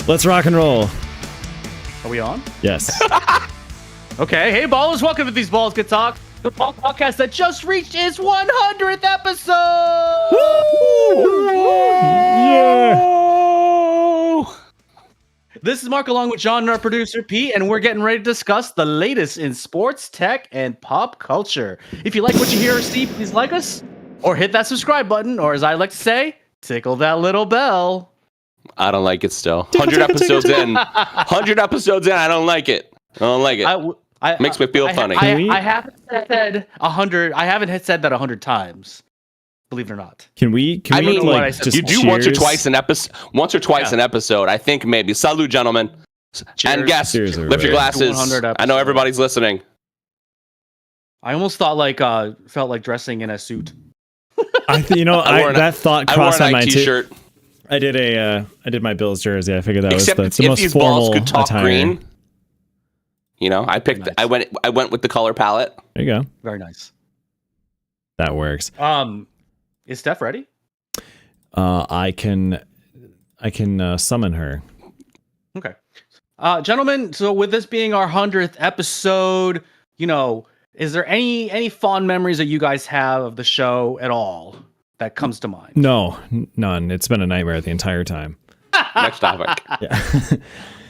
Let's rock and roll. Are we on? Yes. Okay. Hey, ballers. Welcome to These Balls Get Talk, the podcast that just reached its 100th episode. Yeah. This is Mark along with John and our producer, Pete, and we're getting ready to discuss the latest in sports, tech, and pop culture. If you like what you hear or see, please like us, or hit that subscribe button, or as I like to say, tickle that little bell. I don't like it still. 100 episodes in. 100 episodes in, I don't like it. I don't like it. Makes me feel funny. I haven't said 100. I haven't said that 100 times. Believe it or not. Can we I mean, like, what I said just you do cheers? once or twice an episode. I think maybe. Salud, gentlemen. Cheers. And guests, Cheers, lift your everybody. glasses. 100 I know episodes. everybody's listening. I almost thought felt like dressing in a suit. That thought I wore crossed an my mind too. shirt. I did my Bills jersey. I figured that Except was the if most these formal balls could talk attire. green. You know, I Nice. went with the color palette. There you go. Very nice. That works. Is Steph ready? I can summon her. Okay. Gentlemen, so with this being our 100th episode, is there any fond memories that you guys have of the show at all that comes to mind? No, none. It's been a nightmare the entire time. Next topic. Yeah.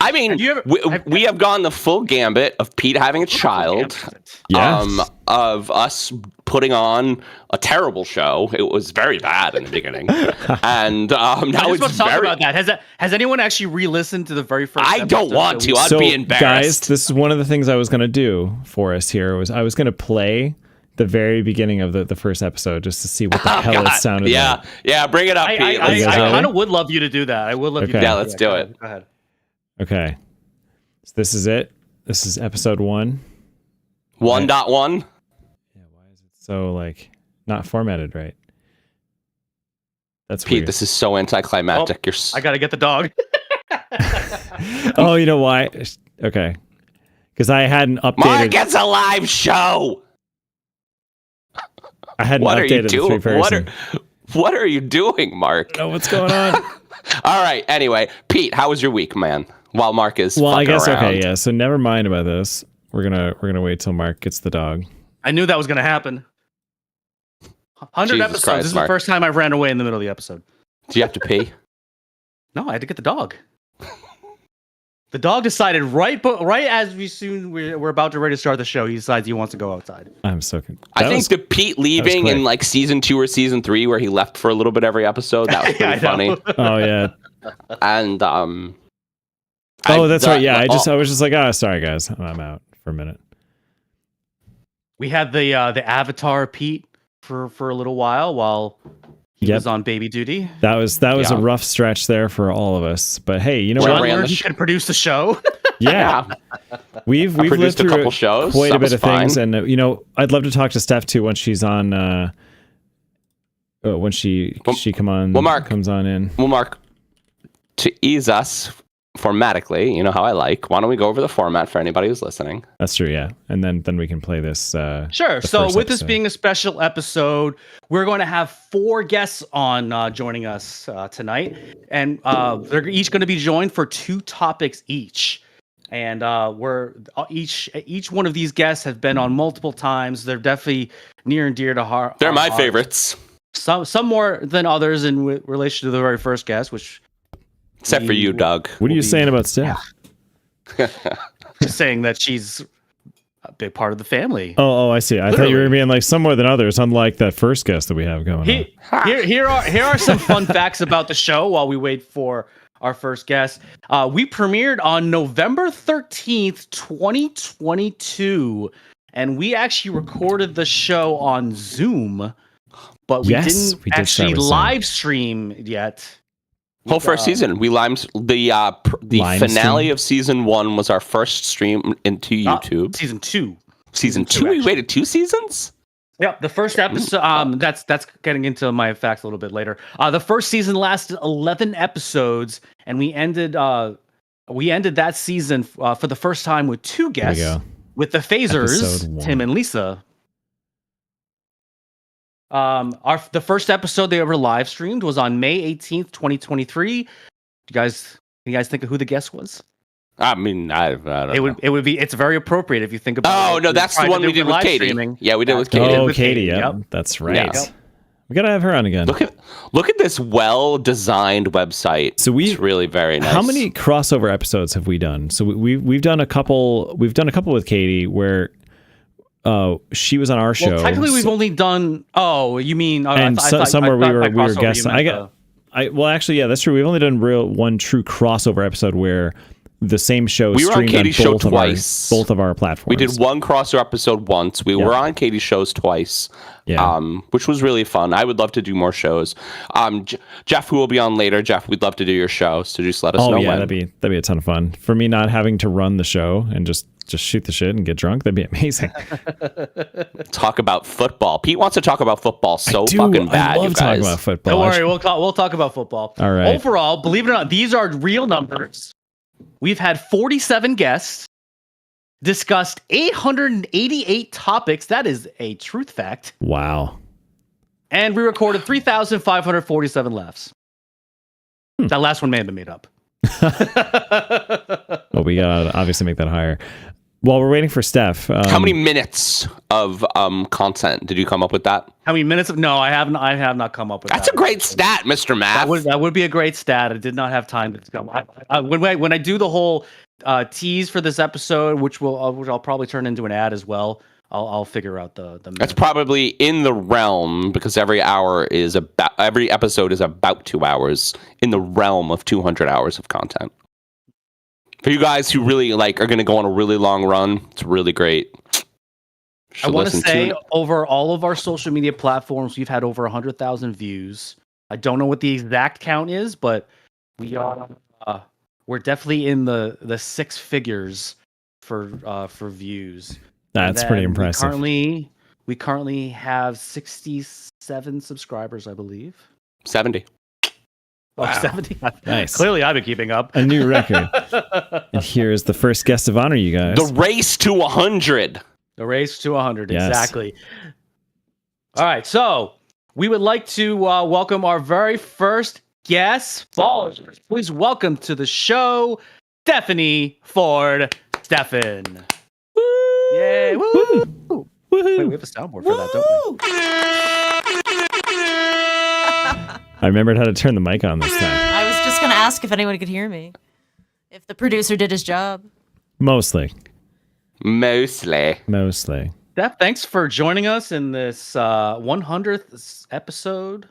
I mean, Have you ever- we have gone the full gambit of Pete having a child, Yes. of us putting on a terrible show. It was very bad in the beginning, and now I just it's want to talk very. about that. Has anyone actually re-listened to the very first? I don't episode want that to. we- I'd So, be embarrassed. guys, this is one of the things I was going to do for us here. I was going to play the very beginning of the first episode just to see what the hell it God. sounded yeah, like. yeah, bring it up, Pete. I guys kind ready? of would love you to do that. I would love you to Okay. do Yeah, that. let's do it. Go ahead. Okay. So this is it. This is episode 1. 1.1. Yeah, why is it so not formatted right? That's Pete, weird. this is so anticlimactic. You're I gotta get the dog. Oh, you know why? Okay. Because I hadn't updated. Mark, it's a live show. I hadn't What are you updated the doing? three-person. What are you doing, Mark? Oh, what's going on? All right. Anyway, Pete, how was your week, man? While Mark is Well, I fucking guess around. okay, yeah. So never mind about this. We're gonna wait till Mark gets the dog. I knew that was gonna happen. 100 Jesus episodes. Christ, This is Mark. the first time I've ran away in the middle of the episode. Do you have to pee? No, I had to get the dog. The dog decided right as we're about to ready to start the show, he decides he wants to go outside. I'm so. I think the Pete leaving quick. in like season 2 or season 3, where he left for a little bit every episode, that was Yeah, I pretty funny. know. Oh yeah. And Oh, that's right. Yeah, I was just like, sorry guys, I'm out for a minute. We had the Avatar Pete for a little while he Yep. was on baby duty. That was Yeah. a rough stretch there for all of us. But hey, you know Well, John what? ran learned the he could produce the show. Yeah, we've lived produced a through couple shows. quite a That bit was of things, fine. and I'd love to talk to Steph too when she's on. When she Mark. comes on in. Well, Mark, to ease us formatically, you know how I like. Why don't we go over the format for anybody who's listening? That's true, yeah. And then we can play this. Sure. the So first with this episode. being a special episode, we're going to have 4 guests on joining us tonight, and they're each going to be joined for 2 topics each. And we're each one of these guests have been on multiple times. They're definitely near and dear to heart. They're our my hearts. favorites, Some more than others in relation to the very first guest, which except for you, Doug. what are you be- saying about Steph? is saying that she's a big part of the family. Oh, I see. I thought you were being like some more than others, unlike that first guest that we have going on. Here are some fun facts about the show while we wait for our first guest. We premiered on November 13th, 2022, and we actually recorded the show on Zoom, but we Yes, didn't we did start actually with Zoom. live stream yet. Whole first season, we limed the Live finale stream? of season 1 was our first stream into YouTube. Season 2. Season two, 2, we actually. waited 2 seasons. Yep, the first episode. That's getting into my facts a little bit later. The first season lasted 11 episodes, and we ended that season for the first time with 2 guests, go. with the Phasers, Episode 1. Tim and Lisa. The first episode they ever live streamed was on May 18th, 2023. You guys think of who the guest was? I mean, I don't know. It would be. It's very appropriate if you think about. Oh no, that's the one we did with Katie. Streaming. Yeah, we did with Katie. Oh, Katie. Yep. That's right. Yes. We gotta have her on again. Look at this well-designed website. So it's really very nice. How many crossover episodes have we done? So we've done a couple. We've done a couple with Katie where she was on our show. Well, technically, we've only done. Oh, you mean? And somewhere we were guests. Well, actually, yeah, that's true. We've only done one true crossover episode where the same show streamed on both of our platforms. We did one crossover episode once. We were on Katie's shows twice, which was really fun. I would love to do more shows. Jeff, who will be on later, Jeff, we'd love to do your show. So just let us know. That'd be a ton of fun. For me, not having to run the show and just shoot the shit and get drunk, that'd be amazing. Talk about football. Pete wants to talk about football fucking bad. I love talking about football. Don't worry, we'll talk about football. All right. Overall, believe it or not, these are real numbers. We've had 47 guests, discussed 888 topics. That is a truth fact. Wow. And we recorded 3,547 laughs. That last one may have been made up. Well, we gotta obviously make that higher. While we're waiting for Steph, how many minutes of content did you come up with that? How many minutes? No, I have not come up with that. That's a great stat, Mr. Math. That would be a great stat. I did not have time to come. When I do the whole tease for this episode, which I'll probably turn into an ad as well. I'll figure out the. That's probably in the realm because every episode is about 2 hours, in the realm of 200 hours of content. For you guys who really are going to go on a really long run, it's really great. I want to say over all of our social media platforms, we've had over 100,000 views. I don't know what the exact count is, but we're definitely in the six figures for views. That's pretty impressive. We currently have 67 subscribers, I believe. 70. Wow. 70? Nice. Clearly, I've been keeping up. A new record. And here's the first guest of honor, you guys. The race to 100. The race to 100, yes. Exactly. All right, so we would like to welcome our very first guest. Followers, please welcome to the show, Stephanie Ford. Stephan. Woo! Yay! Woo! Woo! Wait, we have a soundboard for that, don't we? I remembered how to turn the mic on this time. I was just going to ask if anyone could hear me. If the producer did his job. Mostly. Steph, thanks for joining us in this 100th episode.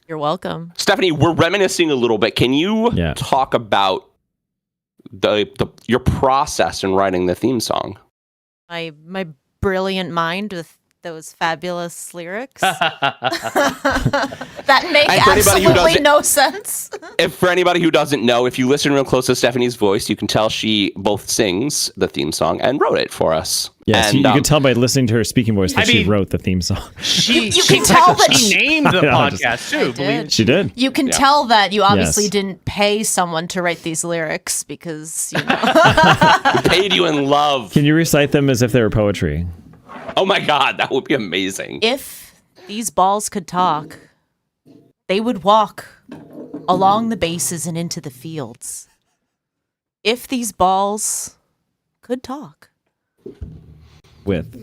You're welcome. Stephanie, we're reminiscing a little bit. Can you talk about your process in writing the theme song? My brilliant mind with those fabulous lyrics. That make absolutely no sense. For anybody who doesn't know, if you listen real close to Stephanie's voice, you can tell she both sings the theme song and wrote it for us. Yes, and, you can tell by listening to her speaking voice that she wrote the theme song. You can tell that she named the podcast too. She did. You can tell that you obviously didn't pay someone to write these lyrics because we paid you in love. Can you recite them as if they were poetry? Oh my God, that would be amazing. If these balls could talk, they would walk along the bases and into the fields. If these balls could talk. With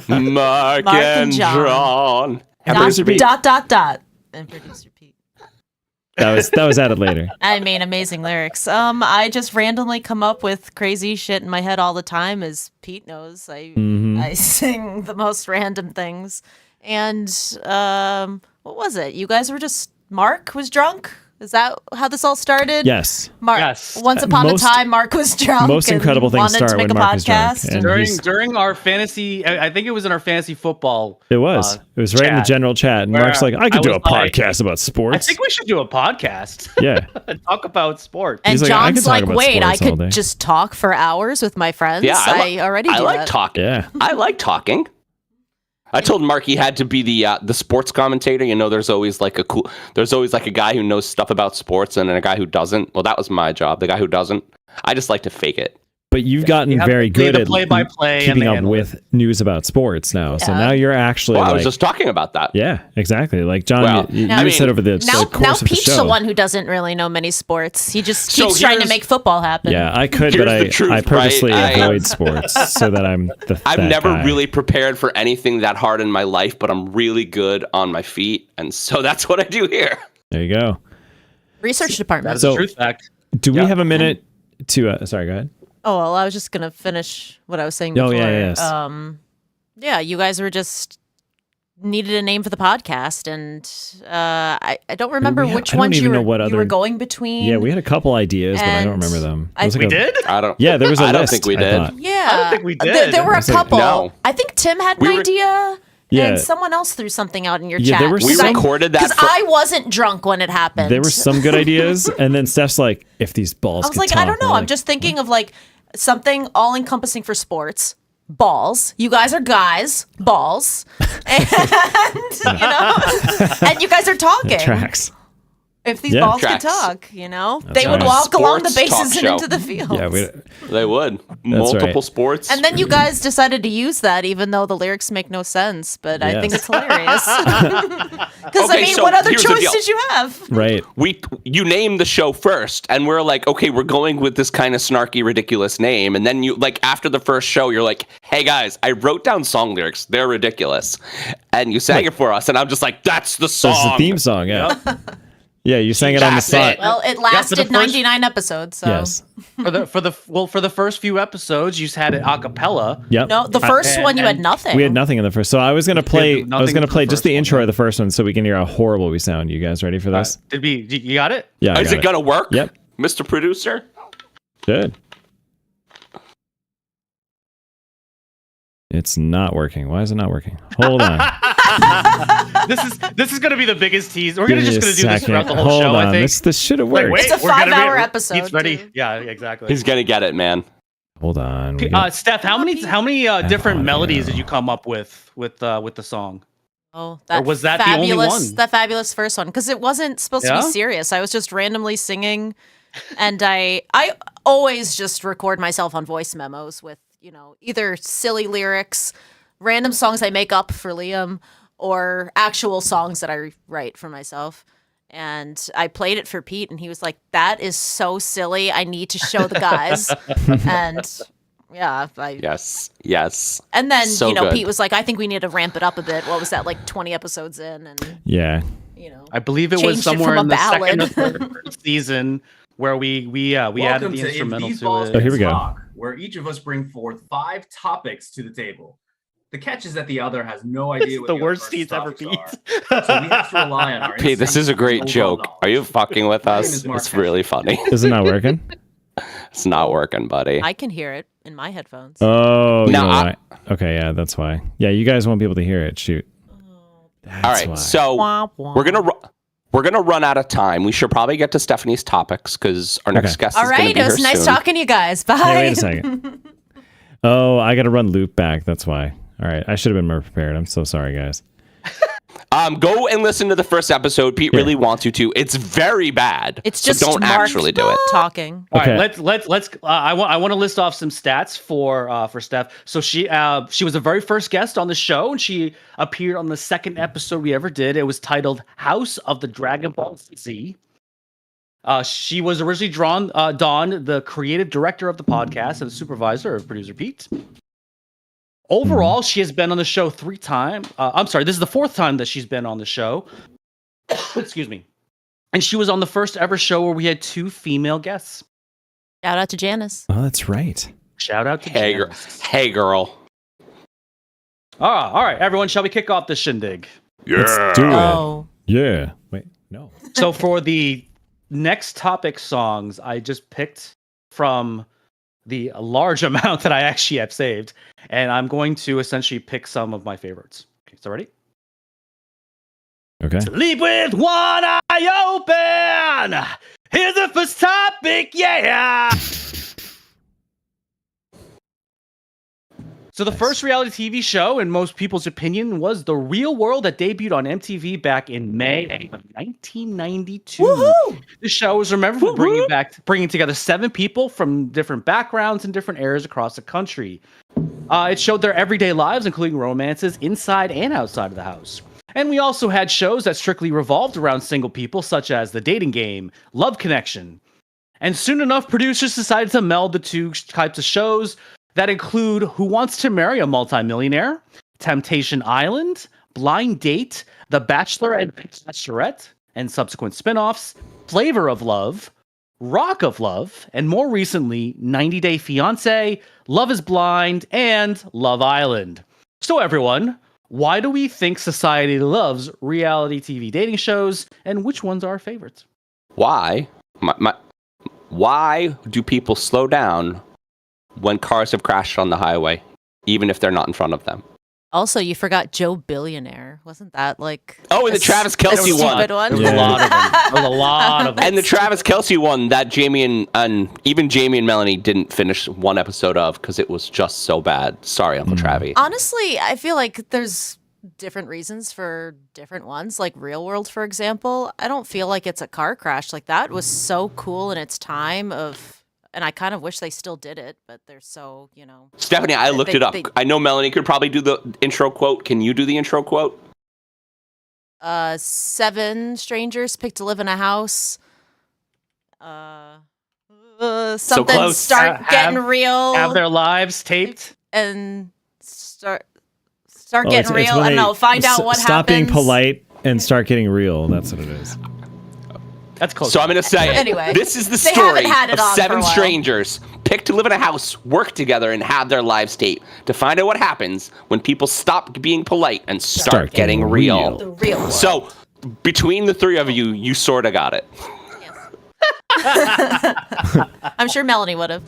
Mark and John. And producer Pete. And producer Pete. That was added later. I mean, amazing lyrics. I just randomly come up with crazy shit in my head all the time, as Pete knows. I sing the most random things. And what was it? You guys were Mark was drunk? Is that how this all started? Yes. Mark. Yes. Once upon a time, Mark was drunk. Most incredible things start when Mark is drunk. During our fantasy, I think it was in our fantasy football. It was. It was right in the general chat, and Mark's like, "I could do a podcast about sports. I think we should do a podcast. Yeah, talk about sports." And John's like, "Wait, I could just talk for hours with my friends. Yeah, I already do that. I like talking. Yeah, I like talking." I told Mark he had to be the sports commentator. You know, there's always like a guy who knows stuff about sports and then a guy who doesn't. Well, that was my job. The guy who doesn't. I just like to fake it. but you've gotten very good at play-by-play keeping up with news about sports now. So now you're actually. Well, I was just talking about that. Yeah, exactly. Like John, you said over the course of the show. Pete's the one who doesn't really know many sports. He just keeps trying to make football happen. Yeah, I could, but I purposely avoid sports so that I'm I've never really prepared for anything that hard in my life, but I'm really good on my feet, and so that's what I do here. There you go. Research department. That's a true fact. Do we have a minute to? Sorry, go ahead. Oh well, I was just gonna finish what I was saying before. Yeah, you guys were just needed a name for the podcast, and I don't remember which ones you were going between. Yeah, we had a couple ideas, but I don't remember them. We did? I don't. Yeah, there was a list. I don't think we did. Yeah, I don't think we did. There were a couple. No. I think Tim had an idea. Yeah. And someone else threw something out in your chat. We recorded that because I wasn't drunk when it happened. There were some good ideas, and then Steph's like, "If these balls," I was like, "I don't know." I'm just thinking of like something all-encompassing for sports. Balls. You guys are guys. Balls. And and you guys are talking. Tracks. If these balls could talk, they would walk along the bases and into the field. Yeah, they would. Multiple sports. And then you guys decided to use that, even though the lyrics make no sense. But I think it's hilarious. Because, what other choice did you have? Right. You named the show first, and we're like, okay, we're going with this kind of snarky, ridiculous name. And then you, after the first show, you're like, hey, guys, I wrote down song lyrics. They're ridiculous. And you sang it for us, and I'm just like, that's the song. That's the theme song, yeah. Yeah, you sang it on the spot. Well, it lasted 99 episodes. So. Yes. For the first few episodes, you just had it a cappella. Yep. No, the first one you had nothing. We had nothing in the first. So I was gonna play. Just the intro of the first one, so we can hear how horrible we sound. You guys ready for this? You got it? Yeah. Is it gonna work? Yep. Mr. Producer. Good. It's not working. Why is it not working? Hold on. This is going to be the biggest tease. We're just going to do this throughout the whole show. I think this should have worked. It's a 5-hour episode. He's ready. Yeah, exactly. He's going to get it, man. Hold on. Steph, how many different melodies did you come up with the song? Oh, that or was that fabulous, the only one? That fabulous first one, because it wasn't supposed to be serious. I was just randomly singing, and I always just record myself on voice memos with either silly lyrics, random songs I make up for Liam, or actual songs that I write for myself. And I played it for Pete, and he was like, "That is so silly. I need to show the guys." And yeah, yes. And then good. Pete was like, "I think we need to ramp it up a bit." What was that, like 20 episodes in? And yeah, I believe it was somewhere in the second or third season where we added the instrumental to it. Oh, here we go. Where each of us bring forth 5 topics to the table. The catch is that the other has no idea what the worst tease ever, Pete. So we have to rely on our Pete, this is a great joke. Are you fucking with us? It's really funny. Is it not working? It's not working, buddy. I can hear it in my headphones. Oh, no. Okay, yeah, that's why. Yeah, you guys won't be able to hear it. Shoot. All right, so we're gonna run out of time. We should probably get to Stephanie's topics because our next guest is going to be here soon. All right, it was nice talking to you guys. Bye. Hey, wait a second. Oh, I got to run loop back. That's why. All right, I should have been more prepared. I'm so sorry, guys. Go and listen to the first episode. Pete really wants you to. It's very bad. It's just don't actually do it. Talking. All right, let's. I want to list off some stats for Steph. So she was the very first guest on the show, and she appeared on the second episode we ever did. It was titled "House of the Dragon Ball Z." She was originally Dawn, the creative director of the podcast and the supervisor of producer Pete. Overall, she has been on the show 3 times. I'm sorry, this is the 4th time that she's been on the show. Excuse me. And she was on the first ever show where we had 2 female guests. Shout out to Janice. Oh, that's right. Shout out to Janice. Hey, girl. All right, everyone, shall we kick off the shindig? Yeah. Let's do it. Yeah. Wait, no. So for the next topic songs, I just picked from the large amount that I actually have saved, and I'm going to essentially pick some of my favorites. Okay, so ready? Okay. Sleep with one eye open. Here's the first topic, yeah. So the first reality TV show, in most people's opinion, was The Real World that debuted on MTV back in May of 1992. Woohoo! The show was remembered for bringing together 7 people from different backgrounds and different areas across the country. It showed their everyday lives, including romances inside and outside of the house. And we also had shows that strictly revolved around single people, such as The Dating Game, Love Connection. And soon enough, producers decided to meld the two types of shows that include Who Wants to Marry a Multimillionaire, Temptation Island, Blind Date, The Bachelor and Bachelorette, and subsequent spin-offs, Flavor of Love, Rock of Love, and more recently, 90 Day Fiancé, Love is Blind, and Love Island. So everyone, why do we think society loves reality TV dating shows, and which ones are our favorites? Why? Why do people slow down when cars have crashed on the highway, even if they're not in front of them? Also, you forgot Joe Billionaire. Wasn't that like... Oh, and the Travis Kelce one. There was a lot of them. There was a lot of them. And the Travis Kelce one that Jamie and even Jamie and Melanie didn't finish one episode of because it was just so bad. Sorry, Uncle Travi. Honestly, I feel like there's different reasons for different ones. Like Real World, for example. I don't feel like it's a car crash. Like that was so cool in its time of... And I kind of wish they still did it, but they're so, Stephanie, I looked it up. I know Melanie could probably do the intro quote. Can you do the intro quote? 7 strangers picked to live in a house. Something close. start getting real. Have their lives taped. And start getting real. I don't know. Find out what stop happens. Being polite and start getting real. That's what it is. That's close. So I'm going to say, anyway, this is the story of 7 strangers picked to live in a house, work together, and have their lives taped to find out what happens when people stop being polite and start getting real. The real world. So between the 3 of you, you sort of got it. Yes. I'm sure Melanie would have.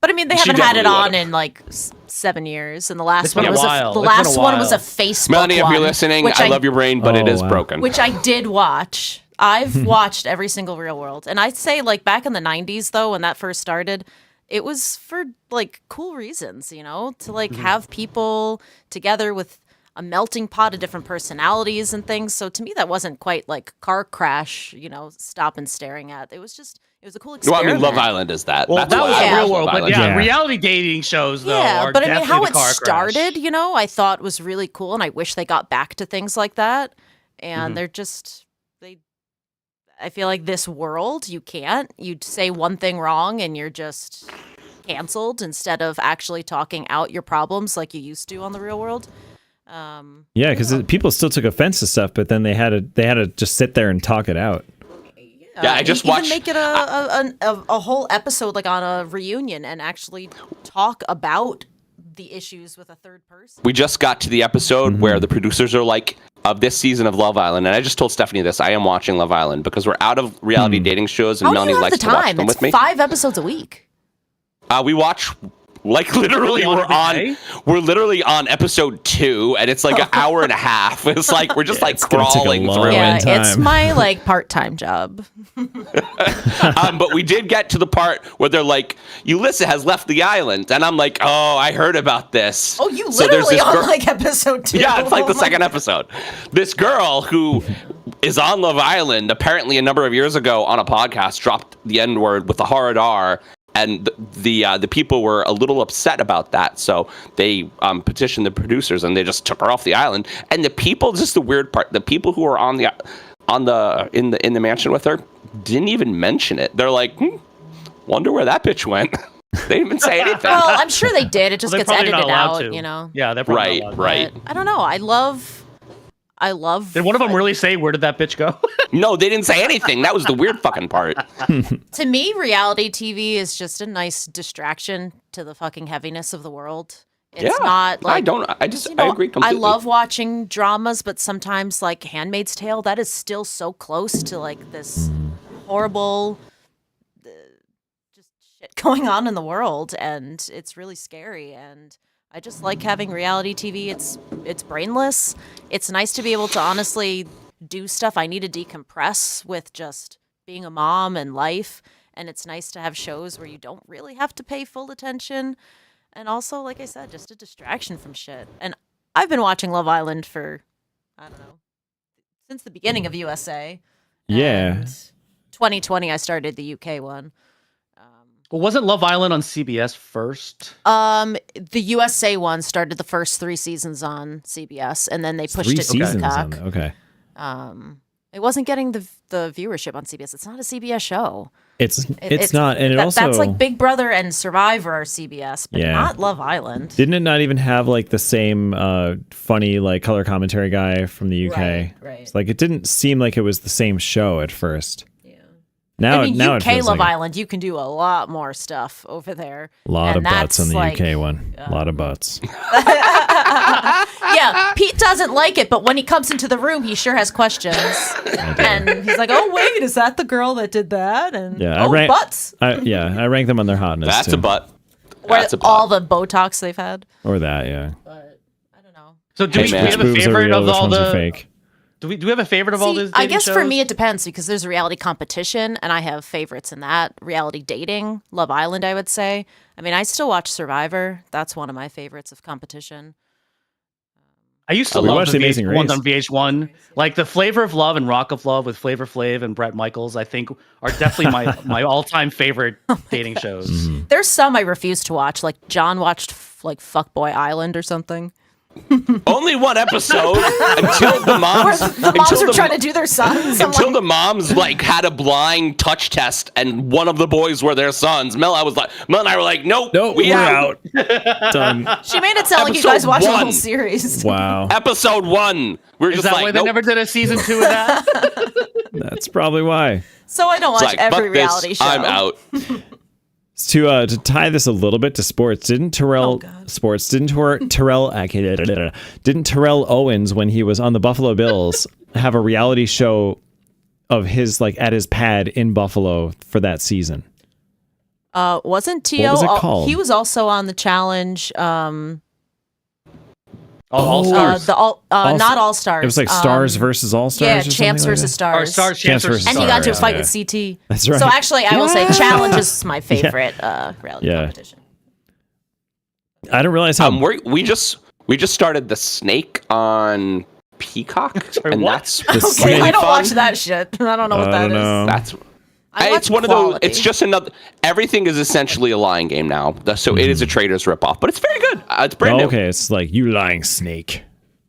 But I mean, they haven't had it on in like 7 years, and the last one was a Facebook Melanie, one, if you're listening, I love your brain, but it is broken. Which I did watch. I've watched every single Real World. And I'd say, like, back in the 90s, though, when that first started, it was for, like, cool reasons, to, like, have people together with a melting pot of different personalities and things. So to me, that wasn't quite, like, car crash, stop and staring at. It was a cool experiment. Well, I mean, Love Island is that. Well, That's that was the Real World, but reality dating shows, though, are but I definitely mean, how the it car started, crash. I thought was really cool, and I wish they got back to things like that. And they're just... I feel like this world, you can't. You'd say one thing wrong and you're just canceled instead of actually talking out your problems like you used to on The Real World. Yeah, because people still took offense to stuff, but then they had to just sit there and talk it out. Yeah, I just watched. Even make it a whole episode like on a reunion and actually talk about the issues with a third person. We just got to the episode where the producers are like, of this season of Love Island, and I just told Stephanie this, I am watching Love Island because we're out of reality dating shows, and Melanie likes to watch them with me. 5 episodes a week. We watch, like, literally we're literally on episode 2, and it's like an hour and a half. It's like we're just like crawling through it. It's my like part-time job. But we did get to the part where they're like, Ulissa has left the island, and I'm like, oh, I heard about this. Oh, you literally on like episode 2. Yeah, it's like the second episode. This girl who is on Love Island, apparently a number of years ago on a podcast, dropped the N-word with a hard R. And the people were a little upset about that, so they petitioned the producers, and they just took her off the island. And the people, just the weird part, the people who were in the mansion with her didn't even mention it. They're like, wonder where that bitch went. They didn't even say anything. Well, I'm sure they did. It just gets edited out, Yeah, they're probably not allowed. Right. But I don't know. I love. Did one of them really say, where did that bitch go? No, they didn't say anything. That was the weird fucking part. To me, reality TV is just a nice distraction to the fucking heaviness of the world. It's not like... I agree completely. I love watching dramas, but sometimes like Handmaid's Tale, that is still so close to like this horrible just shit going on in the world, and it's really scary. And I just like having reality TV. It's brainless. It's nice to be able to honestly do stuff I need to decompress with just being a mom and life. And it's nice to have shows where you don't really have to pay full attention. and also, like I said, just a distraction from shit. And I've been watching Love Island for, I don't know, since the beginning of USA. Yeah. And 2020, I started the UK one. Well, wasn't Love Island on CBS first? The USA one started the first 3 seasons on CBS, and then they pushed it to Peacock. Okay. It wasn't getting the viewership on CBS. It's not a CBS show. It's not, and also that's like Big Brother and Survivor are CBS, but not Love Island. Didn't it not even have like the same funny like color commentary guy from the UK? Right. It's like it didn't seem like it was the same show at first. Now UK it feels Love like Island, you can do a lot more stuff over there. A lot of butts on the UK one. A lot of butts. Yeah, Pete doesn't like it, but when he comes into the room, he sure has questions. And he's like, "Oh wait, is that the girl that did that?" And butts. I rank them on their hotness. That's too. a butt. That's a butt. All the Botox they've had. Or that, yeah. But I don't know. So do we have a favorite of all the fake? Do we have a favorite of all these? I guess shows? for me it depends because there's a reality competition and I have favorites in that. Reality dating, Love Island, I would say. I mean, I still watch Survivor. That's one of my favorites of competition. I used to love the Amazing ones on VH1. Like the Flavor of Love and Rock of Love with Flavor Flav and Bret Michaels, I think are definitely my all-time favorite dating shows. Mm-hmm. There's some I refuse to watch. Like John watched like Fuckboy Island or something. Only one episode until the moms. The moms are trying to do their sons. Until the moms like had a blind touch test, and one of the boys were their sons. Mel and I were like, nope, we're out. Done. She made it sound like you guys watched the whole series. Wow. Episode 1. We're Is just that like, why they never did a season 2 of that? That's probably why. So I don't watch every reality show. I'm out. To tie this a little bit to sports, didn't Terrell Owens, when he was on the Buffalo Bills, have a reality show of his like at his pad in Buffalo for that season? Wasn't T.O. What was it called? He was also on the challenge. All Stars. Not All Stars. It was like Stars versus All Stars. Yeah, Champs versus Stars. Champs versus Stars. And he got to a fight with CT. That's right. So actually, I will say Challenge is my favorite reality competition. I didn't realize how we just started the Snake on Peacock. Sorry, and what? that's Okay, really I don't fun. watch that shit. I don't know what that is. That's I it's one quality. of those. It's just another. Everything is essentially a lying game now. So it is a Traitors ripoff, but it's very good. It's brand new. Okay, it's like you lying snake.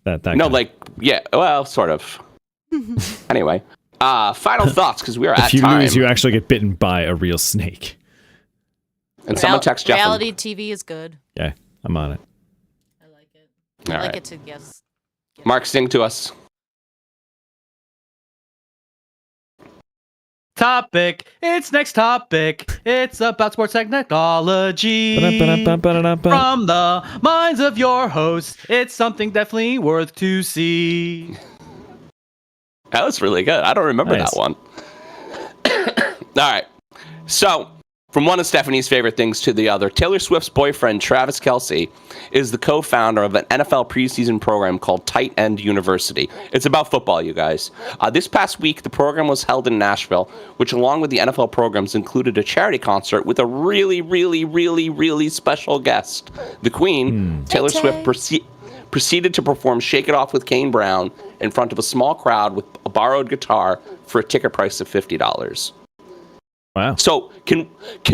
That No, guy. like yeah. Well, sort of. Anyway, final thoughts because we are at if you time. lose, you actually get bitten by a real snake. And someone text Jeff. Reality TV is good. Yeah, I'm on it. I like it. All I like right. it to guess. Mark, sing to us. Topic. It's next topic. It's about sports technology. From the minds of your hosts, it's something definitely worth to see. That was really good. I don't remember Nice. that one. All right. So, from one of Stephanie's favorite things to the other, Taylor Swift's boyfriend, Travis Kelce, is the co-founder of an NFL preseason program called Tight End University. It's about football, you guys. This past week, the program was held in Nashville, which along with the NFL programs included a charity concert with a really, really, really, really special guest. The Queen, Taylor Swift, proceeded to perform Shake It Off with Kane Brown in front of a small crowd with a borrowed guitar for a ticket price of $50. Wow. So can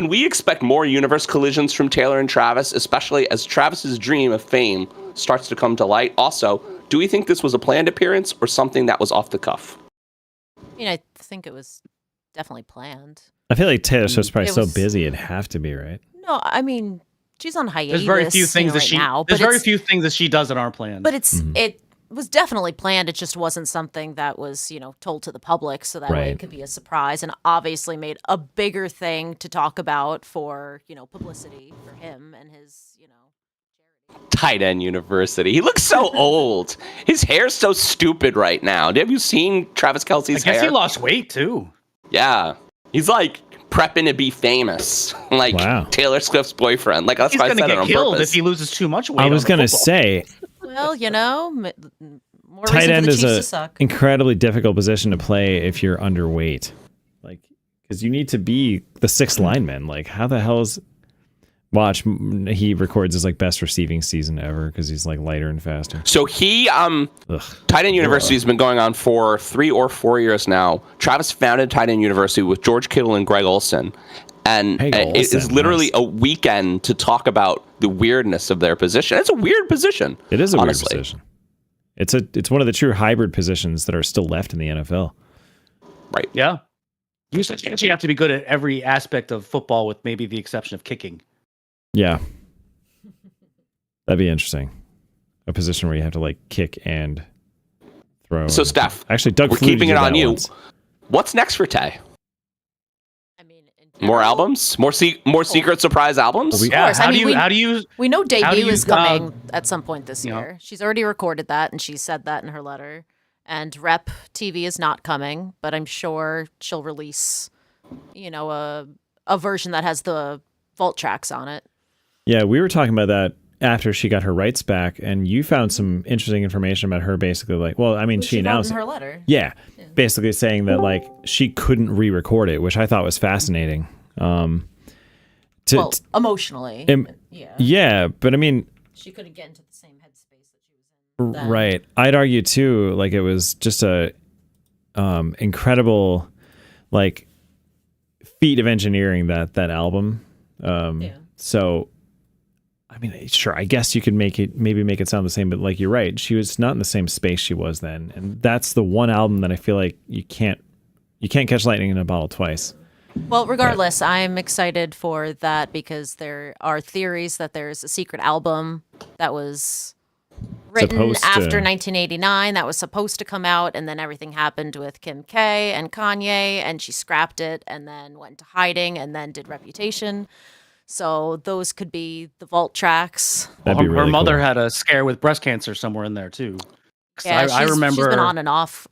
we expect more universe collisions from Taylor and Travis, especially as Travis's dream of fame starts to come to light? Also, do we think this was a planned appearance or something that was off the cuff? I mean, I think it was definitely planned. I feel like Taylor Swift's probably It so was- busy it'd have to be, right? No, I mean, she's on hiatus. There's very few things that right she. now, There's but very it's- few things that she does that aren't planned. But it was definitely planned. It just wasn't something that was, told to the public, so that way Right. it could be a surprise, and obviously made a bigger thing to talk about for, publicity for him and his, charity. Tight End University. He looks so old. His hair's so stupid right now. Have you seen Travis Kelce's I guess hair? he lost weight too. Yeah. He's like prepping to be famous. Like Wow. Taylor Swift's boyfriend. Like that's He's why I gonna said it get on killed purpose. if he loses too much weight. I was on the gonna football. say, Well, more tight reason end for the is Chiefs to a suck. incredibly difficult position to play if you're underweight, like because you need to be the sixth lineman. Like how the hell is Watch, he records his like best receiving season ever because he's like lighter and faster. So he, Tight End University has been going on for 3 or 4 years now. Travis founded Tight End University with George Kittle and Greg Olson. And it is literally a weekend to talk about the weirdness of their position. It's a weird position. It is a weird position. It's one of the true hybrid positions that are still left in the NFL. Right. Yeah. You essentially have to be good at every aspect of football with maybe the exception of kicking. Yeah. That'd be interesting. A position where you have to like kick and throw. So, Steph, actually, Doug, we're keeping it on you. Once. What's next for Tay? More albums? More secret surprise albums? Well, yeah. How do you? We know debut is coming at some point this year. She's already recorded that, and she said that in her letter. And Rep TV is not coming, but I'm sure she'll release, a version that has the vault tracks on it. Yeah, we were talking about that after she got her rights back, and you found some interesting information about her. Basically, she announced in her letter. Yeah, basically saying that like she couldn't re-record it, which I thought was fascinating. Emotionally, yeah, but I mean, she couldn't get into the same headspace that she was in. Then. Right, I'd argue too. Like it was just a incredible like feat of engineering that album. So. I mean, sure, I guess you could make it sound the same, but like you're right, she was not in the same space she was then. And that's the one album that I feel like you can't catch lightning in a bottle twice. Well, regardless, I'm excited for that because there are theories that there's a secret album that was written after 1989 that was supposed to come out, and then everything happened with Kim K and Kanye, and she scrapped it and then went into hiding and then did Reputation. So those could be the vault tracks. Her mother had a scare with breast cancer somewhere in there too. Yeah, I remember she's been on and off.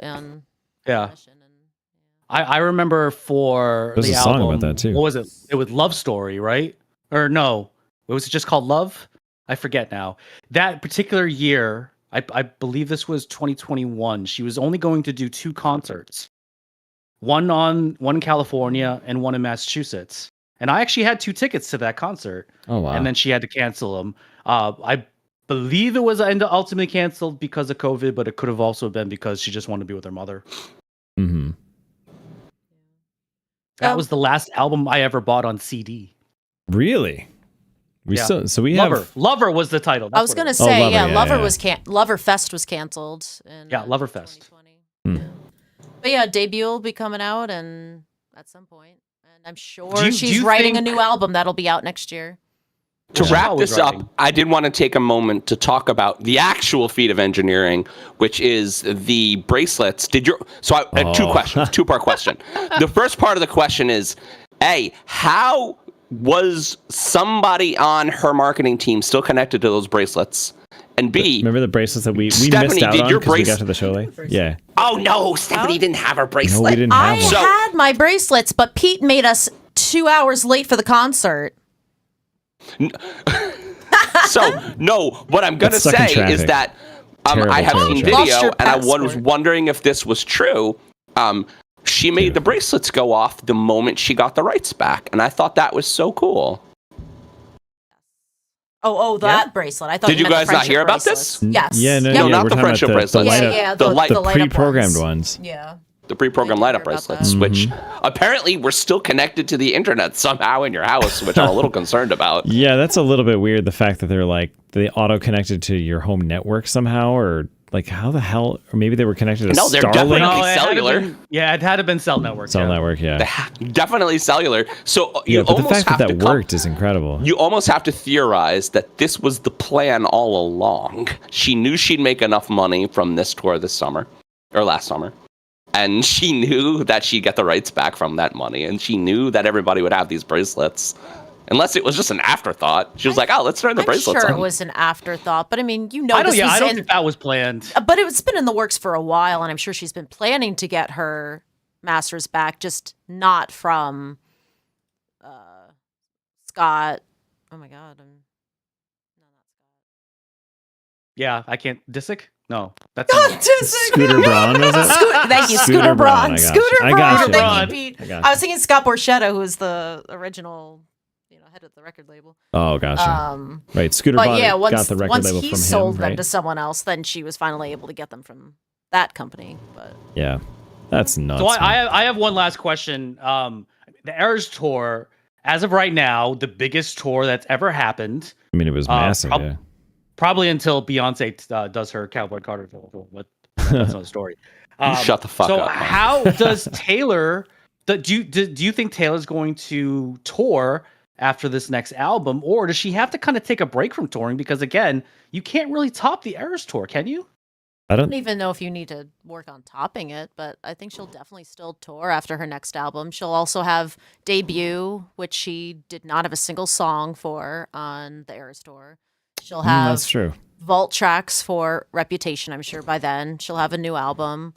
I remember for There's the a album. song about that too. What was it? It was Love Story, right? Or no? Was it just called Love? I forget now. That particular year, I believe this was 2021. She was only going to do 2 concerts, one in California and one in Massachusetts. And I actually had 2 tickets to that concert. Oh, wow. And then she had to cancel them. I believe it was ultimately canceled because of COVID, but it could have also been because she just wanted to be with her mother. Mm-hmm. That was the last album I ever bought on CD. Really? Lover was the title. I was going to say, Loverfest was canceled. Loverfest. But debut will be coming out and at some point. I'm sure she's writing a new album that'll be out next year. To wrap this up, I did want to take a moment to talk about the actual feat of engineering, which is the bracelets. So I had 2 questions, 2-part question. The first part of the question is, A, how was somebody on her marketing team still connected to those bracelets? And B, remember the bracelets that we Stephanie, missed out on because we got to the show late? Yeah. Oh no, Stephanie didn't have her bracelet. No, we didn't have one. I had my bracelets, but Pete made us 2 hours late for the concert. So no, what I'm gonna say is that I have seen video, and I was wondering if this was true. She made the bracelets go off the moment she got the rights back, and I thought that was so cool. Oh, that bracelet. I thought. Did you guys not hear about this? Yes. Yeah, not the friendship bracelets. The pre-programmed ones. Yeah. The pre-programmed light-up bracelets, which apparently were still connected to the internet somehow in your house, which I'm a little concerned about. Yeah, that's a little bit weird. The fact that they auto-connected to your home network somehow, or like how the hell? Or maybe they were connected to Starlink. Definitely cellular. It had to been cell network. Cell network, yeah. Definitely cellular. So you but the fact that worked is incredible. You almost have to theorize that this was the plan all along. She knew she'd make enough money from this tour this summer, or last summer. And she knew that she'd get the rights back from that money. And she knew that everybody would have these bracelets. Unless it was just an afterthought. She was like, let's turn the bracelets on. I'm sure it was an afterthought. But I mean, I don't think that was planned. But it's been in the works for a while. And I'm sure she's been planning to get her masters back. Just not from Scott. Oh, my God. No, not Scott. Yeah, I can't. Disick? No, that's Scooter Braun, was it? Thank you, Scooter Braun. Scooter Braun. Thank you, Pete. I was thinking Scott Borchetta, who was the original, head of the record label. Oh, gotcha. Right, Scooter But bought yeah, it, got the record once label he from sold him, them right? to someone else, then she was finally able to get them from that company. But Yeah, that's nuts. So man. I have one last question. The Eras tour, as of right now, the biggest tour that's ever happened. I mean, it was massive. yeah. Probably until Beyonce does her Cowboy Carter tour, but that's another story. Shut the fuck so up. how does Taylor? Do you think Taylor's going to tour after this next album, or does she have to kind of take a break from touring? Because again, you can't really top the Eras tour, can you? I I don't. don't even know if you need to work on topping it, but I think she'll definitely still tour after her next album. She'll also have Debut, which she did not have a single song for on the Eras tour. She'll have That's true. vault tracks for Reputation, I'm sure by then. She'll have a new album.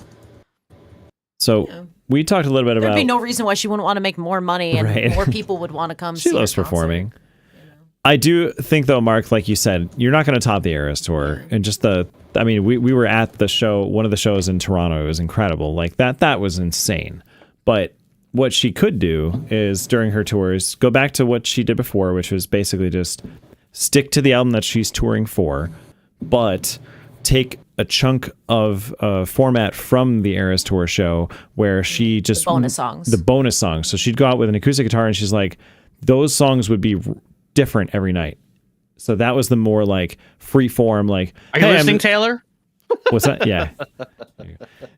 So Yeah. we talked a little bit There'd about. be no reason why she wouldn't want to make more money and Right. more people would want to come She see loves her concert. performing. I do think, though, Mark, like you said, you're not going to top the Eras tour. And just I mean, we were at the show, one of the shows in Toronto. It was incredible. Like that was insane. But what she could do is during her tours, go back to what she did before, which was basically just stick to the album that she's touring for, but take a chunk of format from the Eras tour show where she just bonus songs. The bonus songs. So she'd go out with an acoustic guitar and she's like, those songs would be different every night. So that was the more like free form, like, Are you hey, listening, Taylor? what's that? Yeah.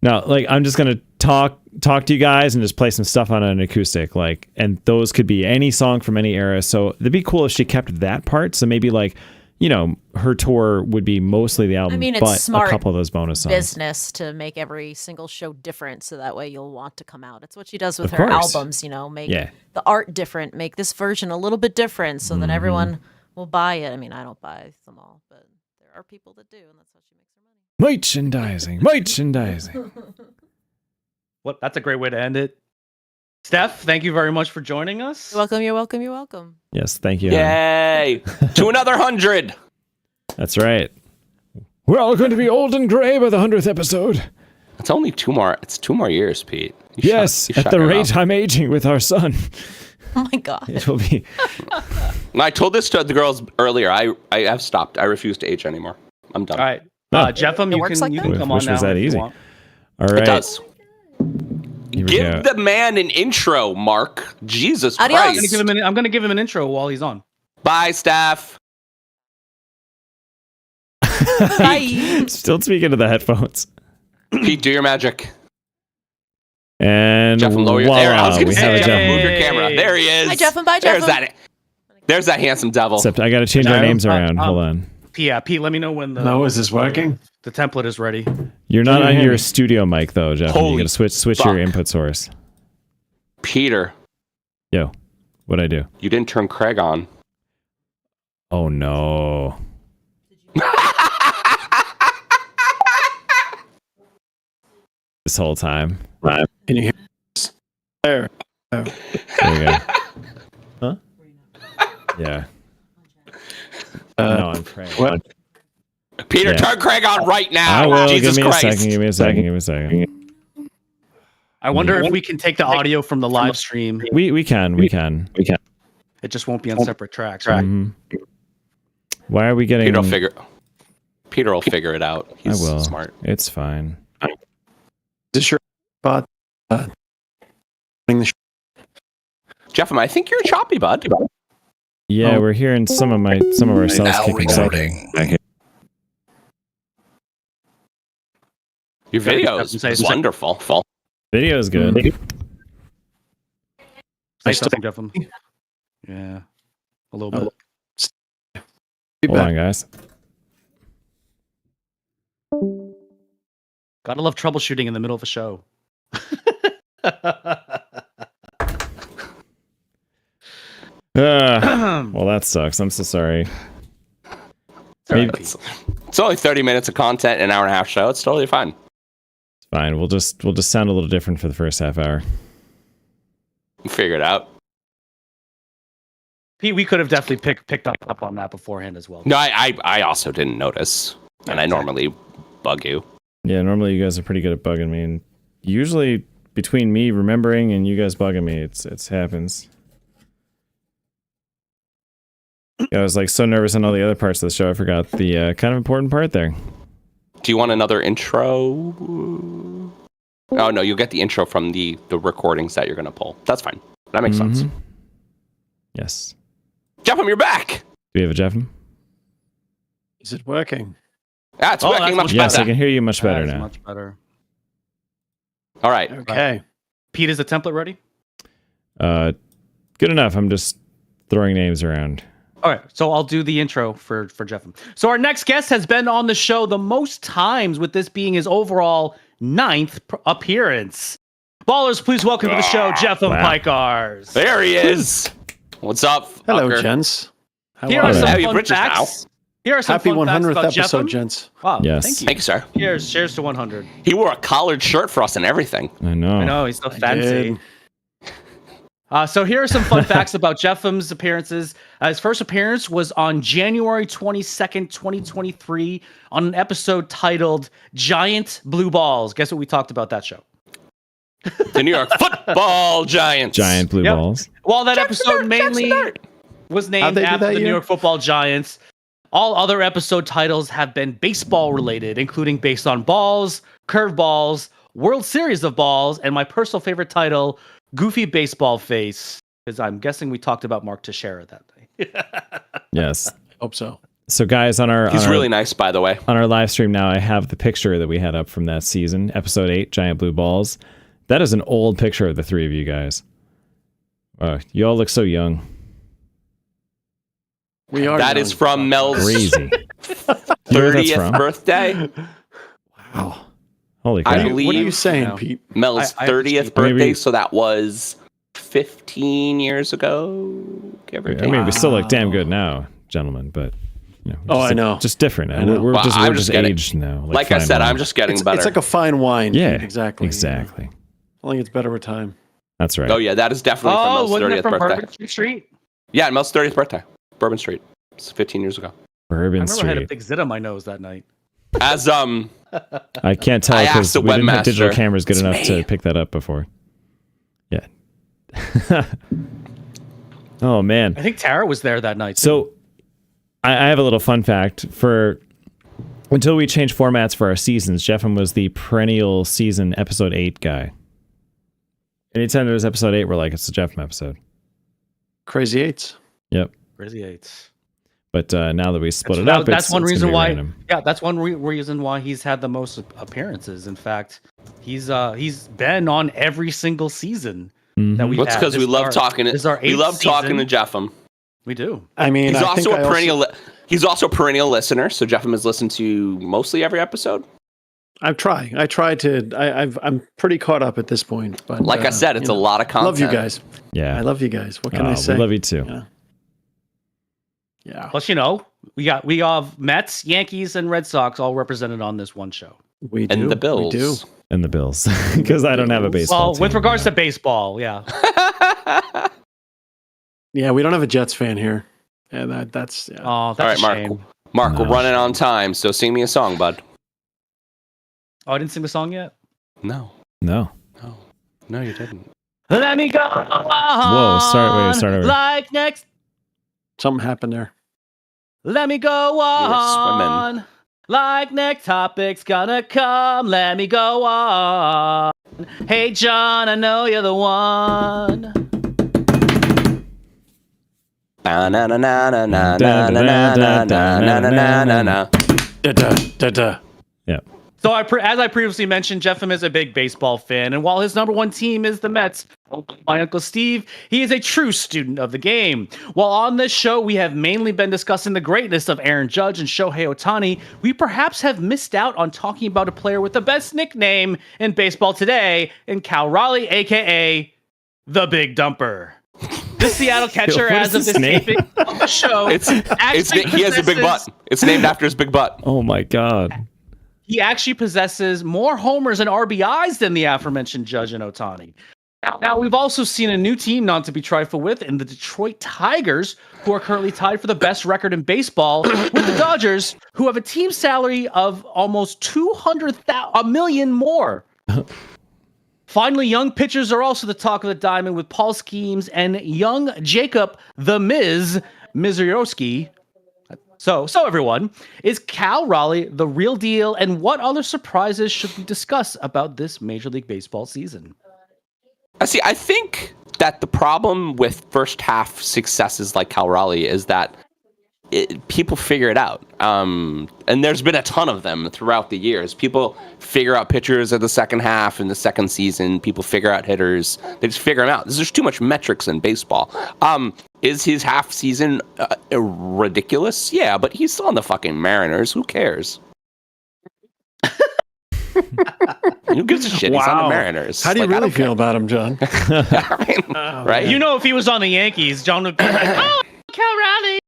No, like I'm just gonna talk to you guys and just play some stuff on an acoustic, like, and those could be any song from any era. So it'd be cool if she kept that part. So maybe like, you know, her tour would be mostly the album, I mean, it's but smart a couple of those bonus songs. business to make every single show different so that way you'll want to come out. It's what she does with Of her course. albums, you know, make Yeah. the art different, make this version a little bit different so that everyone will buy it. I mean, I don't buy them all, but there are people that do, and that's how she makes her money. Merchandising. What? That's a great way to end it. Steph, thank you very much for joining us. You're welcome, you're welcome, you're welcome. Yes, thank you. Yay! To another 100. That's right. We're all going to be old and gray by the 100th episode. It's only 2 more. It's 2 more years, Pete. Yes, at the rate I'm aging with our son, Oh my God. it will be. And I told this to the girls earlier. I have stopped. I refuse to age anymore. I'm done. All right, Oh. Jeffem, It you works can like you that? can come Wish on it was now that if you easy. want. All right. It does. Here we Give go. the man an intro, Mark. Jesus Adios. Christ. I'm gonna give him an intro while he's on. Bye, staff. Bye. Still speaking to the headphones. Pete, do your magic. And Jeff, lower your there. I was voila, gonna we say, have a Jeff, Jeff. move your camera. There he is. Hi, Jeff, and bye, There's Jeff. there's that handsome devil. Except I got to change our No, names around. Hold on. Yeah, Pete, let me know when the No, is this working? the template is ready. You're not Can you on hear your me? studio mic though, Jeff. You Holy got to switch fuck. your input source. Peter, Yo, what'd I do? you didn't turn Craig on. Oh no. This whole time. Can you hear this? There. There we go. Huh? Yeah. No, I'm praying. What? Peter, Yeah. turn Craig on right now. I will. Jesus Give me Christ. a second. Give me a second. Give me a second. I wonder if we can take the audio from the live stream. We can. It just won't be on separate tracks. Mhm. Why are we getting? Peter will figure it out. He's I will. smart. It's fine. Is this your spot? Running the sh- Jeff, I think you're choppy, bud. Yeah, Oh. we're hearing some of our cells kicking back. Your video Say is something. wonderful. Video is good. Say something, Jeffem. Yeah, a little bit. Hold on, guys. Gotta love troubleshooting in the middle of a show. Well, that sucks. I'm so sorry. Maybe- It's only 30 minutes of content, an hour and a half show. It's totally fine. It's fine. We'll just sound a little different for the first half hour. Figure it out. Pete, we could have definitely picked up on that beforehand as well. No, I also didn't notice, and I normally bug you. Yeah, normally you guys are pretty good at bugging me, and usually between me remembering and you guys bugging me, it happens. I was like so nervous on all the other parts of the show. I forgot the kind of important part there. Do you want another intro? Oh no, you'll get the intro from the recordings that you're gonna pull. That's fine. That makes sense. Yes. Jeffem, you're back. Do we have a Jeffem? Is it working? Ah, it's working much Yes, better. I can hear you much better That is now. Much better. All right. Okay. Pete, is the template ready? Good enough. I'm just throwing names around. All right, so I'll do the intro for Jeffem. So our next guest has been on the show the most times, with this being his overall 9th appearance. Ballers, please welcome to the show, Jeffem Pikars. There he is. What's up? Hello, fucker? gents. How Here are are you? some Have you fun bridges facts. Here are some Happy fun facts 100th about episode, Jeffem. gents. Wow, Yes. thank you. Thank you, sir. Cheers to 100. He wore a collared shirt for us and everything. I know. I know, he's so fancy. did. So here are some fun facts about Jeffem's appearances. His first appearance was on January 22nd, 2023 on an episode titled Giant Blue Balls. Guess what we talked about that show? The New York Football Giants. Giant blue Yep. balls. Well, that episode mainly was How'd named they do after that the New year? York Football Giants. All other episode titles have been baseball related, including Based on Balls, Curveballs, World Series of Balls, and my personal favorite title, Goofy Baseball Face, because I'm guessing we talked about Mark Teixeira that day. Yes. Hope so. So guys, on our He's on our, really nice, by the way. on our live stream now, I have the picture that we had up from that season, episode 8, Giant Blue Balls. That is an old picture of the three of you guys. You all look so young. We are. That is from Mel's Crazy. You know where that's 30th from? birthday. Wow. Holy I crap. believe What are you saying, No. Pete? Mel's I 30th I mean, birthday, we- so that was 15 years ago. Give or I take. mean, we still look damn good now, gentlemen, but you know, Oh, just, I know. just different. I know. We're Well, just, I'm we're just just getting- aged now. Like I fine said, wine. I'm just getting It's, better. it's like a fine wine. Yeah, Pete, exactly. exactly. I think it's better with time. That's right. Oh yeah, that is definitely from Mel's wasn't it 30th from birthday. Bourbon Street? Yeah, Mel's 30th birthday. Bourbon Street. It's 15 years ago. I Bourbon remember I had a Street. big zit on my nose that night. As I can't tell I because asked the we didn't have webmaster. digital cameras good It's enough me. to pick that up before. Yeah. Oh man. I think Tara was there that night. So I have a little fun fact for until we change formats for our seasons. Jeffem was the perennial season episode 8 guy. Anytime there was episode 8, we're like, it's the Jeffem episode. Crazy Eights. Yep. Crazy Eights. But now that we split it That- up, that's one it's reason gonna be why. random. Yeah, that's one reason why he's had the most appearances. In fact, he's been on every single season that we've What's had. because we This is love our- talking. this is our We eighth love talking to season. Jeffem. We do. I mean, He's I also think a perennial. He's also a perennial listener. So Jeffem has listened to mostly every episode. I try to. I'm pretty caught up at this point. But Like I said, it's a lot of I content. love you guys. Yeah. I love you guys. What can I Oh, say? we love you too. Yeah. Yeah, Plus, we have Mets, Yankees, and Red Sox all represented on this one show. we do. And the Bills. We do. And the Bills. Because I don't have a baseball Well, with team. regards to baseball, yeah. Yeah, we don't have a Jets fan here. And that's yeah. Oh, that's All right, a Mark. shame. Mark, we're No. running on time, so sing me a song, bud. Oh, I didn't sing the song yet. No, No. no, you didn't. Let me go. Whoa, start over. Like next. Something happened there. Let me go were on. Like next topic's gonna come. Let me go on. Hey, John, I know you're the one. Na-na-na-na-na-na-na-na-na-na-na-na. Da da da da. Yeah. So, as I previously mentioned, Jeffem is a big baseball fan, and while his number one team is the Mets, my Uncle Steve, he is a true student of the game. While on this show, we have mainly been discussing the greatness of Aaron Judge and Shohei Ohtani, we perhaps have missed out on talking about a player with the best nickname in baseball today, in Cal Raleigh, aka the Big Dumper. This Seattle catcher, What as is of his this name? taping of the show, It's actually he has a big butt. possesses- It's named after his big butt. Oh my God. He actually possesses more homers and RBIs than the aforementioned Judge and Ohtani. Now, we've also seen a new team not to be trifled with in the Detroit Tigers, who are currently tied for the best record in baseball with the Dodgers, who have a team salary of almost $200 million more. Finally, young pitchers are also the talk of the diamond, with Paul Skeens and young Jacob the Miz Mizurowski. So everyone, is Cal Raleigh the real deal? And what other surprises should we discuss about this Major League Baseball season? I think that the problem with first half successes like Cal Raleigh is that people figure it out. And there's been a ton of them throughout the years. People figure out pitchers at the second half in the second season. People figure out hitters. They just figure them out. There's too much metrics in baseball. Is his half season ridiculous? Yeah, but he's still on the fucking Mariners. Who cares? Who gives a shit? He's on the Mariners. How do you really feel about him, John? Right? You know, if he was on the Yankees, John would be like, oh, Cal Raleigh.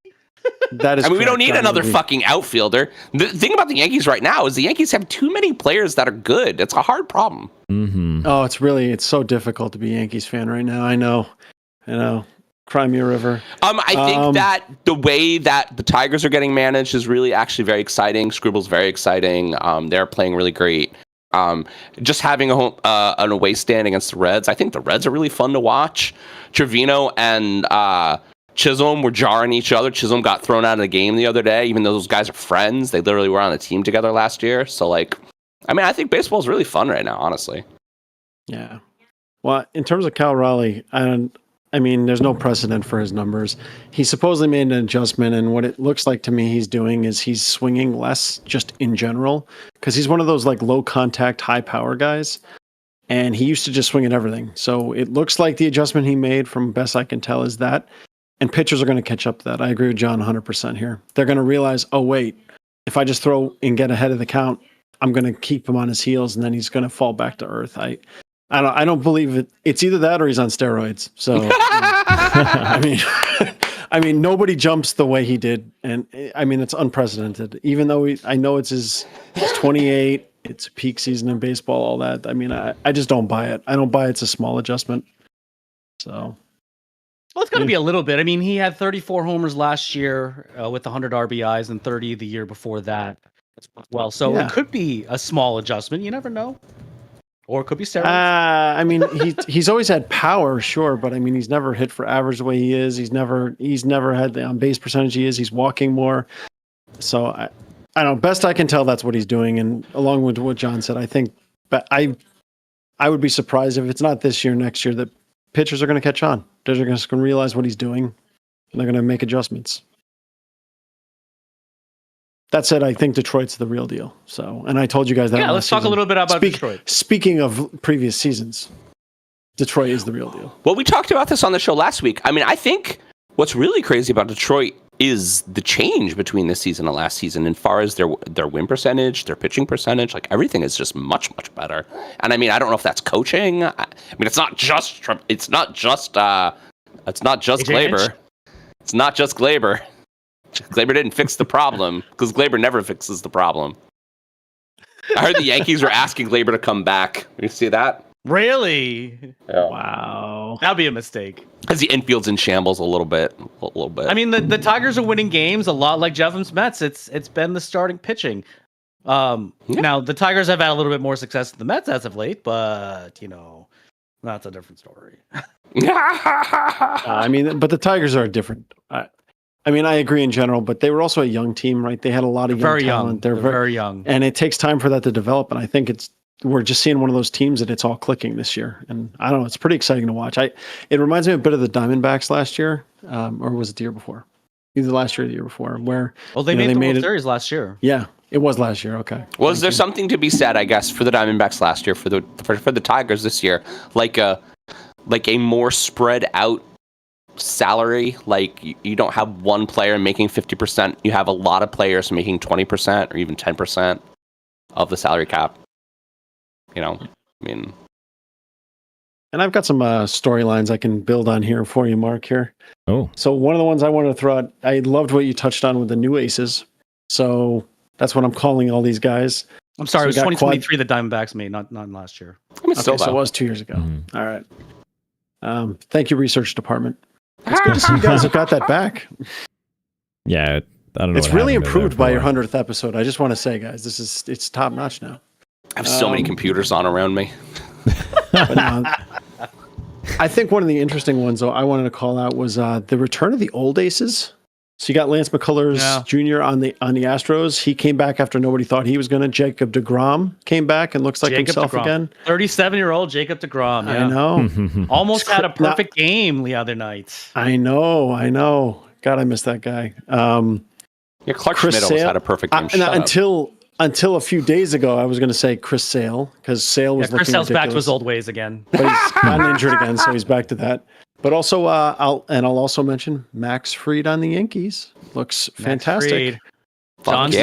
That is. I mean, we don't need John another Woody. fucking outfielder. The thing about the Yankees right now is the Yankees have too many players that are good. It's a hard problem. Mm-hmm. Oh, it's so difficult to be a Yankees fan right now. I know. Cry me a river. I think that the way that the Tigers are getting managed is really actually very exciting. Scribble's very exciting. They're playing really great. Just having an away stand against the Reds. I think the Reds are really fun to watch. Trevino and Chisholm were jarring each other. Chisholm got thrown out of the game the other day, even though those guys are friends. They literally were on a team together last year. So, I think baseball is really fun right now, honestly. Yeah. Well, in terms of Cal Raleigh, there's no precedent for his numbers. He supposedly made an adjustment, and what it looks like to me he's doing is he's swinging less just in general, because he's one of those low contact, high power guys, and he used to just swing at everything. So it looks like the adjustment he made, from best I can tell, is that, and pitchers are going to catch up to that. I agree with John 100% here. They're going to realize, oh wait, if I just throw and get ahead of the count, I'm going to keep him on his heels, and then he's going to fall back to earth. I don't believe it. It's either that or he's on steroids. So, I mean, nobody jumps the way he did, and it's unprecedented. Even though I know he's 28, it's a peak season in baseball, all that. I just don't buy it. I don't buy it's a small adjustment. So, well, it's going to be a little bit. I mean, he had 34 homers last year with 100 RBIs and 30 the year before that. Well, so Yeah. It could be a small adjustment. You never know. Or it could be steroids. He's always had power, sure, but he's never hit for average the way he is. He's never had the on base percentage he is. He's walking more. So I don't know. Best I can tell, that's what he's doing. And along with what John said, I think, but I would be surprised if it's not this year, next year, that pitchers are going to catch on. They're just going to realize what he's doing, and they're going to make adjustments. That said, I think Detroit's the real deal. So, and I told you guys that. Yeah, let's talk a little bit about Detroit. Speaking of previous seasons, Detroit is the real deal. Well, we talked about this on the show last week. I think what's really crazy about Detroit is the change between this season and last season, as far as their win percentage, their pitching percentage. Everything is just much, much better. And I don't know if that's coaching. It's not just Glaber. It's not just Glaber. Glaber didn't fix the problem, because Glaber never fixes the problem. I heard the Yankees were asking Glaber to come back. You see that? Really? Yeah. Wow. That'd be a mistake. Because the infield's in shambles a little bit. The Tigers are winning games a lot like Jeff's Mets. It's been the starting pitching. Now the Tigers have had a little bit more success than the Mets as of late, but that's a different story. But the Tigers are different. I agree in general, but they were also a young team, right? They had a lot of young talent. They're very young, and it takes time for that to develop. And I think we're just seeing one of those teams that it's all clicking this year. And I don't know, it's pretty exciting to watch. It reminds me a bit of the Diamondbacks last year, or was it the year before? Either last year or the year before, where they made the World Series last year. Yeah, it was last year. Okay. Was there something to be said, I guess, for the Diamondbacks last year, for the Tigers this year, like a more spread out salary? You don't have one player making 50%. You have a lot of players making 20% or even 10% of the salary cap. And I've got some storylines I can build on here for you, Mark, here. Oh. So one of the ones I wanted to throw out, I loved what you touched on with the new aces. So that's what I'm calling all these guys. I'm sorry, So it was 2023 the Diamondbacks made, not last year. So it was 2 years ago. Mhm. All right. Thank you, research department. It's good to see you guys have got that back. Yeah, I don't know. It's what really happened to improved by your that 100th episode. I just want to say, guys, it's top notch now. I have so many computers on around me. But no, I think one of the interesting ones, though, I wanted to call out was the return of the old aces. So you got Lance McCullers Jr. on the Astros. He came back after nobody thought he was going to. Jacob deGrom came back and looks like himself again. 37-year-old Jacob deGrom. Yeah. I know. Almost had a perfect game the other night. I know. God, I miss that guy. Clark Schmidt almost had a perfect game. Until a few days ago, I was going to say Chris Sale because Sale was looking ridiculous. Chris Sale's back to his old ways again. But he's gotten injured again, so he's back to that. But also, I'll also mention Max Fried on the Yankees. Looks fantastic. John's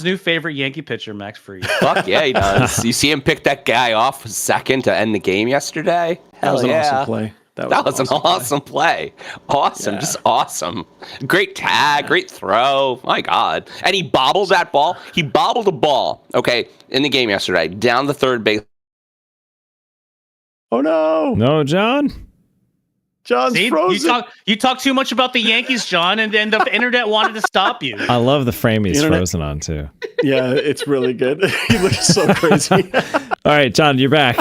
new favorite Yankee pitcher, Max Fried. Fuck yeah, he does. You see him pick that guy off second to end the game yesterday? That was an awesome play. That was an awesome play. Awesome. Just awesome. Great tag, great throw. My God. And he bobbled that ball. He bobbled a ball, okay, in the game yesterday, down the third base. Oh, no. No, John? John's frozen. You talk too much about the Yankees, John, and then the internet wanted to stop you. I love the frame he's frozen on, too. Yeah, it's really good. He looks so crazy. All right, John, you're back.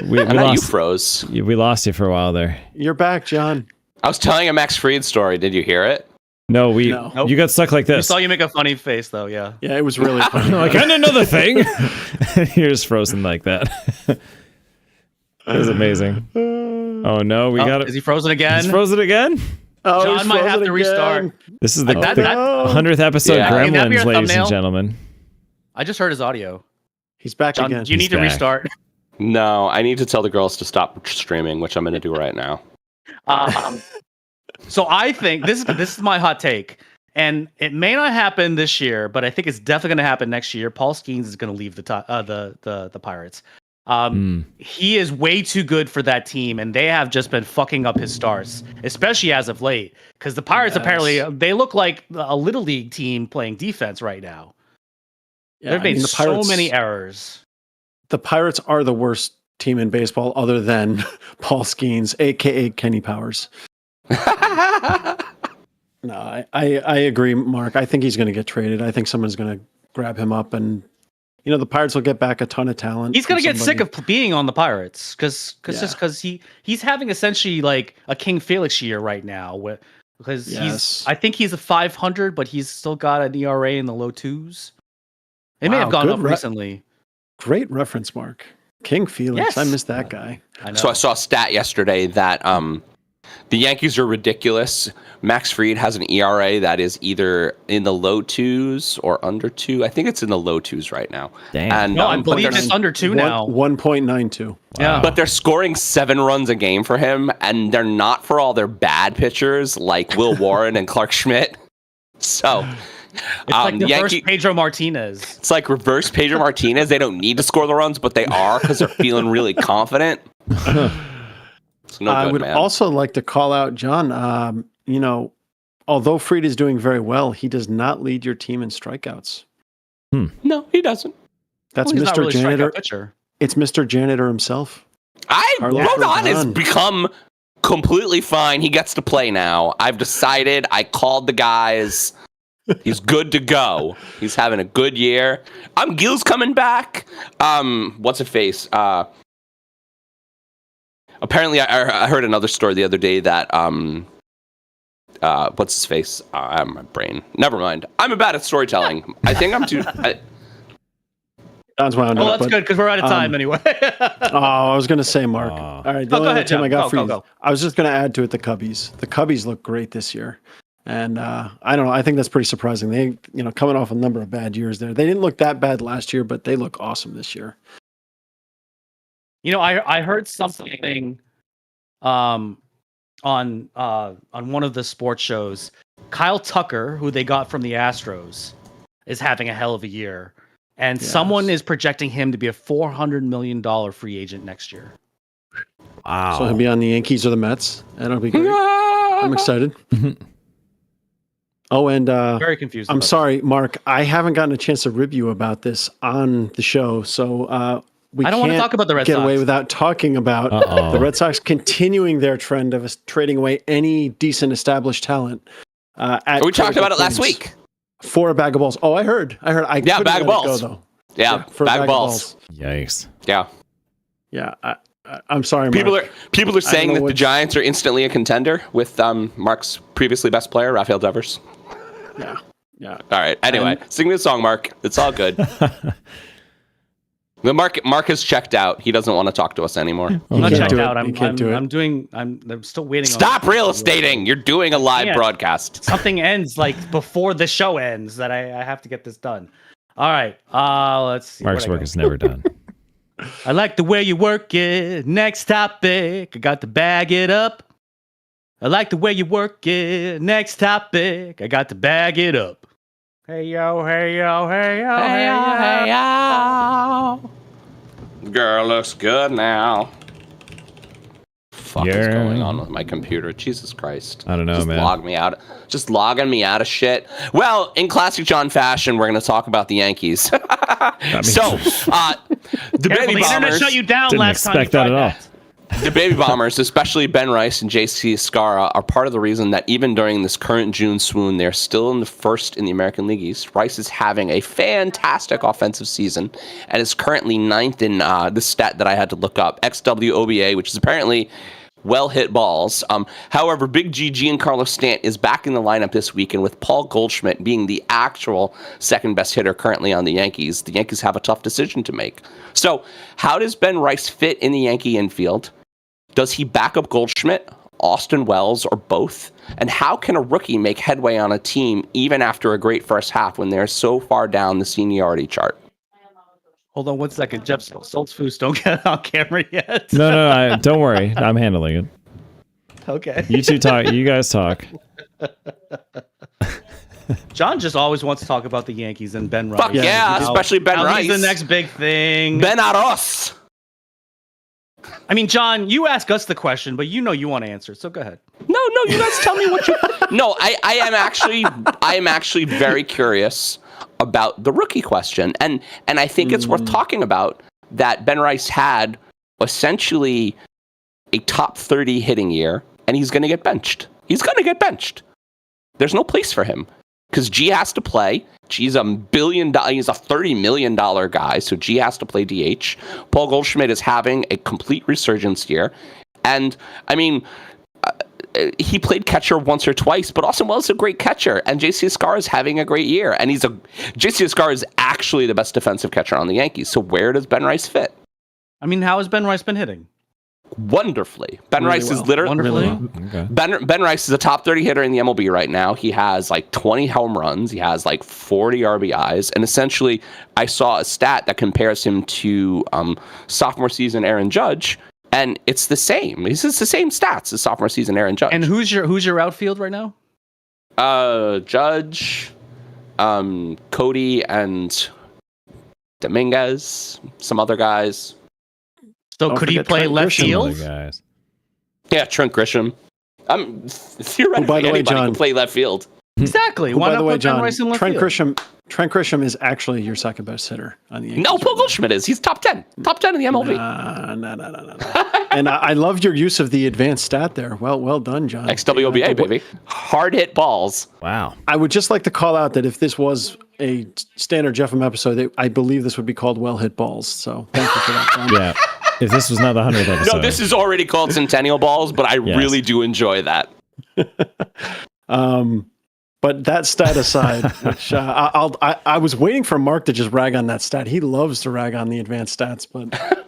We lost, you froze. We lost you for a while there. You're back, John. I was telling a Max Fried story. Did you hear it? No, you got stuck like this. We saw you make a funny face, though, yeah. Yeah, it was really funny. Like, and another thing. You're just frozen like that. It was amazing. Oh no, we got it. Is he frozen again? He's frozen again? Oh, John might have to restart. This is the 100th episode of Gremlins, ladies and gentlemen. I just heard his audio. He's back John, again. You need to restart. No, I need to tell the girls to stop streaming, which I'm going to do right now. So I think this is my hot take, and it may not happen this year, but I think it's definitely going to happen next year. Paul Skeens is going to leave the Pirates. He is way too good for that team, and they have just been fucking up his stars, especially as of late. Because the Pirates apparently they look like a little league team playing defense right now. Yeah, They've made so many errors. The Pirates are the worst team in baseball, other than Paul Skeens, aka Kenny Powers. No, I agree, Mark. I think he's going to get traded. I think someone's going to grab him up, and the Pirates will get back a ton of talent. He's going to get sick of being on the Pirates because he's having essentially like a King Felix year right now. I think he's a 500, but he's still got an ERA in the low twos. It may have gone up recently. Great reference, Mark. King Felix. Yes. I missed that guy. So I saw a stat yesterday that the Yankees are ridiculous. Max Fried has an ERA that is either in the low twos or under 2. I think it's in the low twos right now. Damn. And, no, I believe it's under 2 now. 1.92. Wow. Yeah. But they're scoring 7 runs a game for him, and they're not for all their bad pitchers like Will Warren and Clark Schmidt. So it's like reverse Pedro Martinez. It's like reverse Pedro Martinez. They don't need to score the runs, but they are because they're feeling really confident. I would also like to call out John. Although Fried is doing very well, he does not lead your team in strikeouts. No, he doesn't. That's Mr. Really Janitor. It's Mr. Janitor himself. Rodon has become completely fine. He gets to play now. I've decided. I called the guys. He's good to go. He's having a good year. Gil's coming back. What's it face? Apparently, I heard another story the other day that what's his face? I have my brain. Never mind. I'm bad at storytelling. I think I'm too. That's good because we're out of time anyway. I was going to say, Mark. All right, the only team I got for you. Go. I was just going to add to it the Cubbies. The Cubbies look great this year, and I don't know. I think that's pretty surprising. They, coming off a number of bad years there, they didn't look that bad last year, but they look awesome this year. I heard something on one of the sports shows. Kyle Tucker, who they got from the Astros, is having a hell of a year. And someone is projecting him to be a $400 million free agent next year. Wow. So he'll be on the Yankees or the Mets. That'll be great. I'm excited. Oh, and very confused. I'm sorry, Mark. I haven't gotten a chance to rib you about this on the show. So I don't want to talk about the Red Sox. Get away without talking about the Red Sox continuing their trend of trading away any decent established talent. We talked about it last week. For a bag of balls. Oh, I heard. Bag of balls. Go, though. Yeah, bag of balls. Yikes. Yeah. Yeah. I'm sorry, People Mark. are saying know that the what- Giants are instantly a contender with Mark's previously best player, Rafael Devers. Yeah. Yeah. All right. Anyway, sing me a song, Mark. It's all good. The Mark has checked out. He doesn't want to talk to us anymore. I'm not can't checked do it. out. You can't do it. I'm still waiting. Stop on real estating. You're doing a live can't. broadcast. Something ends like before the show ends that I have to get this done. All right. Let's see. Mark's Where'd I work go? is never done. I like the way you work it. Next topic. I got to bag it up. I like the way you work it. Next topic. I got to bag it up. Hey yo, hey yo, hey yo, hey yo, hey yo. Girl looks good now. Fuck is Yeah. going on with my computer? Jesus Christ. I don't know, Just man. log me out. Just logging me out of shit. Well, in classic John fashion, we're going to talk about the Yankees. So, the Careful, Baby the internet Bombers. shut you down Didn't last time you expect that tried at all. that. The Baby Bombers, especially Ben Rice and JC Escarra, are part of the reason that even during this current June swoon, they're still in the first in the American League East. Rice is having a fantastic offensive season and is currently ninth in the stat that I had to look up, XWOBA, which is apparently well-hit balls. However, Big G, Giancarlo Stanton is back in the lineup this weekend with Paul Goldschmidt being the actual second-best hitter currently on the Yankees. The Yankees have a tough decision to make. So, how does Ben Rice fit in the Yankee infield? Does he back up Goldschmidt, Austin Wells, or both? And how can a rookie make headway on a team even after a great first half when they're so far down the seniority chart? Hold on 1 second. Jeff Stoltzfus, don't get on camera yet. No, don't worry. I'm handling it. Okay. You two talk. You guys talk. John just always wants to talk about the Yankees and Ben Rice. Fuck yeah, especially Ben How Rice. He's the next big thing. Ben Aros. I mean, John, you ask us the question, but you know you want to answer, so go ahead. No, you guys tell me what you. No, I am actually very curious about the rookie question, and I think it's worth talking about that Ben Rice had essentially a top 30 hitting year, and he's going to get benched. He's going to get benched. There's no place for him because G has to play. G's $1 billion. He's a $30 million guy, so G has to play DH. Paul Goldschmidt is having a complete resurgence here, and I mean, he played catcher once or twice, but Austin Wells is a great catcher, and JC Escarra is having a great year, and JC Escarra is actually the best defensive catcher on the Yankees. So where does Ben Rice fit? I mean, how has Ben Rice been hitting? Wonderfully. Ben Really Rice is well. literally Wonderfully. Okay. Ben Rice is a top 30 hitter in the MLB right now. He has like 20 home runs. He has like 40 RBIs. And essentially, I saw a stat that compares him to sophomore season Aaron Judge, and it's the same. It's the same stats as sophomore season Aaron Judge. And who's your outfield right now? Judge, Cody, and Dominguez, some other guys. So Don't could he forget play Trent left Grisham. Some field? other guys. Yeah, Trent Grisham. Theoretically, by the way, anybody John- can play left field. Exactly. Who, Why by not the way, put Ben John, Rice in left Trent field? Grisham is actually your second best hitter on the Yankees. No, Paul right Goldschmidt is. He's top 10. Top 10 in the MLB. No. And I loved your use of the advanced stat there. Well done, John. XWOBA, baby. Hard hit balls. Wow. I would just like to call out that if this was a standard Jeff M episode, I believe this would be called Well Hit Balls. So thank you for that, John. Yeah. If this was not the 100th episode. No, this is already called Centennial Balls, but I Yes. really do enjoy that. But that stat aside, which I was waiting for Mark to just rag on that stat. He loves to rag on the advanced stats, but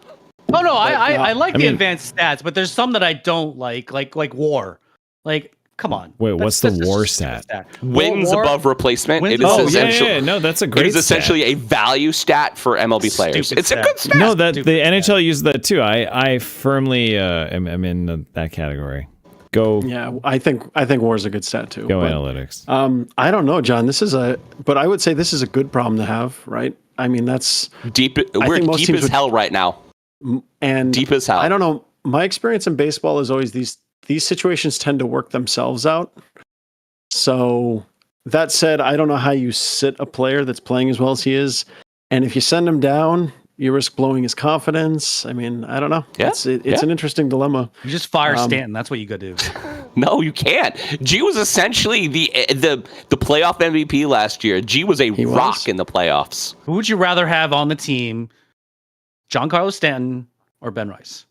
Oh no, I like I the mean- advanced stats, but there's some that I don't like WAR. Like, come on. Wait, what's the just WAR a stupid stat? Wins WAR? above replacement. Wins It is above- Oh, yeah, essentially, yeah. No, that's a it great is essentially a value stat for MLB players. Stupid It's a stat. good stat. No, that the Stupid NHL uses that too. I firmly am in that category. Go yeah, I think WAR is a good stat too. go But, analytics. I don't know, John. But I would say this is a good problem to have, right? I mean, that's Deep. We're think most deep teams as would- hell right now. and Deep as hell. I don't know. My experience in baseball is always these situations tend to work themselves out. So that said, I don't know how you sit a player that's playing as well as he is, and if you send him down, you risk blowing his confidence. I mean, I don't know. Yeah, It's yeah. an interesting dilemma. You just fire Stanton. That's what you gotta do. No, you can't. G was essentially the playoff MVP last year. G was a rock was. in the playoffs. Who would you rather have on the team, Giancarlo Stanton or Ben Rice?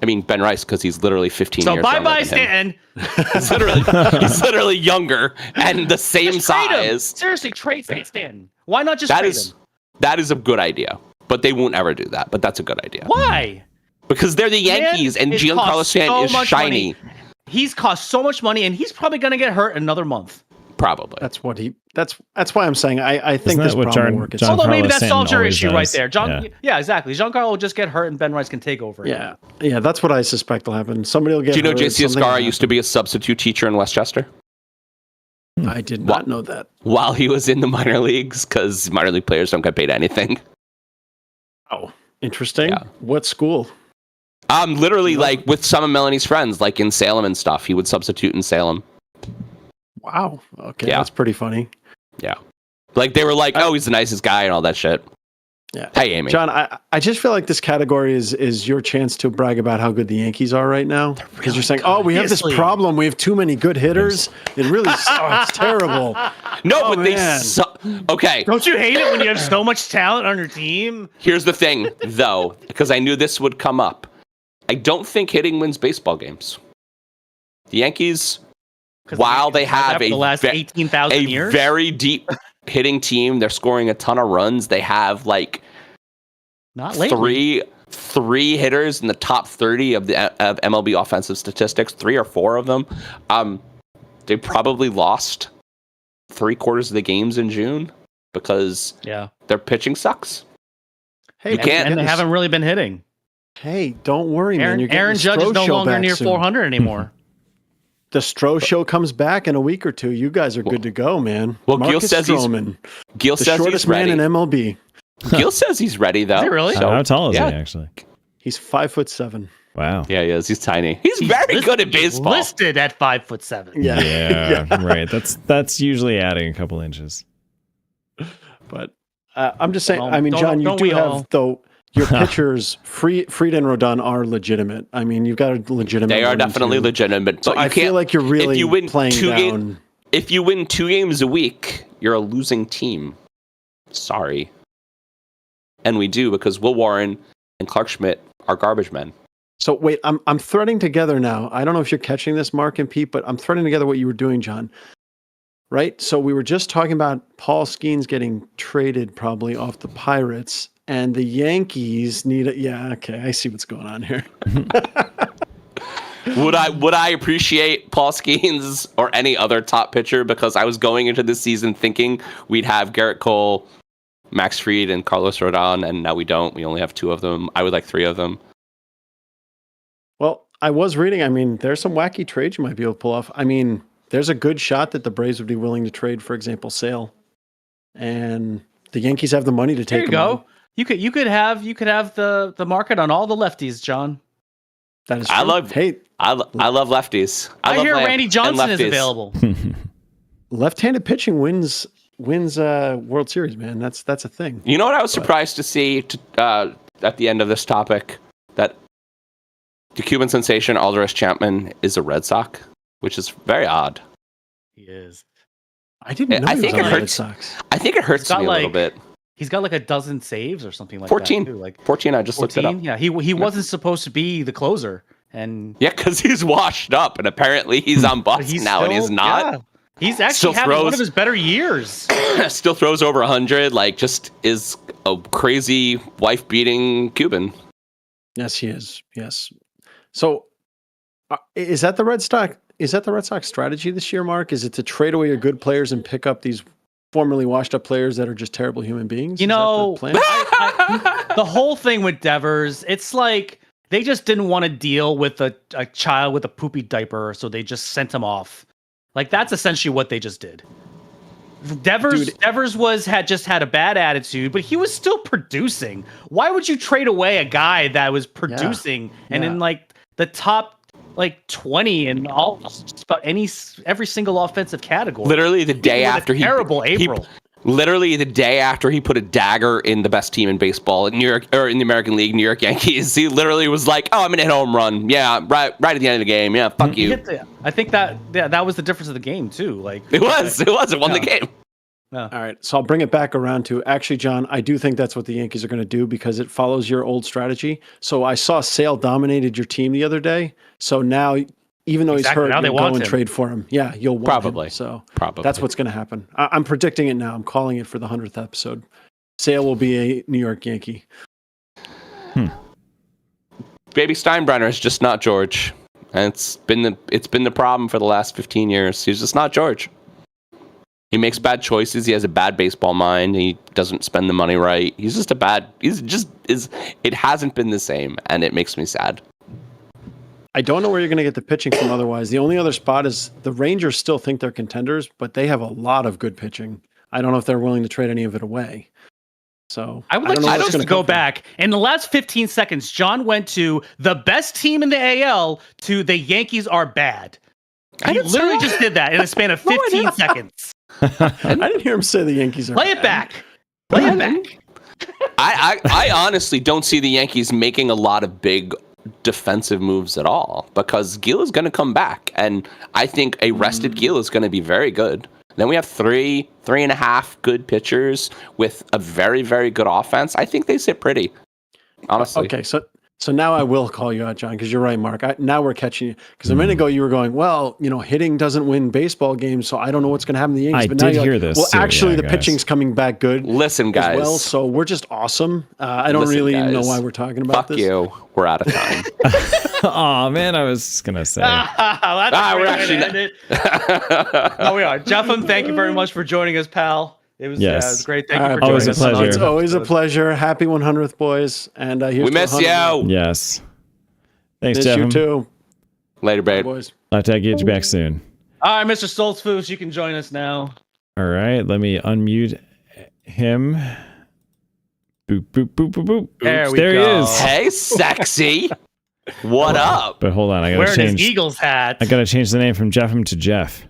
I mean, Ben Rice, because he's literally 15 So years bye younger bye, than him. Stanton. He's literally younger and the same Just trade him. size. Seriously, trade Stanton. Why not just That trade is him? that is a good idea, but they won't ever do that. But that's a good idea Why? because they're the Yankees Man, and it's Giancarlo cost Stanton so is much shiny. money. He's cost so much money, and he's probably going to get hurt in another month. Probably. That's what he. That's why I'm saying I think Isn't this that what problem will work. John Although maybe Carlos that Stanton solves your always issue right does. there. Yeah. Yeah, exactly. Giancarlo will just get hurt, and Ben Rice can take over. Yeah, that's what I suspect will happen. Somebody will get. Do you know hurt, JC something will Escara used to be a substitute teacher in Westchester happen. I did not know that. while he was in the minor leagues because minor league players don't get paid anything. Oh, interesting. Yeah. What school? Literally like with some of Melanie's friends, like in Salem and stuff. He would substitute in Salem. Wow. Okay, Yeah. that's pretty funny. Yeah. Like they were like, oh, he's the nicest guy and all that shit. Yeah. Hey, Amy. John, I just feel like this category is your chance to brag about how good the Yankees are right now. Because you're saying, oh, we have this Obviously. problem. We have too many good hitters. It really it's terrible. No, Oh, but they man. okay. Don't you hate it when you have so much talent on your team? Here's the thing, though, because I knew this would come up. I don't think hitting wins baseball games. The Yankees, 'Cause while they Yankees had that have for the last 18,000 years. very deep hitting team, they're scoring a ton of runs. They have like Not lately. three hitters in the top 30 of MLB offensive statistics, 3 or 4 of them. They probably lost 3/4 of the games in June because Yeah. their pitching sucks. Hey, You man, can't- And they this- haven't really been hitting. Hey, don't worry, man. You're Aaron getting Judge is Stroh no show longer back near soon. 400 anymore. The Stroh show comes back in a week or two. You guys are good to go, man. Well, Gil Marcus says Stroman, Gil the says shortest he's ready. man in MLB. Gil says he's ready though. Is he really? So, How tall is yeah. he actually? He's 5'7". Wow. Yeah, he is. He's tiny. He's very good at He's baseball. listed at 5'7". Yeah, Yeah, right. That's usually adding a couple inches. But I'm just saying. Well, I mean, don't- John, you don't do we have all? though. Your pitchers, Fried and Rodon, are legitimate. I mean, you've got a legitimate. They are 1 and definitely 2. legitimate. So But you I can't, feel like you're really if you win playing two down. if you win 2 games a week, you're a losing team. Sorry. And we do because Will Warren and Clark Schmidt are garbage men. So wait, I'm threading together now. I don't know if you're catching this, Mark and Pete, but I'm threading together what you were doing, John. Right? So we were just talking about Paul Skeens getting traded probably off the Pirates, and the Yankees need a yeah, okay, I see what's going on here. Would I appreciate Paul Skeens or any other top pitcher because I was going into this season thinking we'd have Garrett Cole, Max Fried, and Carlos Rodon, and now we don't. We only have 2 of them. I would like 3 of them. Well, I was reading, I mean, there's some wacky trades you might be able to pull off. I mean, there's a good shot that the Braves would be willing to trade, for example, Sale. And the Yankees have the money to There take you him go. on. You could have the market on all the lefties, John. That is I true. love- Hey, I love lefties. I love hear lamp- Randy and Johnson is lefties. available. left-handed pitching wins World Series, man. That's a thing. You know what I was surprised to see at the end of this topic? That the Cuban sensation Aldous Chapman is a Red Sox, which is very odd. He is. I didn't know I he think was it on the Red hurts. Sox. I think it hurts It's got me a little like- bit. He's got like a dozen saves or something like 14. that. Too. Like 14, I just looked it up. 14. Yeah, he wasn't supposed to be the closer, and Yeah, because he's washed up, and apparently he's on but bust now, and he's still- not. yeah. He's actually Still having one throws- of his better years. Still throws over 100, like just is a crazy wife-beating Cuban. Yes, he is. Yes. So, is that the Red Sox? Is that the Red Sox strategy this year, Mark? Is it to trade away your good players and pick up these formerly washed-up players that are just terrible human beings? You Is that the know, plan? the whole thing with Devers, it's like they just didn't want to deal with a child with a poopy diaper, so they just sent him off. Like that's essentially what they just did. Devers had a bad attitude, but he was still producing. Why would you trade away a guy that was producing and in like the top like 20 in all just about every single offensive category? Literally the day With a after terrible April. Literally the day after he put a dagger in the best team in baseball in New York or in the American League, New York Yankees. He literally was like, "Oh, I'm gonna hit a home run. Yeah, right at the end of the game. Yeah, fuck you." I think that was the difference of the game too. Like It was. It won the game. All right. So I'll bring it back around to actually, John, I do think that's what the Yankees are going to do because it follows your old strategy. So I saw Sale dominated your team the other day. So now, even though Exactly. he's Now hurt, they you'll go want and him. trade for him. Yeah, you'll want Probably. him. So Probably. that's what's going to happen. I'm predicting it now. I'm calling it for the 100th episode. Sale will be a New York Yankee. Baby Steinbrenner is just not George. And it's been the problem for the last 15 years. He's just not George. He makes bad choices. He has a bad baseball mind. He doesn't spend the money right. It hasn't been the same, and it makes me sad. I don't know where you're going to get the pitching from otherwise. The only other spot is the Rangers still think they're contenders, but they have a lot of good pitching. I don't know if they're willing to trade any of it away. So I would like don't know to what's just gonna go come from. back. In the last 15 seconds, John went to the best team in the AL to the Yankees are bad. I He didn't say literally that. just did that in a span of 15 seconds. I didn't hear him say the Yankees are Play it bad. back. Play it back. I honestly don't see the Yankees making a lot of big defensive moves at all because Gil is going to come back, and I think a rested Gil is going to be very good. Then we have three and a half good pitchers with a very, very good offense. I think they sit pretty, honestly. Okay, so now I will call you out, John, because you're right, Mark. Now we're catching you. Because a minute ago you were going, well, hitting doesn't win baseball games, so I don't know what's going to happen to the Yankees. I But now did you're hear like, this well, too, actually, yeah, the guys. pitching's coming back good Listen, guys. as well. So we're just awesome. I don't Listen, really even know guys. why we're talking about Fuck this. you. We're out of time. Oh man, I was just gonna say. That's a we're great way to actually end it. No, we are. Jeffem, thank you very much for joining us, pal. It was, Yes. it was great. Thank All you right, for Always joining a us. pleasure. It's always a pleasure. Happy 100th, boys. And here's We to miss 100. you. Yes. Thanks, Miss Jeff. you too, Later, babe. boys. I'll have to get you back soon. All right, Mr. Stoltzfus, you can join us now. All right, let me unmute him. Boop boop boop boop boop. There we There go. he is. Hey, sexy. What up? But hold on, I gotta Wearing change. his Eagles hat. I gotta change the name from Jeffem to Jeff.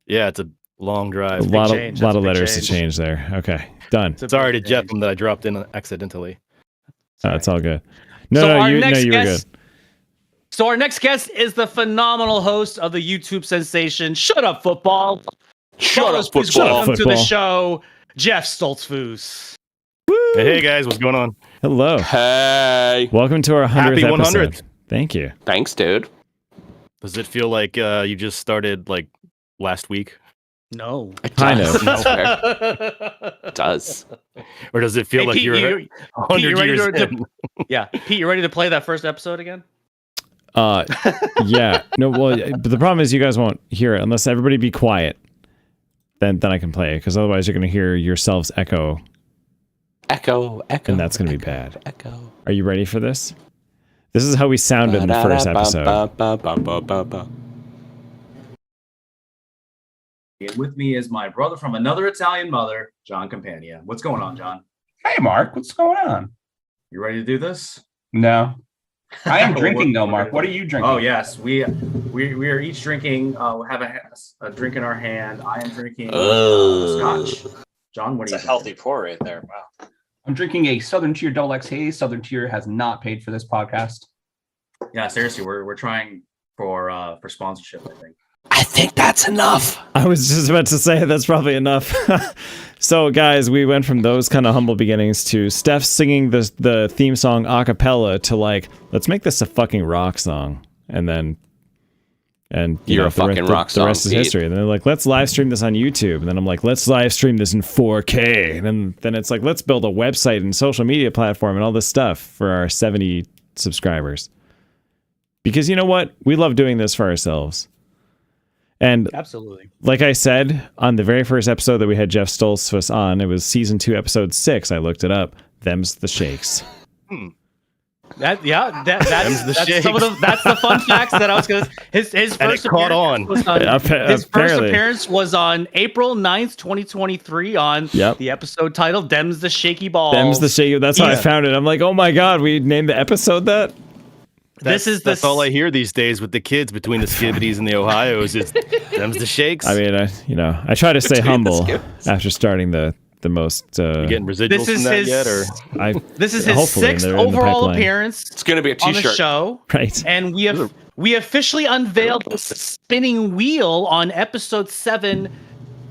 Yeah, it's a long A drive. lot of change. That's a big letters to change. change there. Okay, done. Sorry to Jeff that I dropped in accidentally. It's all good. No, So no, our you next were guest- good. So our next guest is the phenomenal host of the YouTube sensation Shut Up Football. Shut up, Please football. welcome to the Football. show, Jeff Stoltzfus. Hey guys, what's going on? Hello. Hey. Welcome to our 100th Happy episode. 100th. Thank you. Thanks, dude. Does it feel like you just started like last week, No. It Kind does. of. I swear. It does. or does it feel Hey, like Pete, you're you 100 ready years to- in? Yeah. Pete, you ready to play that first episode again? Yeah. No, well, but the problem is you guys won't hear it unless everybody be quiet. Then I can play it because otherwise you're going to hear yourselves echo, Echo, echo. and that's going to be bad. Echo. Are you ready for this? This is how we sounded in the first episode. And with me is my brother from another Italian mother, John Campania. What's going on, John? Hey, Mark, what's going on? You ready to do this? No, I am Well, drinking we're- though, Mark. What are you drinking? Oh yes, we are each drinking. We have a drink in our hand. I am drinking scotch. John, what It's are a you? healthy pour right there. Wow. I'm drinking a Southern Tier Double X Haze. Southern Tier has not paid for this podcast. Yeah, seriously, we're trying for sponsorship. I think. I think that's enough. I was just about to say that's probably enough. So, guys, we went from those kind of humble beginnings to Steph singing the theme song a cappella to like, let's make this a fucking rock song, and You're a fucking rock The rest song, is Pete. history. And they're like, let's live stream this on YouTube, and then I'm like, let's live stream this in 4K, and then it's like, let's build a website and social media platform and all this stuff for our 70 subscribers. Because you know what, we love doing this for ourselves. And Absolutely. like I said on the very first episode that we had Jeff Stoltzfus on, it was season 2, episode 6. I looked it up. Them's the shakes. That's the some of the that's the fun facts that I was gonna. His And first it caught appearance on. was on. His first Apparently. appearance was on April 9th, 2023 on Yep. the episode titled "Them's the Shaky Balls." Them's the shake. That's how I Yeah. found it. I'm like, oh my god, we named the episode that. That's all I hear these days with the kids between the Skibbities and the Ohios. It's them's the shakes. I mean, I try to stay Between the humble skips. after starting the most. you getting residuals This is from that his- yet, or This is his hopefully, 6th they're in the overall pipeline. appearance It's gonna be a on the t-shirt. show, Right. and we officially unveiled the spinning wheel on episode 7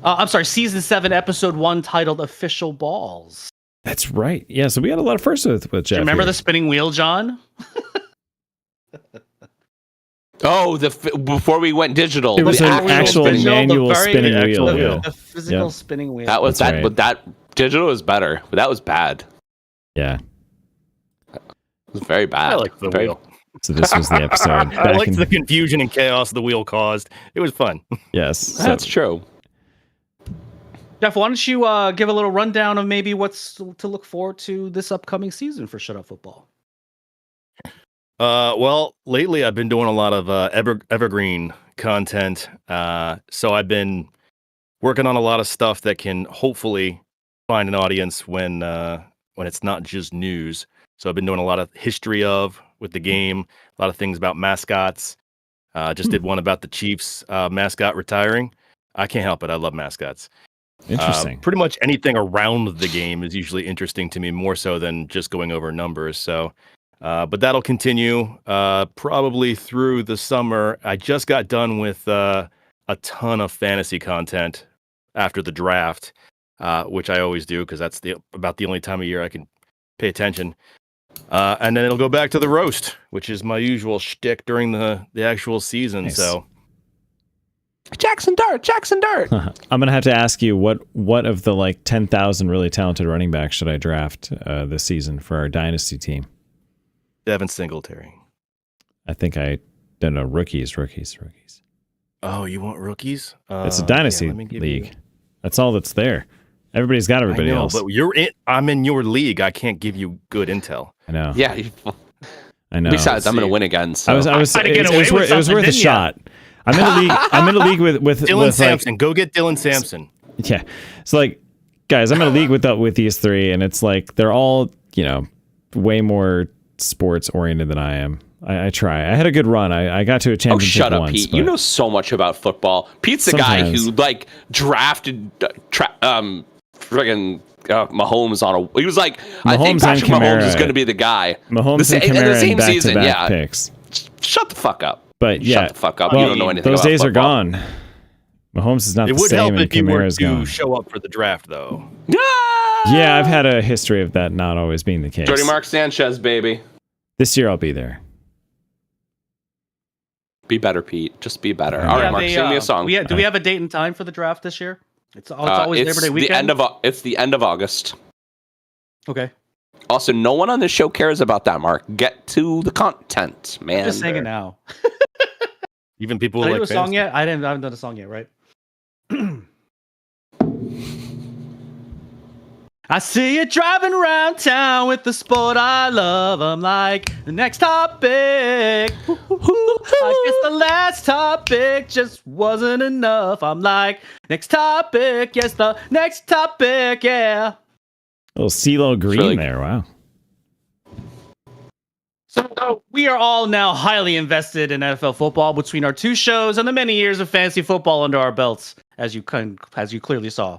I'm sorry, season 7, episode 1, titled "Official Balls." That's right. Yeah, so we had a lot of firsts with Jeff. Do you remember here. the spinning wheel, John? Oh, before we went digital, It was the an actual spinning wheel. manual spinning wheel. Yeah. The physical spinning wheel. That was That's that. right. But that digital was better. But that was bad. Yeah. It was very bad. I like the wheel. So this was the episode. I back liked in- the confusion and chaos the wheel caused. It was fun. Yes. So, That's true. Jeff, why don't you give a little rundown of maybe what's to look forward to this upcoming season for Shut Up Football? Well, lately I've been doing a lot of evergreen content. So I've been working on a lot of stuff that can hopefully find an audience when it's not just news. So I've been doing a lot of history with the game, a lot of things about mascots. Just did one about the Chiefs mascot retiring. I can't help it. I love mascots. interesting. Pretty much anything around the game is usually interesting to me, more so than just going over numbers. So, but that'll continue probably through the summer. I just got done with a ton of fantasy content after the draft, which I always do because that's about the only time of year I can pay attention. And then it'll go back to the roast, which is my usual shtick during the actual season. Nice. So Jackson Dart. I'm gonna have to ask you what of the like 10,000 really talented running backs should I draft this season for our dynasty team? Devin Singletary. I think I don't know rookies. Oh, you want rookies? It's a dynasty let me give league. you- That's all that's there. Everybody's got everybody I know, else. but I'm in your league. I can't give you good intel. I know. Yeah. I know. Besides, I'm going to win again. So. I was. I'd get It away was with worth something, a didn't ya? shot. I'm in a league. I'm in a league with Dylan with, Sampson. Go get Dylan Sampson. Yeah. So like, guys, I'm in a league with these three, and it's like they're all way more sports oriented than I am. I try. I had a good run. I got to a Oh, championship shut up, once. Pete. but- You know so much about football. Pete's the guy Sometimes. who like drafted friggin' Mahomes on a. He was like, I think Mahomes and Patrick Mahomes is Kamara. going to be the guy. Mahomes and in Kamara the in same season, back-to-back yeah. picks. Shut the fuck up. But yeah, Shut the fuck up. well, You don't know anything those about days football. are gone. Mahomes is not It the would same, help and if you were Kamara's to gone. show up for the draft, though. Yeah, I've had a history of that not always being the case. Jordy Mark Sanchez, baby. This year I'll be there. Be better, Pete. Just be better. Yeah, All right, Yeah, Mark, sing me a song. Do we have a date and time for the draft this year? It's always Labor Day weekend. It's the end of August. Okay. Also, no one on this show cares about that, Mark. Get to the content, man. Just saying it now. Even people Did who I do like a song fantasy. yet? I haven't done a song yet, right? I see you driving around town with the sport I love. I'm like, the next topic. I guess the last topic just wasn't enough. I'm like, next topic. Yes, the next topic. Yeah. little CeeLo Green really- there. Wow. So we are all now highly invested in NFL football between our two shows and the many years of fantasy football under our belts, as you clearly saw.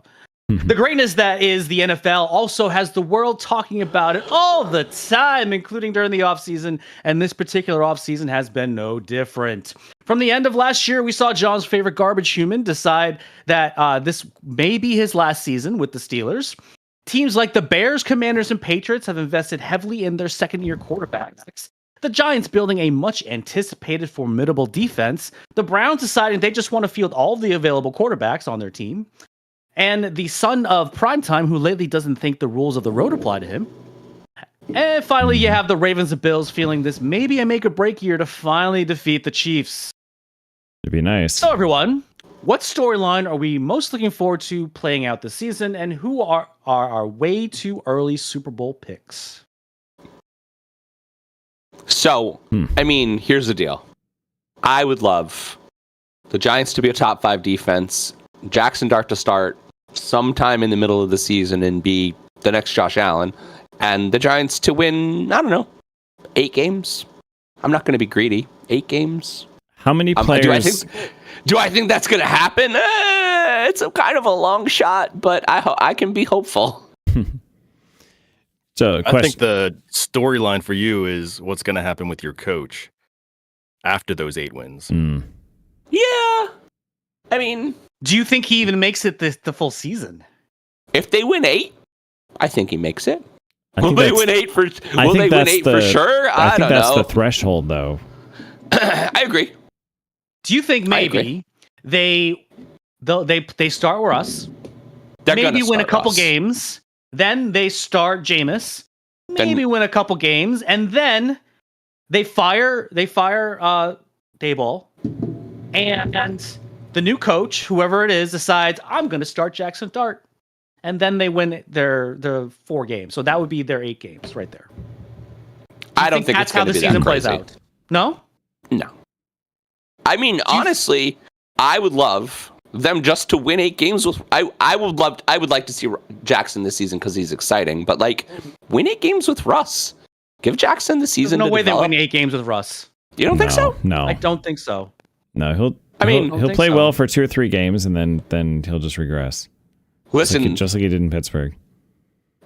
The greatness that is the NFL also has the world talking about it all the time, including during the offseason, and this particular offseason has been no different. From the end of last year, we saw John's favorite garbage human decide that this may be his last season with the Steelers. Teams like the Bears, Commanders, and Patriots have invested heavily in their second-year quarterbacks. The Giants building a much-anticipated formidable defense. The Browns deciding they just want to field all of the available quarterbacks on their team. And the son of Primetime, who lately doesn't think the rules of the road apply to him. And finally, you have the Ravens and Bills feeling this may be a make-or-break year to finally defeat the Chiefs. It'd be nice. So, everyone, what storyline are we most looking forward to playing out this season, and who are our way too early Super Bowl picks? So, I mean, here's the deal. I would love the Giants to be a top 5 defense, Jackson Dart to start sometime in the middle of the season and be the next Josh Allen, and the Giants to win, I don't know, 8 games. I'm not going to be greedy. 8 games. How many players? Do I think that's going to happen? It's a kind of a long shot, but I can be hopeful. So, I question. think the storyline for you is what's going to happen with your coach after those 8 wins. Yeah. I mean, Do you think he even makes it the full season? If they win 8, I think he makes it. I Will think they that's- win 8 for? I Will think they win that's 8 for sure? I think don't that's know. the threshold, though. I agree. Do you think I agree. maybe they start with Russ, They're maybe gonna win a start couple Russ. games, then they start Jameis, Then- maybe win a couple games, and then they fire Dayball, and the new coach, whoever it is, decides I'm going to start Jackson Dart, and then they win their 4 games. So that would be their 8 games right there. I don't think that's it's how going the to be season that plays crazy. out. No. No. I mean, honestly, I would love them just to win 8 games with. I would like to see Jackson this season because he's exciting. But like, win 8 games with Russ. Give Jackson the There's season. no to way they develop. win 8 games with Russ. You don't think so? No. I don't think so. No, he'll I mean, he'll think play so. well for 2 or 3 games and then he'll just regress. Listen, Just like he did in Pittsburgh.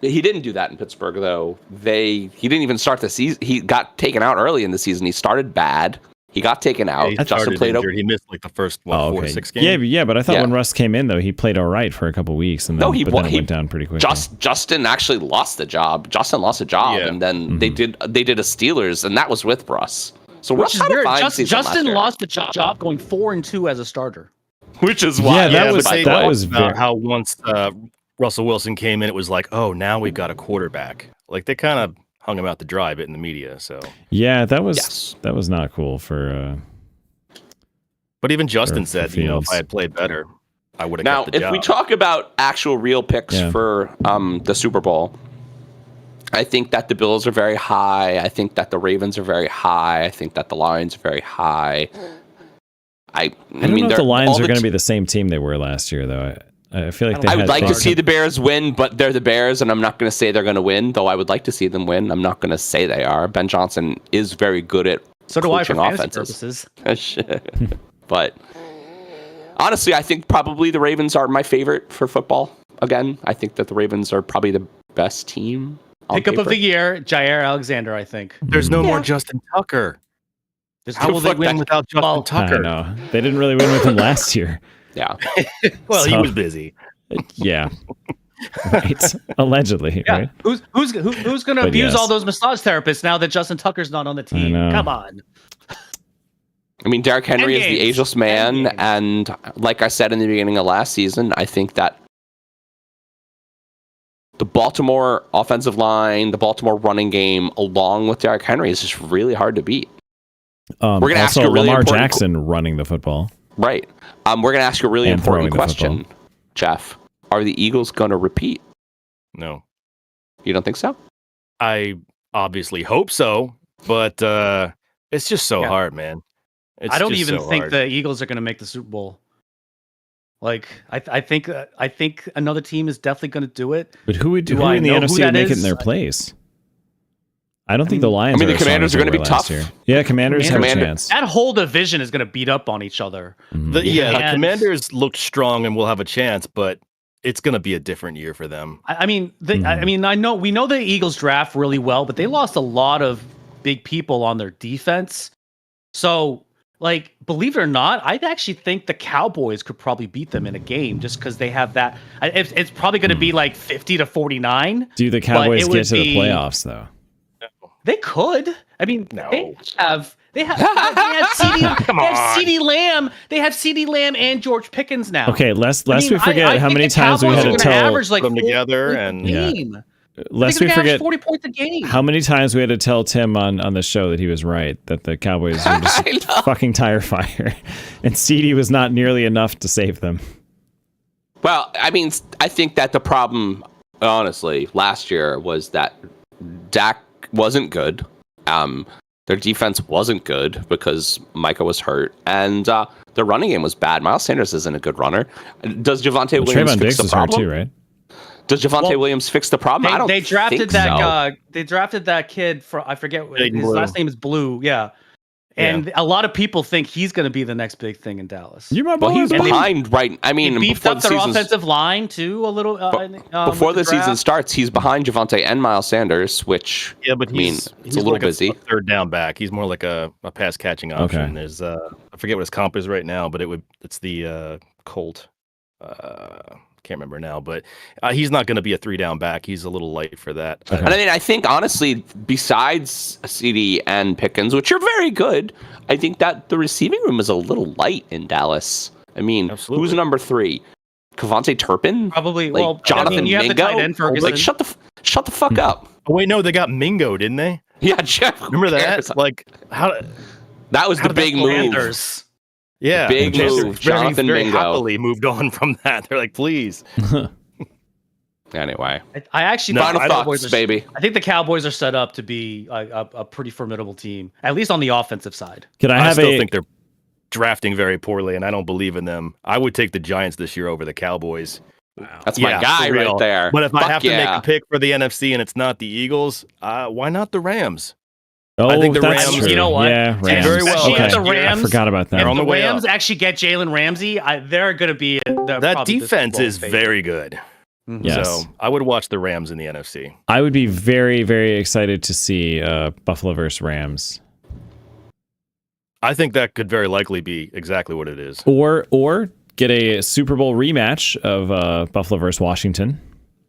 he didn't do that in Pittsburgh though. He didn't even start the season. He got taken out early in the season. He started bad. He got taken out. He Justin started played. injured. He missed like the first 4 or 6 games. Yeah, but I thought Yeah. when Russ came in though, he played all right for a couple weeks and then, No, he but wa- then it he went down pretty quickly. Justin actually lost the job. Justin lost a job, Yeah. and then they did a Steelers, and that was with Russ. So Which Russ is had a weird. fine season last Justin year. lost the job going 4-2 as a starter. Which is why. Yeah, that Yeah, was- but they that talked was about very- how once Russell Wilson came in, it was like, oh, now we've got a quarterback. Like they kind of hung him out to dry a bit in the media. So, Yeah, that was Yes. not cool for but even Justin For said, you know, if Fields. I had played better, I would have Now, got the if job. we talk about actual real picks Yeah. for the Super Bowl, I think that the Bills are very high. I think that the Ravens are very high. I think that the Lions are very high. I don't know if they're- the Lions all are the going to be the same team they were last year though. I feel like they I had would like to things- see the Bears win, but they're the Bears, and I'm not going to say they're going to win, though I would like to see them win. I'm not going to say they are. Ben Johnson is very good at So do I for coaching fantasy offenses. purposes. But honestly, I think probably the Ravens are my favorite for football. Again, I think that the Ravens are probably the best team. on Pickup of paper. the year, Jair Alexander, I think. There's no more Justin Tucker. How will they Fuck win that. without Justin Well, I Tucker? know. They didn't really win with him last year. Yeah. Well, he So- was busy. Yeah. Right. Allegedly, Yeah. right? Who's going to But abuse yes. all those massage therapists now that Justin Tucker's not on the team? know. Come on. I mean, Derrick Henry is the Endgames. ageless man, Endgames. and like I said in the beginning of last season, I think that the Baltimore offensive line, the Baltimore running game, along with Derrick Henry, is just really hard to beat. We're gonna ask also you a really Lamar important Jackson running the football. Right. We're going to ask you a really And important throwing the question, Jeff. Are the Eagles going to repeat? No, You don't think so? I obviously hope so, but it's just so Yeah. hard, man. It's I don't just even so think hard. the Eagles are going to make the Super Bowl. Like I think another team is definitely going to do it. But who Do in I the know who NFC would that make it is? in their place? I don't think the Lions. I mean, are the as strong Commanders as are they gonna were be last tough. year. Yeah, Commanders have a Commander- chance. That whole division is going to beat up on each other. Mhm. The And- Commanders look strong and will have a chance, but it's going to be a different year for them. I mean, Mhm. we know the Eagles draft really well, but they lost a lot of big people on their defense. So, like, believe it or not, I actually think the Cowboys could probably beat them in a game just because they have that. It's probably going to be like 50-49. Do the Cowboys it get would to the be- playoffs though? They could. I mean, No. they have CeeDee Lamb. They have CeeDee Lamb and George Pickens now. Okay, lest I we mean, forget I how think many the times we Cowboys had are to gonna tell. average like Put 'em 40 together points and- a Yeah. game. Lest They're we gonna average forget 40 points a game. how many times we had to tell Tim on the show that he was right, that the Cowboys were just I know. fucking tire fire, and CD was not nearly enough to save them. Well, I mean, I think that the problem, honestly, last year was that Dak wasn't good. Their defense wasn't good because Micah was hurt, and the running game was bad. Miles Sanders isn't a good runner. Does Javonte Williams Trayvon fix Diggs the is hurt problem? too, right? Does Javonte Well, Williams fix the problem? I don't They drafted think that. so. They drafted that kid for I forget Jaden his Blue. last name is Blue. Yeah, and a lot of people think he's going to be the next big thing in Dallas. You're my boy. Well, he's And they- behind right. I He mean, beefed before up the their season offensive line too a little. before with the season draft. starts, he's behind Javonte and Miles Sanders, which Yeah, but I mean, he's it's a little like busy. A third down back. He's more like a pass catching option. Okay. There's I forget what his comp is right now, but it's the Colt. Can't remember now, but he's not going to be a 3-down back. He's a little light for that. Okay. And I mean, I think honestly, besides CD and Pickens, which are very good, I think that the receiving room is a little light in Dallas. I mean, Absolutely. who's number 3? Kavontae Turpin? Probably. Like, Well, Jonathan I mean, you have the tight Mingo? end Ferguson. Like, shut the fuck up. Oh, wait, no, they got Mingo, didn't they? Yeah, Jeff. Remember that? Like, how? That was How the did that big go? move. Panthers. Yeah, Big the Panthers move, Jonathan very Mingo. happily moved on from that. They're like, please. Anyway, I actually No, think the final Cowboys thoughts, are- baby. I think the Cowboys are set up to be a pretty formidable team, at least on the offensive side. Can I I have still a? think they're drafting very poorly, and I don't believe in them. I would take the Giants this year over the Cowboys. That's my Yeah, guy for real. right there. But if I Fuck have to make yeah. a pick for the NFC and it's not the Eagles, why not the Rams? Oh, I think the that's Rams- true. You know what? Yeah, Rams. Very well. Especially if Okay. the Rams- I forgot about that. If on the the way Rams up. actually get Jalen Ramsey, they're going to be That defense is very good. Yes. So I would watch the Rams in the NFC. I would be very, very excited to see Buffalo versus Rams, I think that could very likely be exactly what it is. or get a Super Bowl rematch of Buffalo versus Washington,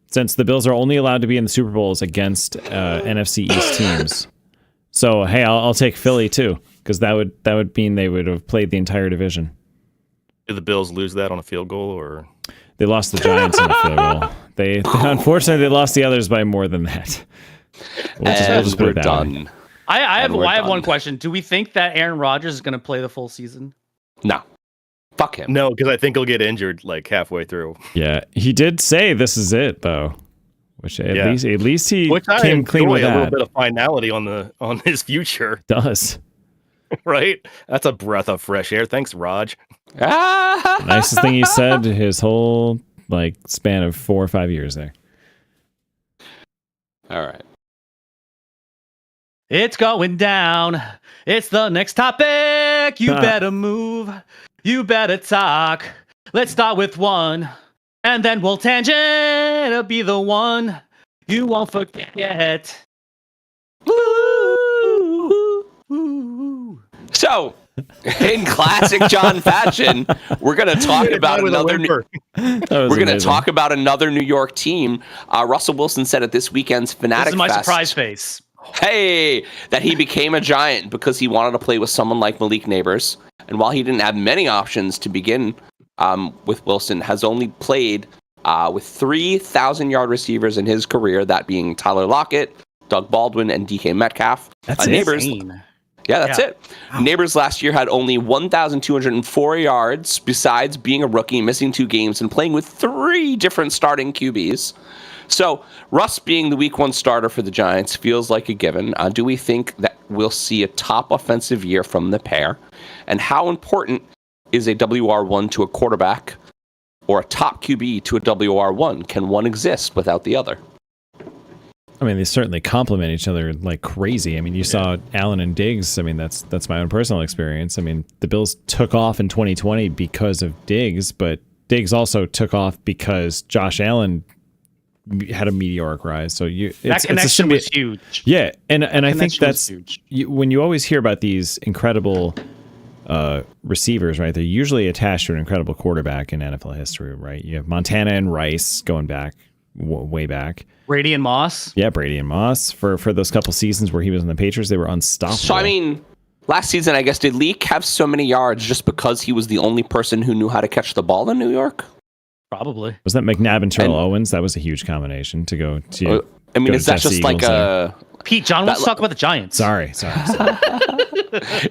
since the Bills are only allowed to be in the Super Bowls against NFC East teams. So hey, I'll take Philly too, because that would mean they would have played the entire division. Did the Bills lose that on a field goal, or They lost the Giants in the field goal. They unfortunately they lost the others by more than that. We'll just put we're it that way. done. I have And we're one done. question. Do we think that Aaron Rodgers is going to play the full season? No. Fuck him. no? Because I think he'll get injured like halfway through. Yeah, he did say this is it though, which at Yeah. least he Which I came clean enjoy with a little that. bit of finality on his future, Does right? That's a breath of fresh air. Thanks, Raj. Ah! nicest thing he said his whole span of 4 or 5 years there. All right. It's going down. It's the next topic. You better move. You better talk. Let's start with one. And then we'll tangent. It'll be the one you won't forget. So, in classic John fashion, we're going to talk about With a another. whimper. That was We're going to amazing. talk about another New York team. Russell Wilson said at this weekend's This Fanatic is my Fest, surprise face. hey, that he became a Giant because he wanted to play with someone like Malik Neighbors. And while he didn't have many options to begin with, Wilson has only played with 3,000-yard receivers in his career, that being Tyler Lockett, Doug Baldwin, and DK Metcalf. That's it? Neighbors. Insane. Yeah, that's Yeah. it. Neighbors last year had only 1,204 yards, besides being a rookie, missing 2 games, and playing with 3 different starting QBs. So, Russ being the week 1 starter for the Giants feels like a given. Do we think that we'll see a top offensive year from the pair? And how important is a WR1 to a quarterback or a top QB to a WR1? Can one exist without the other? I mean, they certainly complement each other like crazy. I mean, you saw Allen and Diggs. I mean, that's my own personal experience. I mean, the Bills took off in 2020 because of Diggs, but Diggs also took off because Josh Allen had a meteoric rise. So That connection was huge. Yeah, and I think Connection was that's huge. when you always hear about these incredible receivers, right? They're usually attached to an incredible quarterback in NFL history, right? You have Montana and Rice going back way back. Brady and Moss. Yeah, Brady and Moss for those couple seasons where he was in the Patriots, they were unstoppable. So, I mean, last season, I guess, did Leak have so many yards just because he was the only person who knew how to catch the ball in New York? Probably. was that McNabb and Terrell And- Owens? That was a huge combination to go to. I mean, go is that Jets, just like Eagles a... Pete, John wants That- to talk about the Giants. Sorry.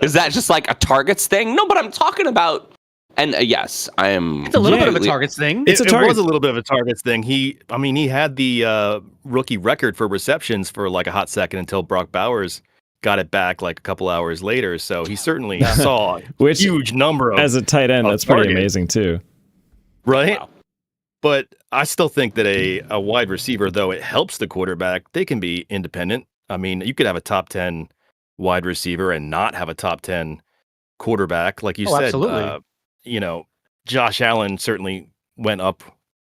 Is that just like a targets thing? No, but I'm talking about... And yes, I am... It's a little bit of a completely- Targets thing. It's a It target. was a little bit of a targets thing. He had the rookie record for receptions for like a hot second until Brock Bowers got it back like a couple hours later. So he certainly saw a Which, huge number of as a tight end, of that's pretty targets. amazing too. right. Wow. But I still think that a wide receiver, though it helps the quarterback, they can be independent. I mean, you could have a top 10 wide receiver and not have a top 10 quarterback, like you said. Absolutely. Josh Allen certainly went up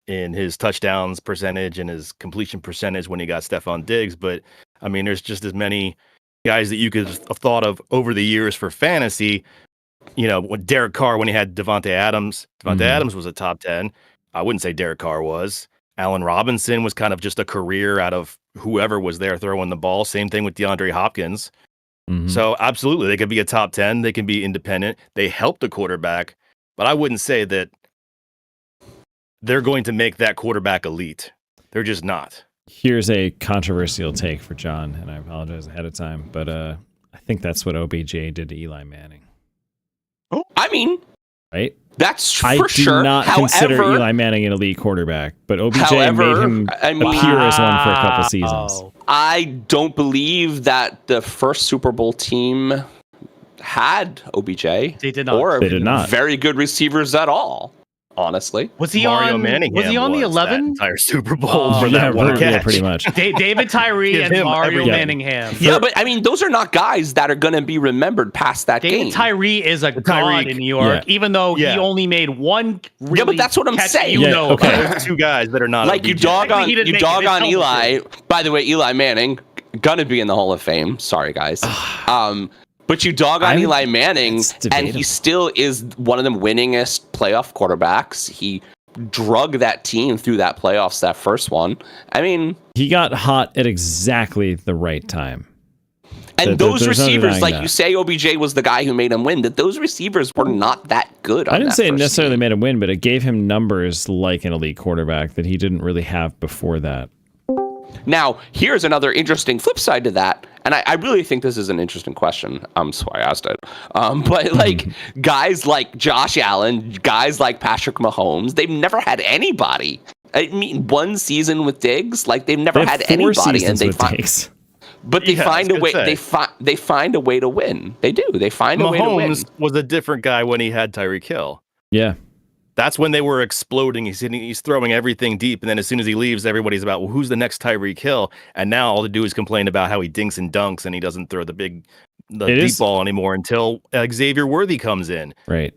in his touchdowns percentage and his completion percentage when he got Stephon Diggs. But I mean, there's just as many guys that you could have thought of over the years for fantasy. When Derek Carr, when he had Devontae Adams, Adams was a top 10. I wouldn't say Derek Carr was. Allen Robinson was kind of just a career out of whoever was there throwing the ball. Same thing with DeAndre Hopkins. So absolutely, they could be a top 10. They can be independent. They help the quarterback, but I wouldn't say that they're going to make that quarterback elite. They're just not. Here's a controversial take for John, and I apologize ahead of time, but I think that's what OBJ did to Eli Manning. I mean, right? That's for I do sure. not consider Eli Manning an elite quarterback, but OBJ made him mean, appear as one for a couple seasons. I don't believe that the first Super Bowl team had OBJ. They did not. Or They did not. very good receivers at all, honestly. Was he Mario on? Manningham Was he on the that 11? entire Super Bowl for Yeah, that one catch? pretty much. David Tyree Give and him Mario everything. Manningham. Yeah, but I mean, those are not guys that are going to be remembered past that David game. Tyree is a god Tyreek, in New York, yeah. even though he only made one. Really Yeah, but that's what I'm catch saying. You Yeah, know, okay. about. There's two guys that are not like you OBJ. dog Technically, on he didn't you make dog it. His on helmet Eli. By the way, Eli Manning gonna be in the Hall of Fame. Sorry, guys. But you dog on Eli Manning, it's and debatable. he still is one of the winningest playoff quarterbacks. He drug that team through that playoffs, that first one. I mean, He got hot at exactly the right time. and those there's no receivers, denying like that. you say, OBJ was the guy who made him win. That those receivers were not that good. I didn't say it first necessarily team. made him win, but it gave him numbers like an elite quarterback that he didn't really have before that. Now, here's another interesting flip side to that, and I really think this is an interesting question. So I asked it. But like guys like Josh Allen, guys like Patrick Mahomes, they've never had anybody. I mean, one season with Diggs, like they've never They had had 4 anybody, and seasons they with find, Diggs. but they Yeah, find I a was way. gonna They find a way to win. They do. They find a way to win. Mahomes was a different guy when he had Tyreek Hill. Yeah. That's when they were exploding. He's throwing everything deep, and then as soon as he leaves, everybody's about, well, who's the next Tyreek Hill? And now all they do is complain about how he dinks and dunks, and he doesn't throw the deep ball anymore until Xavier Worthy comes in. Right.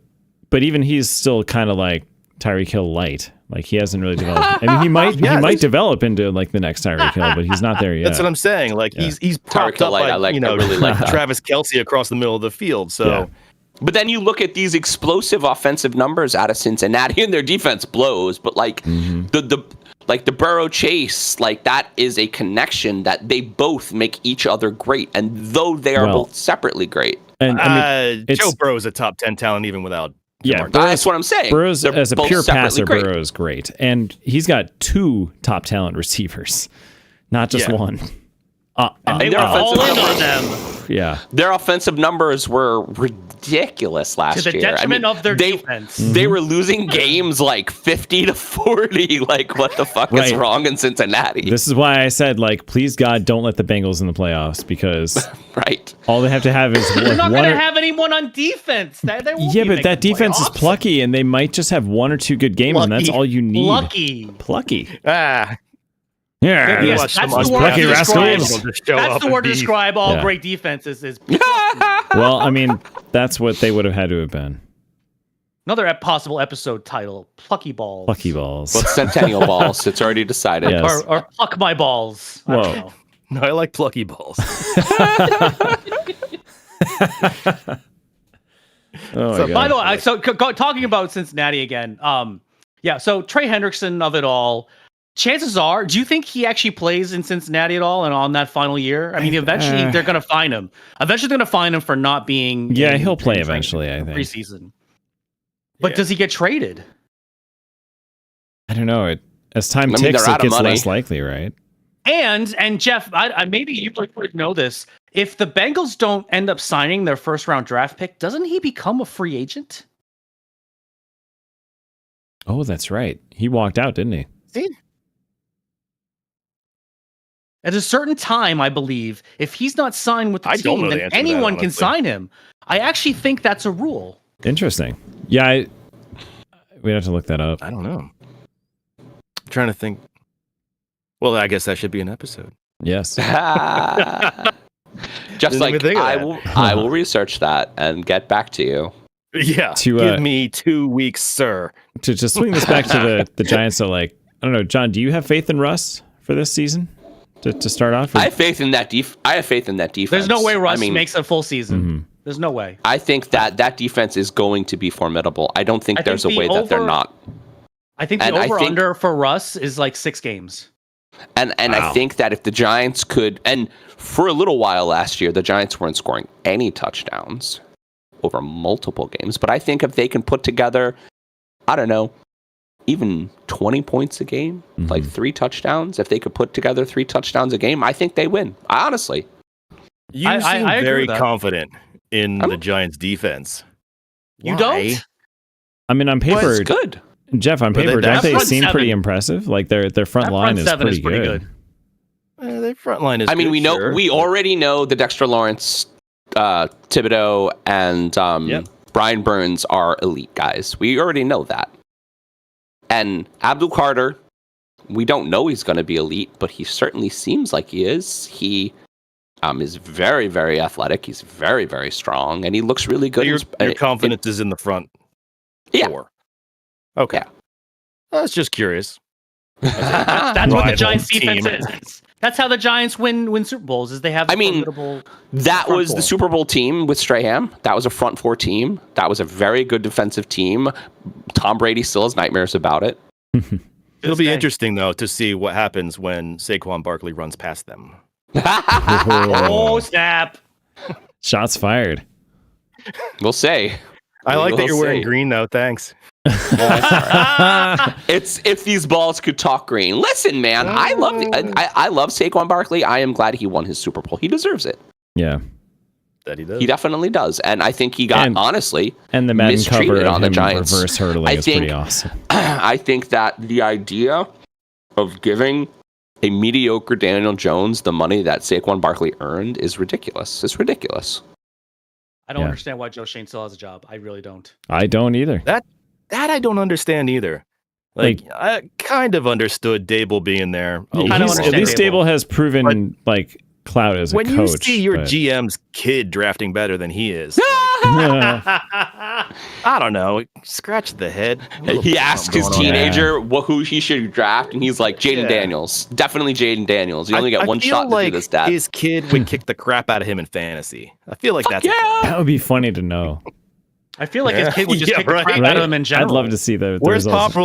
But even he's still kind of like Tyreek Hill light. Like he hasn't really developed. I mean, he might develop into like the next Tyreek Hill, but he's not there yet. That's what I'm saying. Like he's propped up Hill, by I really like that. Travis Kelce across the middle of the field. So. Yeah. But then you look at these explosive offensive numbers out of Cincinnati, and their defense blows. But like the Burrow Chase, like that is a connection that they both make each other great, and though they are both separately great. And I mean, Joe Burrow is a top 10 talent even without. Yeah, that's what I'm saying. Burrow's They're as a both pure separately passer, great. Burrow is great, and he's got 2 top talent receivers, not just one. And they their were all offensive in on numbers- them Yeah, Their offensive numbers were ridiculous last to the year. detriment of their defense. They were losing games like 50-40. Like, what the fuck is Right. wrong in Cincinnati? this is why I said like, please God, don't let the Bengals in the playoffs because Right. all they have to have is They're not one going to or- have anyone on defense. They won't yeah, be but that making defense is playoffs. plucky, and they might just have 1 or 2 good games, and that's Plucky. all you need. Plucky. Yeah, Yes, watch that's some the word plucky to describe. rascals. That's the word to describe all Yeah. great defenses. Is Well, I mean, that's what they would have had to have been. another possible episode title: Plucky Balls. Plucky balls. Well, Centennial Balls. It's already decided. Yes. Or Pluck My Balls. I don't Whoa. know. No, I like plucky balls. Oh, So, my By God. the way, talking about Cincinnati again. Yeah. So Trey Hendrickson of it all. Chances are, do you think he actually plays in Cincinnati at all and on that final year? I mean, eventually they're going to find him. Eventually they're going to find him for not being. Yeah, in he'll play training eventually, I think. preseason. But Yeah. does he get traded? I don't know. As time I mean, ticks, they're it out of gets money. less likely, right? And Jeff, I maybe you would know this. If the Bengals don't end up signing their first round draft pick, doesn't he become a free agent? Oh, that's right. He walked out, didn't he? At a certain time, I believe, if he's not signed with the I don't team, know the then answer to that, anyone can honestly. sign him. I actually think that's a rule. Interesting. Yeah, we'd have to look that up. I don't know. I'm trying to think. Well, I guess that should be an episode. Yes. Just Didn't like even think of I will research that and get back to you. Yeah. To, Give me 2 weeks, sir. To swing this back to the Giants, so like, I don't know, John, do you have faith in Russ for this season to start off? I have faith in that I have faith in that defense. There's no way Russ I mean, makes a full season. Mhm. There's no way. I think that defense is going to be formidable. I don't think I there's think a way the that they're over- not. I think the And I over think- under for Russ is like 6 games. And Wow. I think that if the Giants could, and for a little while last year, the Giants weren't scoring any touchdowns over multiple games. But I think if they can put together, I don't know, even 20 points a game, like 3 touchdowns, if they could put together 3 touchdowns a game, I think they win. Honestly. You I seem agree very with that. confident in I'm- the Giants' defense. You Why? don't? I mean, on Well, paper, it's good. Jeff, on But paper, that don't they front seem pretty seven- impressive? Like their front That line front is seven pretty, is pretty good. good. Their front line is. I mean, good, we know sure, we but- already know that Dexter Lawrence, Thibodeau, and Yep. Brian Burns are elite guys. We already know that. And Abdul Carter, we don't know he's going to be elite, but he certainly seems like he is. He is very, very athletic. He's very, very strong, and he looks really So good. your confidence is in the front Yeah. 4. Okay. Yeah. I was just curious. That's what the Rival Giants defense team. is. That's how the Giants win Super Bowls. Is they have. I mean, formidable That front was four. the Super Bowl team with Strahan. That was a front 4 team. That was a very good defensive team. Tom Brady still has nightmares about it. It'll be day. interesting though to see what happens when Saquon Barkley runs past them. Oh snap! Shots fired. We'll say. I like that We'll you're wearing see. green though. Thanks. It's if these balls could talk green. Listen, man, I love Saquon Barkley. I am glad he won his Super Bowl. He deserves it. Yeah. That he does. He definitely does. And I think he got, And- honestly, And the Madden mistreated cover of on the him Giants. reverse hurdling I is pretty think- awesome. I think that the idea of giving a mediocre Daniel Jones the money that Saquon Barkley earned is ridiculous. It's ridiculous. I don't Yeah. understand why Joe Shane still has a job. I really don't. I don't either. That I don't understand either. Like I kind of understood Dable being there. a I don't At little. understand least Dable. Dable has proven like clout as a When coach. you see your but- GM's kid drafting better than he is, I don't know. Scratch the head. He asked his Something going on there. teenager who he should draft, and he's like, Jaden Yeah. Daniels. Definitely Jaden Daniels. You only get one feel shot to like do this, Dad. his kid would kick the crap out of him in fantasy. I feel like that's Yeah. that would be funny to know. I feel like his kid would just Yeah, kick the right. crap out of him in general. I'd love to see the Where's results.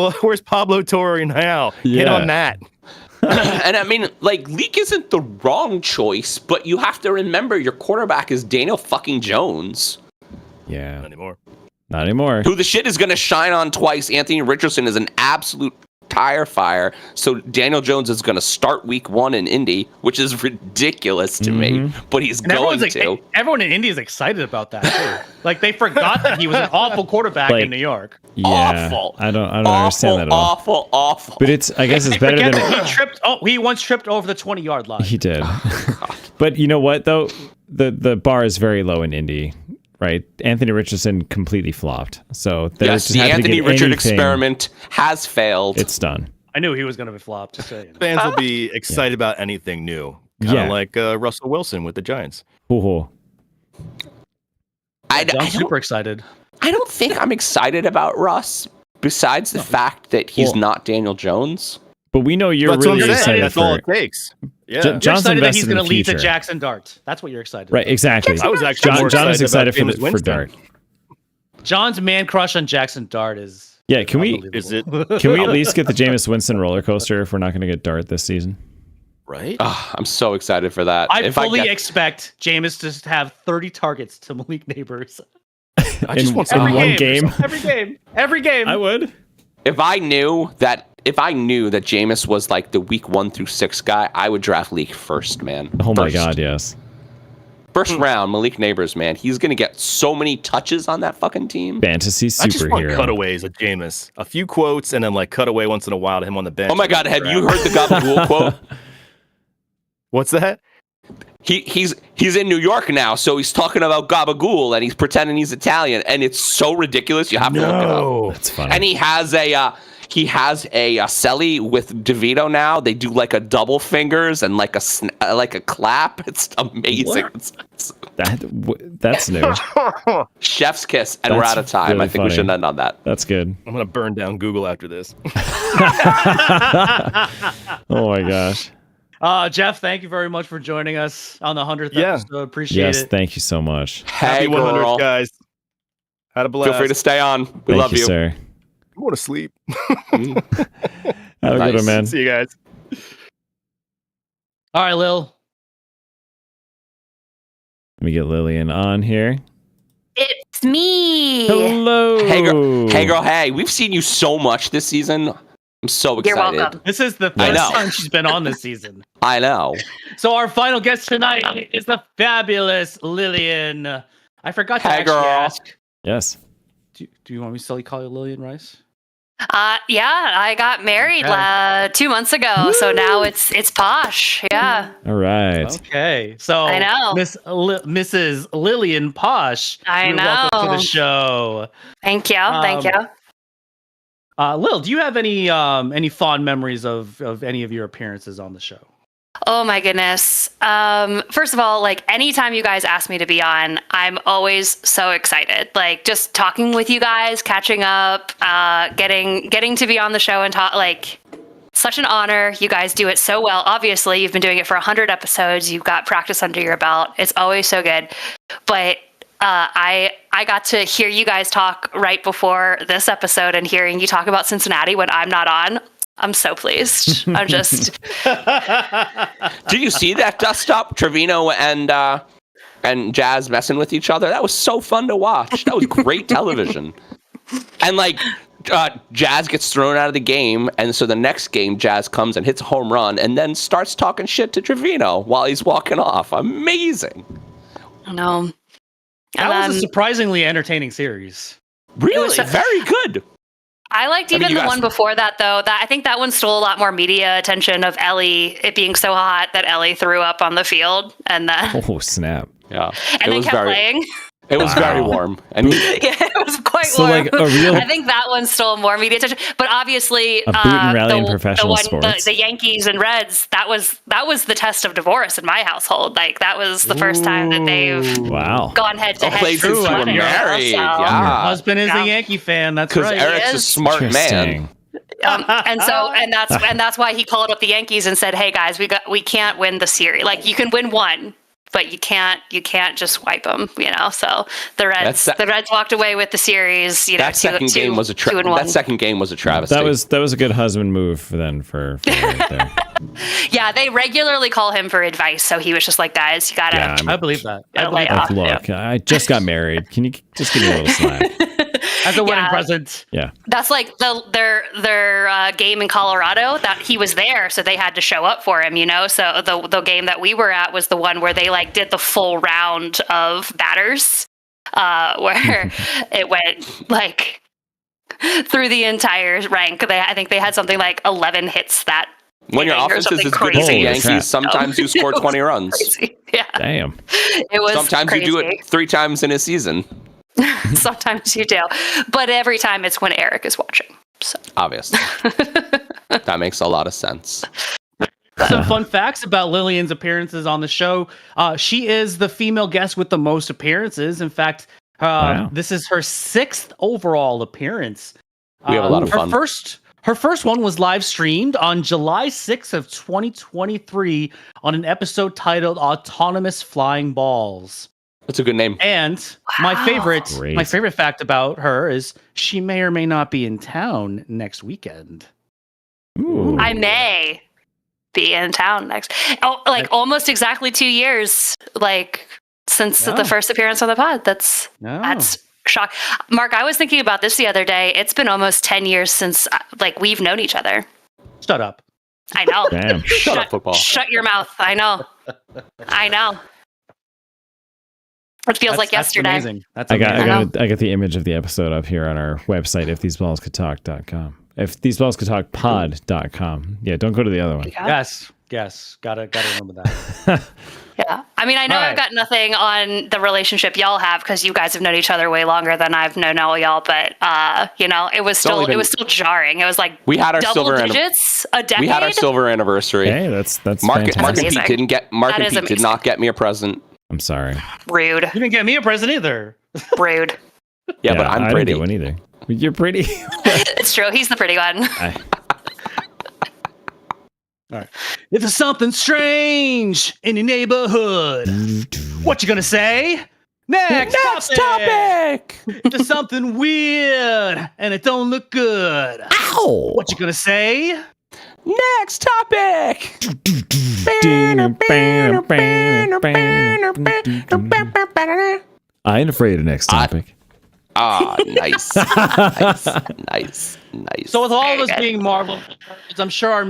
Pablo Torre now? Hit Yeah. on that. And I mean, like, Leak isn't the wrong choice, but you have to remember your quarterback is Daniel fucking Jones, Yeah. Not anymore. Not anymore. who the shit is going to shine on twice. Anthony Richardson is an absolute tire fire. So Daniel Jones is going to start week 1 in Indy, which is ridiculous to me, but he's And going everyone's to. everyone in India is excited about that too. Like they forgot that he was an awful quarterback Like- in New York. Yeah. Awful. I don't understand that at all. Awful. But it's I guess it's They better forget than that he tripped. Oh, he once tripped over the 20-yard line. he did. But you know what though? The bar is very low in Indy, right? Anthony Richardson completely flopped. So they Yes, just the have to Anthony get Richard anything, experiment has failed. It's done. I knew he was going to be flopped. Just so you know. Fans will be excited about anything new. Kind of Yeah. like Russell Wilson with the Giants. Ooh. I I'm super excited. don't think I'm excited about Russ, besides the fact that he's Well- not Daniel Jones. But we know you're That's what I'm really saying. excited That's all for it takes. Yeah. Jo- You're John's excited that invested he's in going the to lead to future. Jackson Dart. That's what you're excited. Right, about. exactly. I was actually more John is excited about for Jameis Winston. Dart. John's man crush on Jackson Dart is. Yeah, can we Is it can we at least get the Jameis Winston roller coaster if we're not going to get Dart this season? right? I'm so excited for that. I If fully get- expect Jameis to have 30 targets to Malik Neighbors. I just want in some one game. Every game. I would. if I knew that Jameis was like the week 1 through 6 guy, I would draft Leak first, man. Oh my First. god, yes. First round, Malik Neighbors, man. He's gonna get so many touches on that fucking team. Fantasy I just want superhero. cutaways of Jameis. A few quotes and then like cutaway once in a while to him on the bench. Oh my god, have you heard the Gabagool quote? What's that? He's in New York now, so he's talking about Gabagool and he's pretending he's Italian, and it's so ridiculous. You have to look it up. That's funny. And he has a celly with DeVito now. They do like a double fingers and like a clap. It's amazing. That's new. Chef's kiss, and we're That's out of time. really I think we should funny. end on that. That's good. I'm gonna burn down Google after this. Oh my gosh. Jeff, thank you very much for joining us on the 100th Yeah. episode. Appreciate Yes, it. thank you so much. Hey, Happy 100, girl. guys. Had a blast. Feel free to stay on. We Thank love you. sir. I want to sleep. Have a good Nice. one, man. See you guys. All right, Lil. Let me get Lillian on here. It's me. Hello. Hey, girl. Hey, we've seen you so much this season. I'm so excited. You're welcome. This is the I first know. time she's been on this season. I know. So our final guest tonight is the fabulous Lillian. I forgot to Hey, actually girl. ask. Yes. Do you want me to still call you Lillian Rice? Yeah, I got married 2 months ago, so now it's posh. Yeah, All right. Okay. So I know. Mrs. Lillian Posh. I you're Welcome to know. the show. thank you, thank you. Lil, do you have any fond memories of any of your appearances on the show? Oh my goodness. First of all, like anytime you guys ask me to be on, I'm always so excited. Like just talking with you guys, catching up, getting to be on the show and talk, like such an honor. You guys do it so well. Obviously, you've been doing it for 100 episodes. You've got practice under your belt. It's always so good. But I got to hear you guys talk right before this episode and hearing you talk about Cincinnati when I'm not on. I'm so pleased. I'm just. Did you see that dust up Trevino and Jazz messing with each other? That was so fun to watch. That was great television. And like Jazz gets thrown out of the game, and so the next game Jazz comes and hits a home run, and then starts talking shit to Trevino while he's walking off. Amazing. No. That was a surprisingly entertaining series. Really, very good. I liked mean, even you the guys- one before that, though. I think that one stole a lot more media attention of Ellie, it being so hot that Ellie threw up on the field, and then Oh, snap. Yeah, and then kept playing. It was very warm, and Yeah, it was quite So, warm. like, a real- I think that one stole more media attention. But obviously, A boot and rally in professional sports. the Yankees and Reds, that was the test of divorce in my household. Like that was the first time that they've Wow. gone head to Oh, head. played since you were I know. married. So- Your Yeah, husband is Yeah. a Yankee fan. That's because right. Eric's a is. smart man. Interesting. And that's why he called up the Yankees and said, "Hey guys, we can't win the series. Like you can win one, but you can't just wipe them, you know." So the Reds walked away with the series. You know, That second game was a 2-1. that second game was a travesty. That was a good husband move then for right there. Yeah, they regularly call him for advice, so he was just like, "Guys, you gotta." Yeah, I believe that. I Yeah, believe like, that. Look, I just got married. Can you just give me a little slack? As a wedding Yeah. present. Yeah. That's like their game in Colorado that he was there, so they had to show up for him, you know. So the game that we were at was the one where they like did the full round of batters, where it went like through the entire rank. I think they had something like 11 hits that. when your inning or offense is something as good as the crazy. Holy Yankees, crap. sometimes you score 20 runs. Crazy. Yeah, Damn. it was. Sometimes crazy. you do it 3 times in a season. Sometimes you do, but every time it's when Eric is watching. So Obviously, that makes a lot of sense. Some fun facts about Lillian's appearances on the show. She is the female guest with the most appearances. In fact, Wow. this is her 6th overall appearance. We have a lot of fun. Her first one was live streamed on July 6th of 2023 on an episode titled "Autonomous Flying Balls." That's a good name. And my Wow. favorite fact about her is she may or may not be in town next weekend. Ooh. I may be in town next. Oh, like almost exactly 2 years, like since Yeah. the first appearance on the pod. That's shock. Mark, I was thinking about this the other day. It's been almost 10 years since like we've known each other. Shut up. I know. Damn. Shut up, football. Shut your mouth. I know. I know. It feels like That's yesterday. amazing. That's I amazing. got the image of the episode up here on our website, iftheseballscould.com. Iftheseballscould.pod.com. Yeah, don't go to the other one. Yes. Gotta remember that. Yeah. I mean, I know All right. I've got nothing on the relationship y'all have because you guys have known each other way longer than I've known all y'all, but you know, it was only been- still jarring. It was like We had our double silver digits a decade. We had our silver anniversary. Hey, that's Mark fantastic. and amazing. Pete didn't get Mark That and is Pete did amazing. not get me a present. I'm sorry. Rude. You didn't get me a present either. Rude. Yeah, but I'm I pretty. didn't get one either. You're pretty. It's true. He's the pretty one. All right. If there's something strange in your neighborhood, what you gonna say? Next topic. Into something weird, and it don't look good. Ow! What you gonna say? Next topic. I ain't afraid of next topic. Nice. nice. So with all of us being Marvel, I'm sure our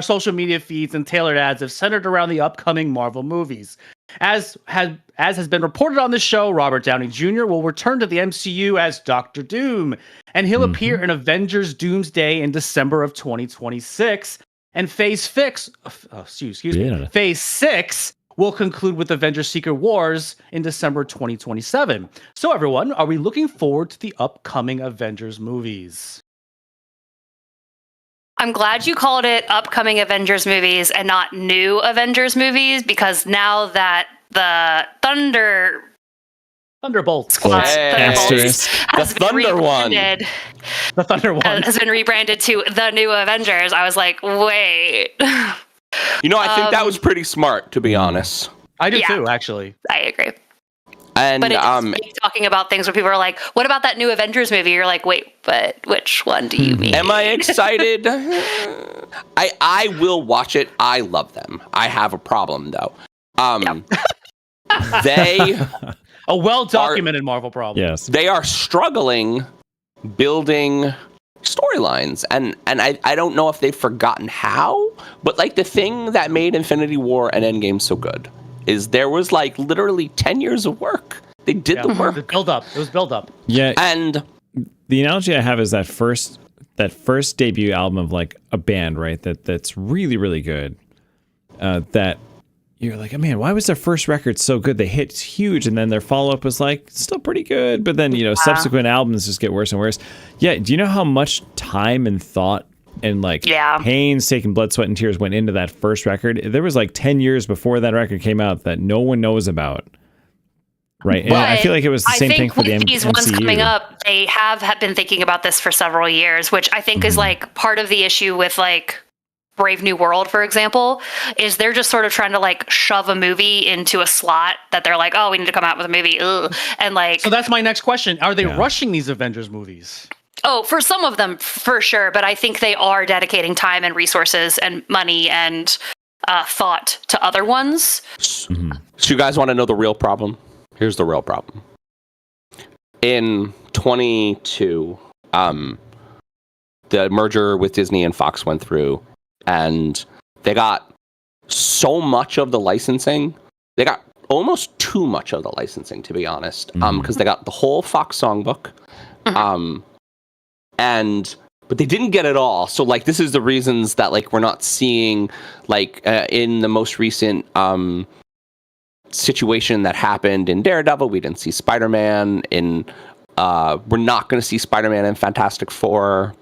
social media feeds and tailored ads have centered around the upcoming Marvel movies. As has been reported on the show, Robert Downey Jr. will return to the MCU as Doctor Doom, and he'll appear in Avengers Doomsday in December of 2026. And Phase 6, Phase 6 will conclude with Avengers Secret Wars in December 2027. So everyone, are we looking forward to the upcoming Avengers movies? I'm glad you called it upcoming Avengers movies and not new Avengers movies, because now that the Thunderbolts. has been rebranded. The Thunder one has been rebranded to the New Avengers. I was like, wait. You know, I think that was pretty smart, to be honest. I do too, actually. I agree. And but it's talking about things where people are like, what about that new Avengers movie? You're like, wait, but which one do you mean? Am I excited? I will watch it. I love them. I have a problem though. They a well-documented Marvel problem. Yes. They are struggling building storylines, and I don't know if they've forgotten how, but like the thing that made Infinity War and Endgame so good is there was like literally 10 years of work. They did the work. It was build up. Yeah. And the analogy I have is that first debut album of like a band, right? That's really, really good. That you're like, oh man, why was their first record so good? They hit huge, and then their follow-up was like still pretty good, but then subsequent albums just get worse and worse. Yeah, do you know how much time and thought and like painstaking blood, sweat, and tears went into that first record? There was like 10 years before that record came out that no one knows about. Right. And I feel like it was the same thing for the these ones coming up, they have been thinking about this for several years, which I think is like part of the issue with like Brave New World, for example, is they're just sort of trying to like shove a movie into a slot that they're like, oh, we need to come out with a movie. Ugh. And like, so that's my next question. Are they rushing these Avengers movies? Oh, for some of them, for sure. But I think they are dedicating time and resources and money and thought to other ones. So you guys want to know the real problem? Here's the real problem. In 2022, the merger with Disney and Fox went through, and they got so much of the licensing. They got almost too much of the licensing, to be honest, because they got the whole Fox songbook, but they didn't get it all. So like, this is the reasons that like we're not seeing like in the most recent situation that happened in Daredevil, we didn't see Spider-Man in. We're not going to see Spider-Man in Fantastic Four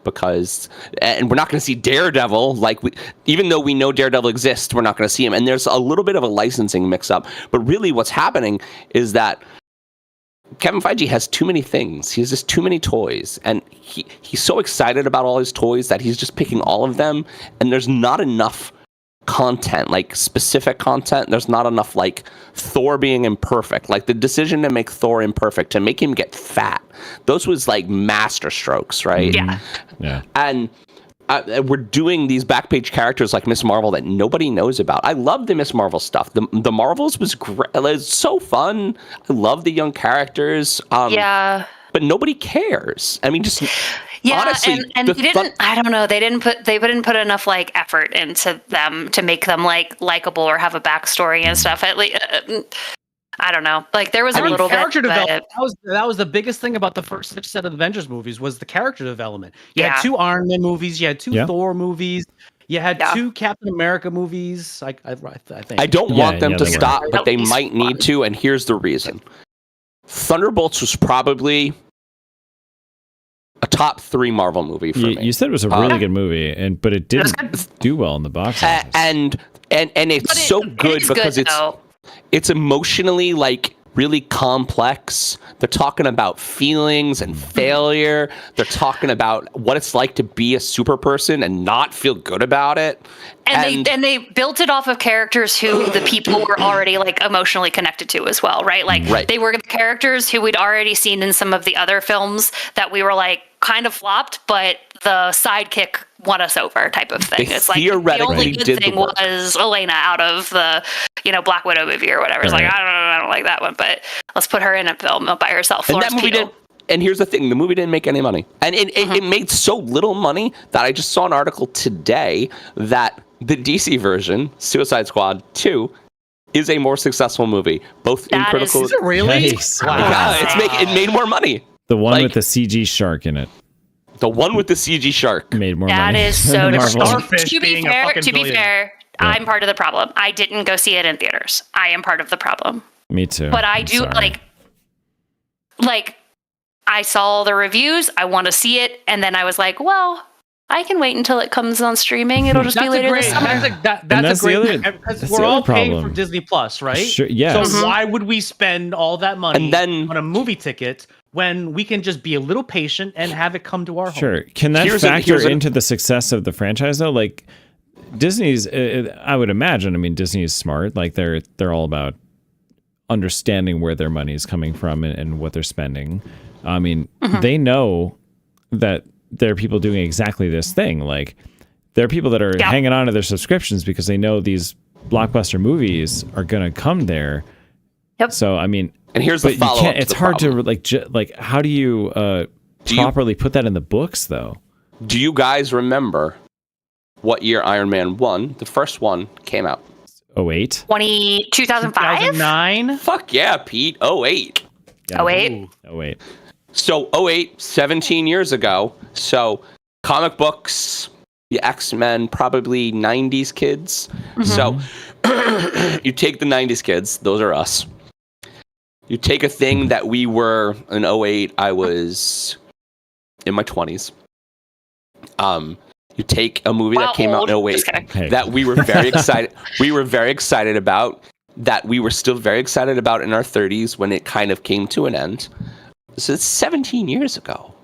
and we're not going to see Daredevil. Like, even though we know Daredevil exists, we're not going to see him. And there's a little bit of a licensing mix-up. But really, what's happening is that Kevin Feige has too many things. He has just too many toys, and he's so excited about all his toys that he's just picking all of them. And there's not enough content, like specific content. There's not enough like Thor being imperfect, like the decision to make Thor imperfect, to make him get fat, those was like master strokes, right? Yeah. And we're doing these backpage characters like Miss Marvel that nobody knows about. I love the Miss Marvel stuff. The Marvels was great. It was so fun. I love the young characters. But nobody cares. I mean, just honestly, and they didn't. I don't know. They didn't put enough like effort into them to make them like likable or have a backstory and stuff. At least, I don't know. Like there was a little character bit. Development. That was the biggest thing about the first set of Avengers movies was the character development. You had 2 Iron Man movies. You had 2 Thor movies. You had 2 Captain America movies. I think. I don't want them to stop, but they might need to. And here's the reason: Thunderbolts was probably a top 3 Marvel movie for me. You said it was a really good movie, but it didn't do well in the box office. And it's so good because it's emotionally like really complex. They're talking about feelings and failure. They're talking about what it's like to be a super person and not feel good about it. And they built it off of characters who the people were already like emotionally connected to as well, right? Like they were the characters who we'd already seen in some of the other films that we were like kind of flopped, but the sidekick won us over type of thing. It's like the only good thing was Elena out of the, Black Widow movie or whatever. It's like, I don't like that one, but let's put her in a film by herself. And that movie didn't. And here's the thing, the movie didn't make any money. And it made so little money that I just saw an article today that the DC version, Suicide Squad 2, is a more successful movie. Both in critical... Is it really? Wow. Yeah, it made more money. The one with the CG shark in it. The one with the CG shark made more money. That is so Starfish to be fair, I'm part of the problem. I didn't go see it in theaters. I am part of the problem. Me too. But I do like I saw the reviews. I want to see it, and then I was like, well, I can wait until it comes on streaming. It'll just be later this summer. That's a great because we're all paying for Disney Plus, right? Sure, yes. So why would we spend all that money on a movie ticket when we can just be a little patient and have it come to our home? Sure. Can that factor into the success of the franchise though? Like Disney's, I would imagine. I mean, Disney is smart. Like they're all about understanding where their money is coming from and what they're spending. I mean, they know that there are people doing exactly this thing. Like there are people that are hanging on to their subscriptions because they know these blockbuster movies are going to come there. Yep. So, I mean, and here's the follow-up. It's hard to like, how do you properly put that in the books though? Do you guys remember what year Iron Man 1, the first one, came out? 08? 2005? 2009? Fuck yeah, Pete. 08. Yeah. 08? 08. So 08, 17 years ago. So comic books, the X-Men, probably 90s kids. So you take the 90s kids, those are us. You take a thing that we were in 08, I was in my 20s. You take a movie that came out in 08 that we were very excited. We were very excited about, that we were still very excited about in our 30s when it kind of came to an end. So it's 17 years ago.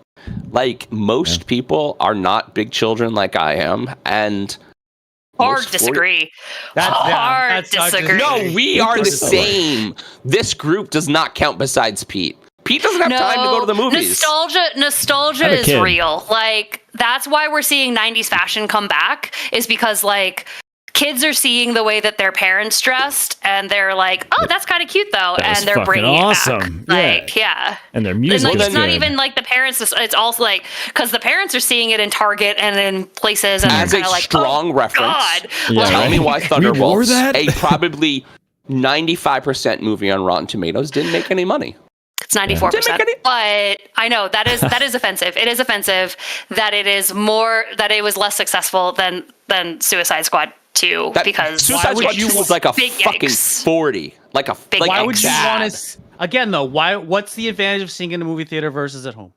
Like most people are not big children like I am, and hard disagree. Hard disagree. No, we are the same. This group does not count besides Pete. Pete doesn't have time to go to the movies. Nostalgia is real. Like that's why we're seeing 90s fashion come back, is because like kids are seeing the way that their parents dressed and they're like, oh, that's kind of cute though. And they're bringing it back. Like, yeah. And their music. And like, it's not even like the parents, it's also like, because the parents are seeing it in Target and in places and as they're kind of like, strong reference. God. Yeah, tell me why Thunderbolts, a probably 95% movie on Rotten Tomatoes, didn't make any money. It's 94%. But I know that is offensive. It is offensive that it was less successful than Suicide Squad 2 because Suicide Squad 2 was like a fucking 40. Like a big. Why would you want to again though, what's the advantage of seeing in a movie theater versus at home?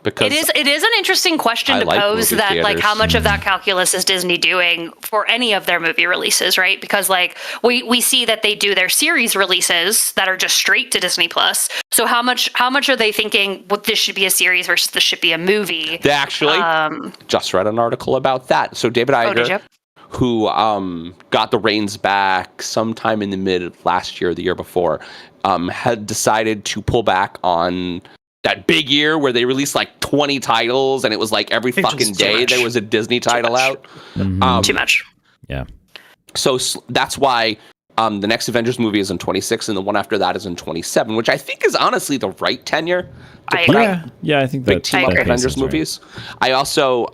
Because it is an interesting question to pose that like how much of that calculus is Disney doing for any of their movie releases, right? Because like we see that they do their series releases that are just straight to Disney Plus. So how much are they thinking this should be a series versus this should be a movie? They actually just read an article about that. So David Iger, who got the reins back sometime in the mid last year or the year before, had decided to pull back on that big year where they released like 20 titles and it was like every fucking day there was a Disney title out. Too much. Yeah. So that's why the next Avengers movie is in 26 and the one after that is in 27, which I think is honestly the right tenure. I agree. Yeah, I think that team up Avengers movies. Right. I also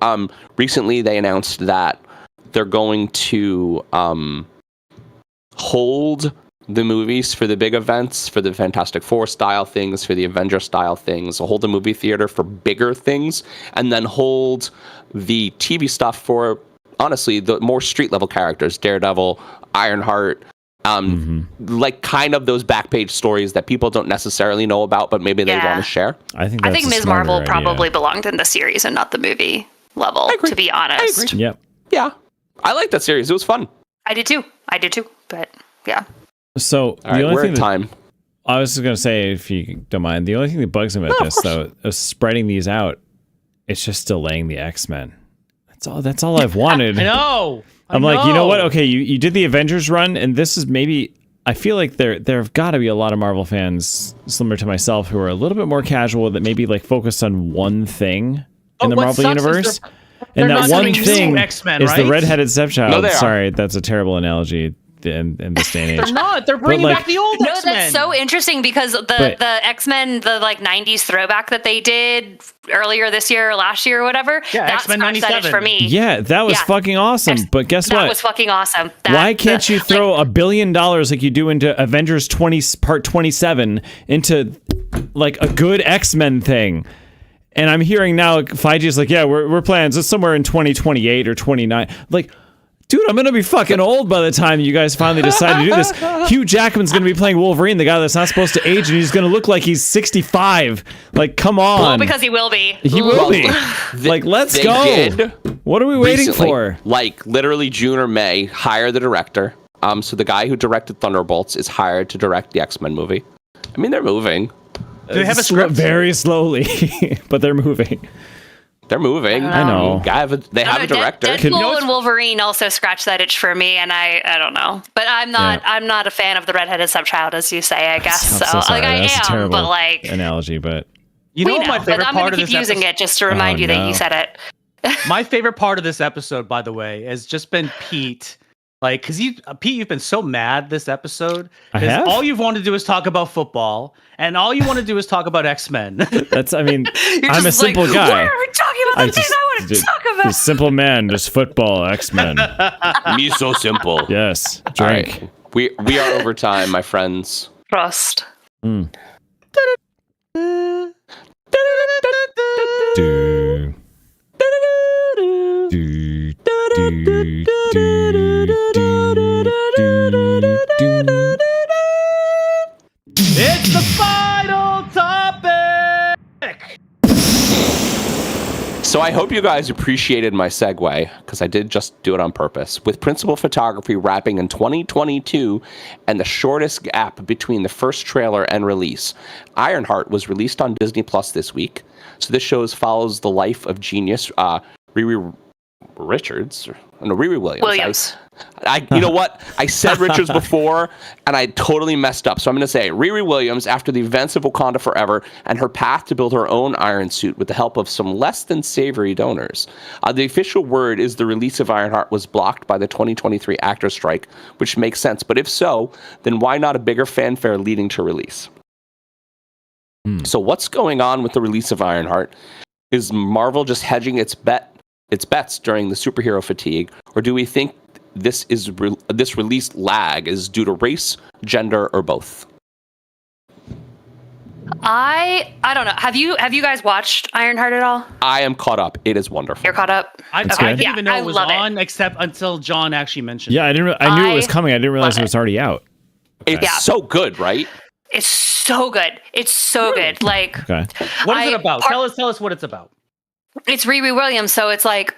recently they announced that they're going to hold the movies for the big events, for the Fantastic Four style things, for the Avenger style things, hold the movie theater for bigger things, and then hold the TV stuff for, honestly, the more street level characters, Daredevil, Ironheart, like kind of those back page stories that people don't necessarily know about, but maybe they want to share. I think Ms. Marvel probably belonged in the series and not the movie level, to be honest. I agree. Yep. Yeah. I like that series. It was fun. I did too. But yeah. So all right, we're at time. I was just gonna say, if you don't mind, the only thing that bugs me about this though is spreading these out. It's just delaying the X-Men. That's all I've wanted. I know. I'm like, you know what? Okay, you did the Avengers run, and this is maybe. I feel like there have got to be a lot of Marvel fans similar to myself who are a little bit more casual that maybe like focused on one thing in the Marvel universe, and that one thing X-Men, is right? the redheaded stepchild. No, they are. Sorry, that's a terrible analogy in this day and age. They're not. They're bringing like- back the old No, X-Men. that's so interesting because the X-Men, the like 90s throwback that they did earlier this year or last year or whatever, Yeah, that X-Men scratched that itch 97. for me. Yeah, that was Yeah. fucking awesome. But guess That what? was fucking awesome. Why can't you throw $1 billion like you do into Avengers Part 27 into like a good X-Men thing? And I'm hearing now Feige's like, yeah, we're planning so somewhere in 2028 or 29. Like, dude, I'm gonna be fucking old by the time you guys finally decide to do this. Hugh Jackman's gonna be playing Wolverine, the guy that's not supposed to age, and he's gonna look like he's 65. Like, come on. Well, because he will be. He will be. Like, let's They go. did What are we waiting recently, for? like literally June or May, hire the director. So the guy who directed Thunderbolts is hired to direct the X-Men movie. I mean, they're moving. Do they have a script? Very slowly, but they're moving. They're moving. I know. They have a director. Deadpool and Wolverine also scratched that itch for me, and I don't know. But I'm not a fan of the redheaded stepchild, as you say. I guess I'm so sorry. Like That's a I am, terrible but like analogy, but You know we what know. my favorite But I'm part gonna of keep this using episode? it just to remind you that no. you said it. My favorite part of this episode, by the way, has just been Pete. Like, because Pete, you've been so mad this episode. I 'Cause have? all you've wanted to do is talk about football, and all you want to do is talk about X-Men. that's, I mean, You're I'm a just like, simple guy. Why are we talking about the things I want to talk about? Just simple man, just football, X-Men. Me so simple. Yes, All drink. right. We are over time, my friends. Trust. Mm. Do. Do, do, do, do. It's the final topic. So I hope you guys appreciated my segue, because I did just do it on purpose. With principal photography wrapping in 2022 and the shortest gap between the first trailer and release, Ironheart was released on Disney Plus this week. So this show follows the life of genius Riri Williams. You know what? I said Richards before, and I totally messed up. So I'm going to say Riri Williams, after the events of Wakanda Forever and her path to build her own iron suit with the help of some less than savory donors. The official word is the release of Ironheart was blocked by the 2023 actor strike, which makes sense. But if so, then why not a bigger fanfare leading to release? So what's going on with the release of Ironheart? Is Marvel just hedging its bets during the superhero fatigue, or do we think this release lag is due to race, gender, or both? I don't know. Have you guys watched Ironheart at all? I am caught up. It is wonderful. You're caught up. I It's didn't good. even know I it was love it. on, except until John actually mentioned Yeah, it. I knew it was I coming. I didn't realize love it was already out. It's so good, right? It's so good. It's so good. Like, Okay. What is it I- about? part- Tell us what it's about. it's Riri Williams, so it's like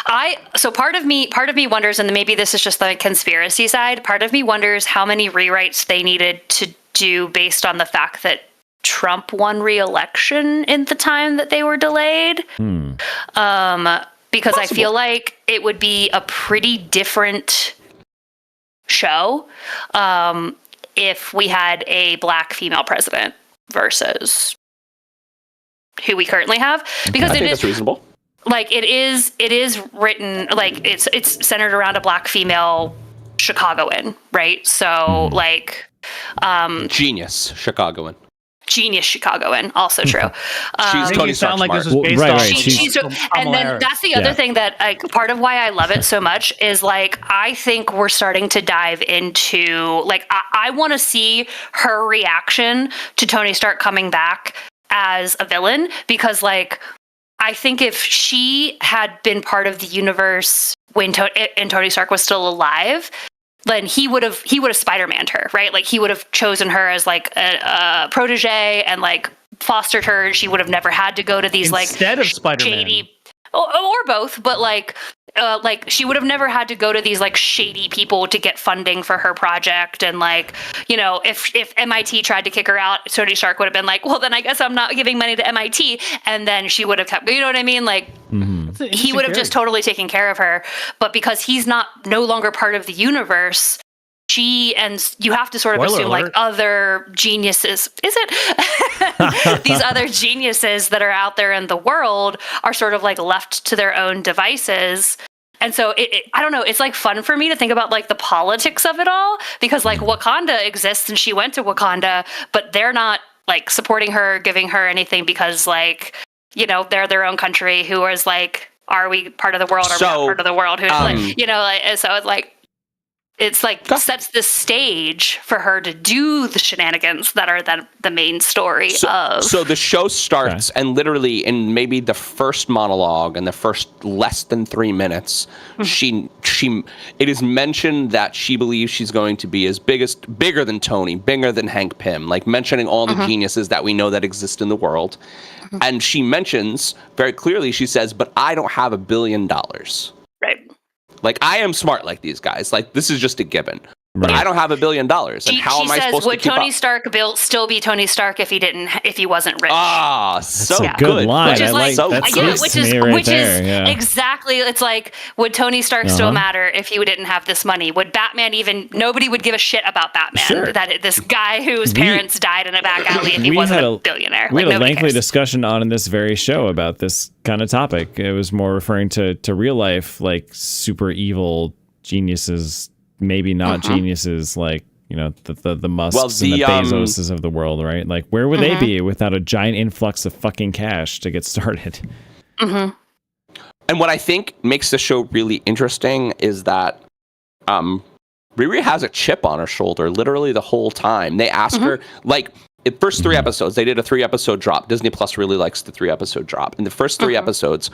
part of me wonders, and maybe this is just the conspiracy side, part of me wonders how many rewrites they needed to do based on the fact that Trump won re-election in the time that they were delayed. Because I feel like it would be a pretty different show if we had a black female president versus who we currently have, because I it think is that's reasonable. like it is written like it's centered around a black female Chicagoan, right? So like Genius Chicagoan. genius Chicagoan, also true. She's Making Tony it sound Stark like this smart. was based Right, on. right. She's and then that's the other Yeah. thing that like part of why I love it so much is like I think we're starting to dive into like I want to see her reaction to Tony Stark coming back as a villain, because like I think if she had been part of the universe when Tony Stark was still alive, then he would have Spider-Man'd her, right? Like he would have chosen her as like a protege and like fostered her. She would have never had to go to these Instead of Spider-Man. shady or both, but like like she would have never had to go to these like shady people to get funding for her project. And like, you know, if MIT tried to kick her out, Tony Stark would have been like, well, then I guess I'm not giving money to MIT. And then she would have kept, you know what I mean? Like he would have just totally taken care of her. But because he's no longer part of the universe, you have to sort of assume like other geniuses, is it? These other geniuses that are out there in the world are sort of like left to their own devices. And so I don't know, it's like fun for me to think about like the politics of it all, because like Wakanda exists and she went to Wakanda, but they're not like supporting her, giving her anything because like, you know, they're their own country who is like, are we part of the world? Are we not part of the world? Who, like, you know, like, so it's like sets the stage for her to do the shenanigans that are the main story of. So the show starts, and literally in maybe the first monologue and the first less than 3 minutes, it is mentioned that she believes she's going to be bigger than Tony, bigger than Hank Pym, like mentioning all the geniuses that we know that exist in the world. And she mentions very clearly, she says, but I don't have $1 billion. Right. Like, I am smart like these guys. Like, this is just a given. But I don't have $1 billion. And how am I supposed to keep would Tony Stark still be Tony Stark if he wasn't rich? Ah, so that's a good line. Which is which is exactly. It's like, would Tony Stark still matter if he didn't have this money? Would Batman nobody would give a shit about Batman? Sure. That this guy whose parents died in a back alley if he wasn't a billionaire. We had a lengthy discussion in this very show about this kind of topic. It was more referring to real life, like super evil geniuses. Maybe not geniuses like, you know, the Musks and the Bezoses of the world, right? Like, where would they be without a giant influx of fucking cash to get started? And what I think makes the show really interesting is that Riri has a chip on her shoulder literally the whole time. They ask her, like, in first 3 episodes, they did a 3-episode drop. Disney Plus really likes the 3-episode drop. In the first 3 episodes,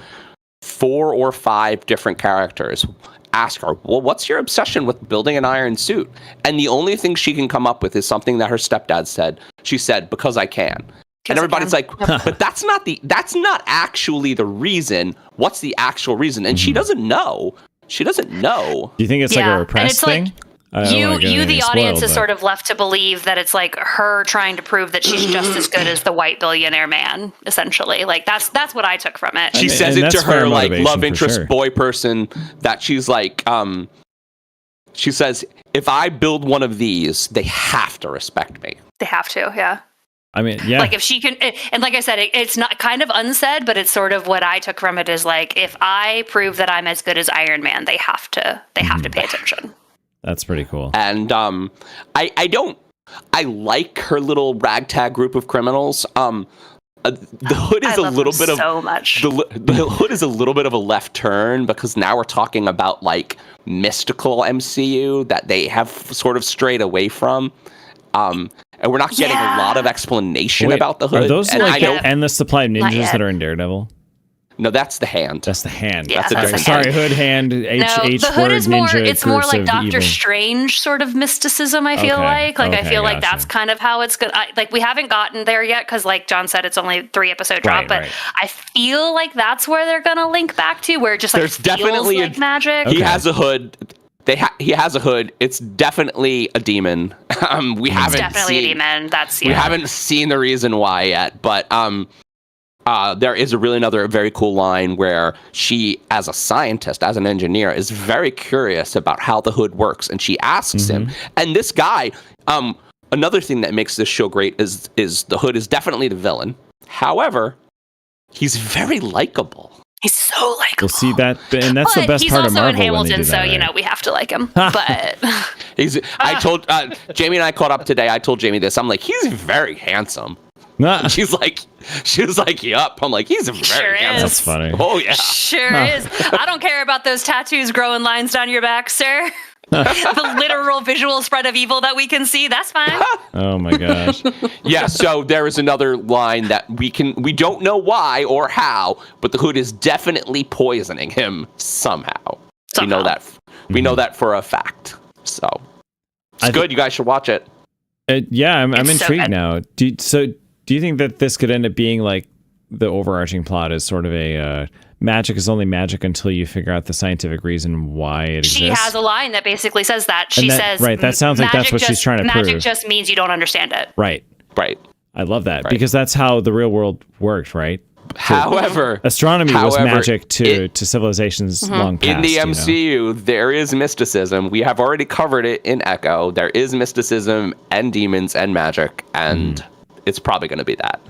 4 or 5 different characters ask her, well, what's your obsession with building an iron suit? And the only thing she can come up with is something that her stepdad said. She said, because I can. And everybody's like, but that's not actually the reason. What's the actual reason? And she doesn't know. She doesn't know. Do you think it's like a repressed thing? Like, you the audience is sort of left to believe that it's like her trying to prove that she's just as good as the white billionaire man, essentially. Like that's what I took from it. She says it to her like love interest boy person that she's like, she says, if I build one of these, they have to respect me. They have to, yeah. I mean, yeah. Like if she can, and like I said, it's not kind of unsaid, but it's sort of what I took from it is like, if I prove that I'm as good as Iron Man, they have to pay attention. That's pretty cool. And I like her little ragtag group of criminals. The Hood is a little bit of so much. The Hood is a little bit of a left turn because now we're talking about like mystical MCU that they have sort of strayed away from. And we're not getting a lot of explanation about the Hood. Are those like the endless supply of ninjas that are in Daredevil? No, that's the Hand. That's the Hand. Yeah, that's a Sorry, Hood, Hand, H the Hood is more. It's more like Doctor Strange sort of mysticism. I feel like I feel like that's kind of how it's good. Like we haven't gotten there yet because, like John said, it's only 3-episode drop. But I feel like that's where they're gonna link back to, where it just like there's definitely like magic. He has a hood. He has a hood. It's definitely a demon. We haven't definitely a demon. We haven't seen the reason why yet, but there is another very cool line where she, as a scientist, as an engineer, is very curious about how the Hood works, and she asks him. And this guy, another thing that makes this show great is the Hood is definitely the villain. However, he's very likable. He's so likable. We'll see that, and that's the best part of Marvel. He's also in Hamilton, so you know we have to like him. But I told Jamie and I caught up today. I told Jamie this. I'm like, he's very handsome. She was like, yup. I'm like, he's very handsome. That's funny. Oh yeah, sure is. I don't care about those tattoos growing lines down your back, sir. The literal visual spread of evil that we can see, that's fine. Oh my gosh. Yeah, so there is another line that we don't know why or how, but the Hood is definitely poisoning him somehow. We know that for a fact. So it's good. You guys should watch it. Yeah, I'm intrigued now. Do you think that this could end up being like the overarching plot is sort of a magic is only magic until you figure out the scientific reason why it exists. She has a line that basically says that. She says, right, that sounds like that's what she's trying to prove. Magic just means you don't understand it. Right. I love that because that's how the real world worked, right? However, astronomy was magic to civilizations long past. In the MCU, there is mysticism. We have already covered it in Echo. There is mysticism and demons and magic, and it's probably going to be that.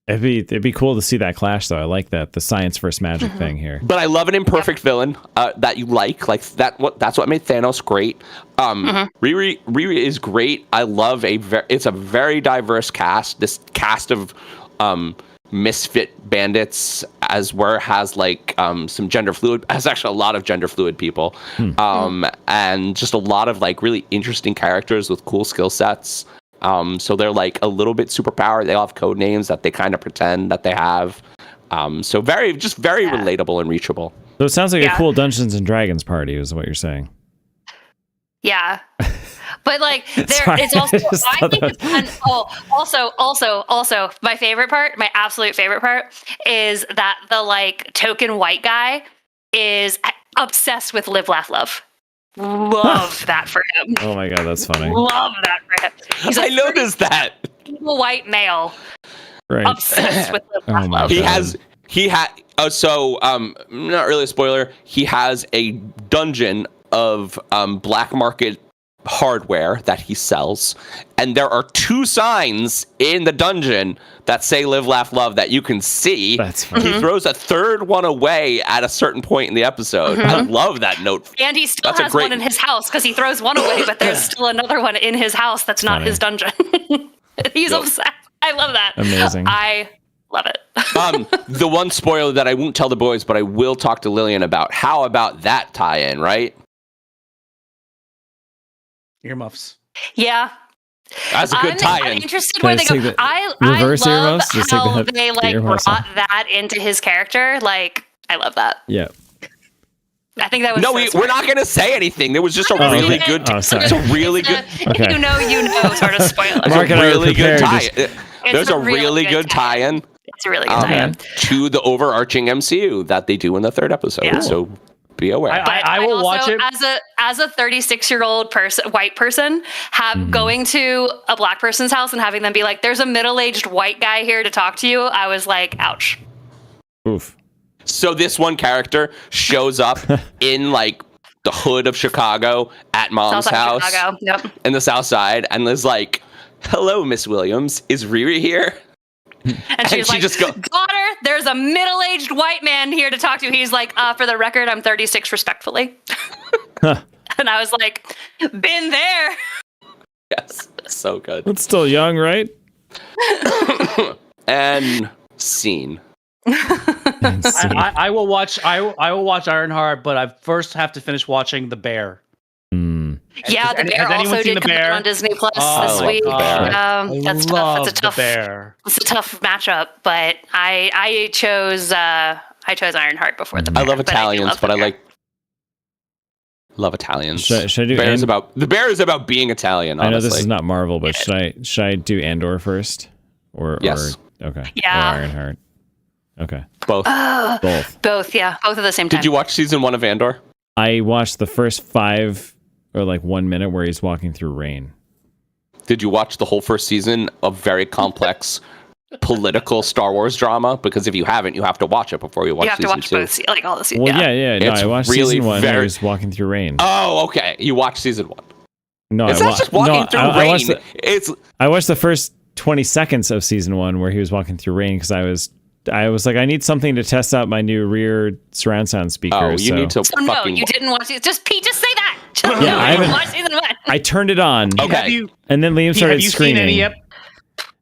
It'd be cool to see that clash, though. I like that, the science versus magic thing here. But I love an imperfect villain that you like that. That's what made Thanos great. Riri is great. I love it's a very diverse cast. This cast of misfit bandits has like some gender fluid. Has actually a lot of gender fluid people, and just a lot of like really interesting characters with cool skill sets. So they're like a little bit superpowered. They all have code names that they kind of pretend that they have. So very relatable and reachable. So it sounds like a cool Dungeons and Dragons party is what you're saying. Yeah. But like it's also I think it's fun. Also my favorite part, my absolute favorite part is that the like token white guy is obsessed with Live Laugh Love. Love that for him. Oh my god, that's funny. Love that for him. I noticed that. White male. Right. Obsessed with Live Laugh Love. He had not really a spoiler, he has a dungeon of black market hardware that he sells, and there are 2 signs in the dungeon that say Live Laugh Love that you can see. That's funny. He throws a third one away at a certain point in the episode. I love that note. And he still has one in his house because he throws one away, but there's still another one in his house that's not his dungeon. He's obsessed. I love that. Amazing. I love it. The one spoiler that I won't tell the boys, but I will talk to Lillian about. How about that tie-in, right? Earmuffs. Yeah. That's a good tie-in. I'm interested where they go. I love how they like brought that into his character. Like, I love that. Yeah. I think that was we're not going to say anything. There was just a really good. It's a really good. Okay. You know sort of spoiler. It's a really good tie-in. There's a really good tie-in. It's a really good tie-in to the overarching MCU that they do in the 3rd episode. Yeah. So be aware. I will watch it as a 36-year-old white person, going to a black person's house and having them be like, "There's a middle-aged white guy here to talk to you." I was like, "Ouch." Oof. So this one character shows up in like the hood of Chicago at Mom's house in the South Side, and is like, "Hello, Miss Williams. Is Riri here?" And she's like, just daughter, there's a middle-aged white man here to talk to. He's like, for the record, I'm 36 respectfully. And I was like, been there. Yes, so good. It's still young, right? And scene. I will watch Ironheart, but I first have to finish watching The Bear. Yeah, The Bear also did come out on Disney Plus this week. That's tough. It's a tough matchup, but I chose Ironheart before The Bear. I love Italians, but I love Italians. Should I do The Bear is about being Italian. Honestly. I know this is not Marvel, but should I do Andor first? Yes. Okay. Yeah. Or Ironheart. Okay. Both. Both. Yeah. Both at the same time. Did you watch season 1 of Andor? I watched the first 5 or like 1 minute where he's walking through rain. Did you watch the whole first season of very complex political Star Wars drama? Because if you haven't, you have to watch it before you watch season 2. You have to watch both, like all the seasons. Well, yeah. No, I watched really season 1 where he's walking through rain. Oh, okay. You watched season 1. No, it's not just walking through rain. I watched the first 20 seconds of season 1 where he was walking through rain because I was like, I need something to test out my new rear surround sound speakers. Oh, you need to no, you didn't watch it. Just Pete, just say that. I turned it on. Okay. And then Liam started screaming.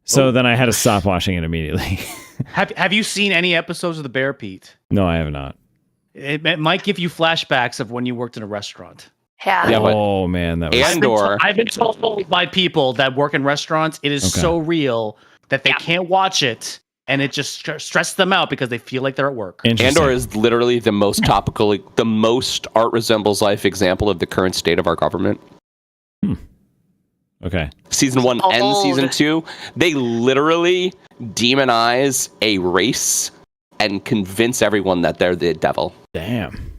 So then I had to stop watching it immediately. Have you seen any episodes of The Bear, Pete? No, I have not. It might give you flashbacks of when you worked in a restaurant. Yeah. Oh man, that was. Andor. I've been told by people that work in restaurants, it is so real that they can't watch it, and it just stresses them out because they feel like they're at work. Andor is literally the most topical, the most art resembles life example of the current state of our government. Okay. Season 1 and season 2, they literally demonize a race and convince everyone that they're the devil. Damn.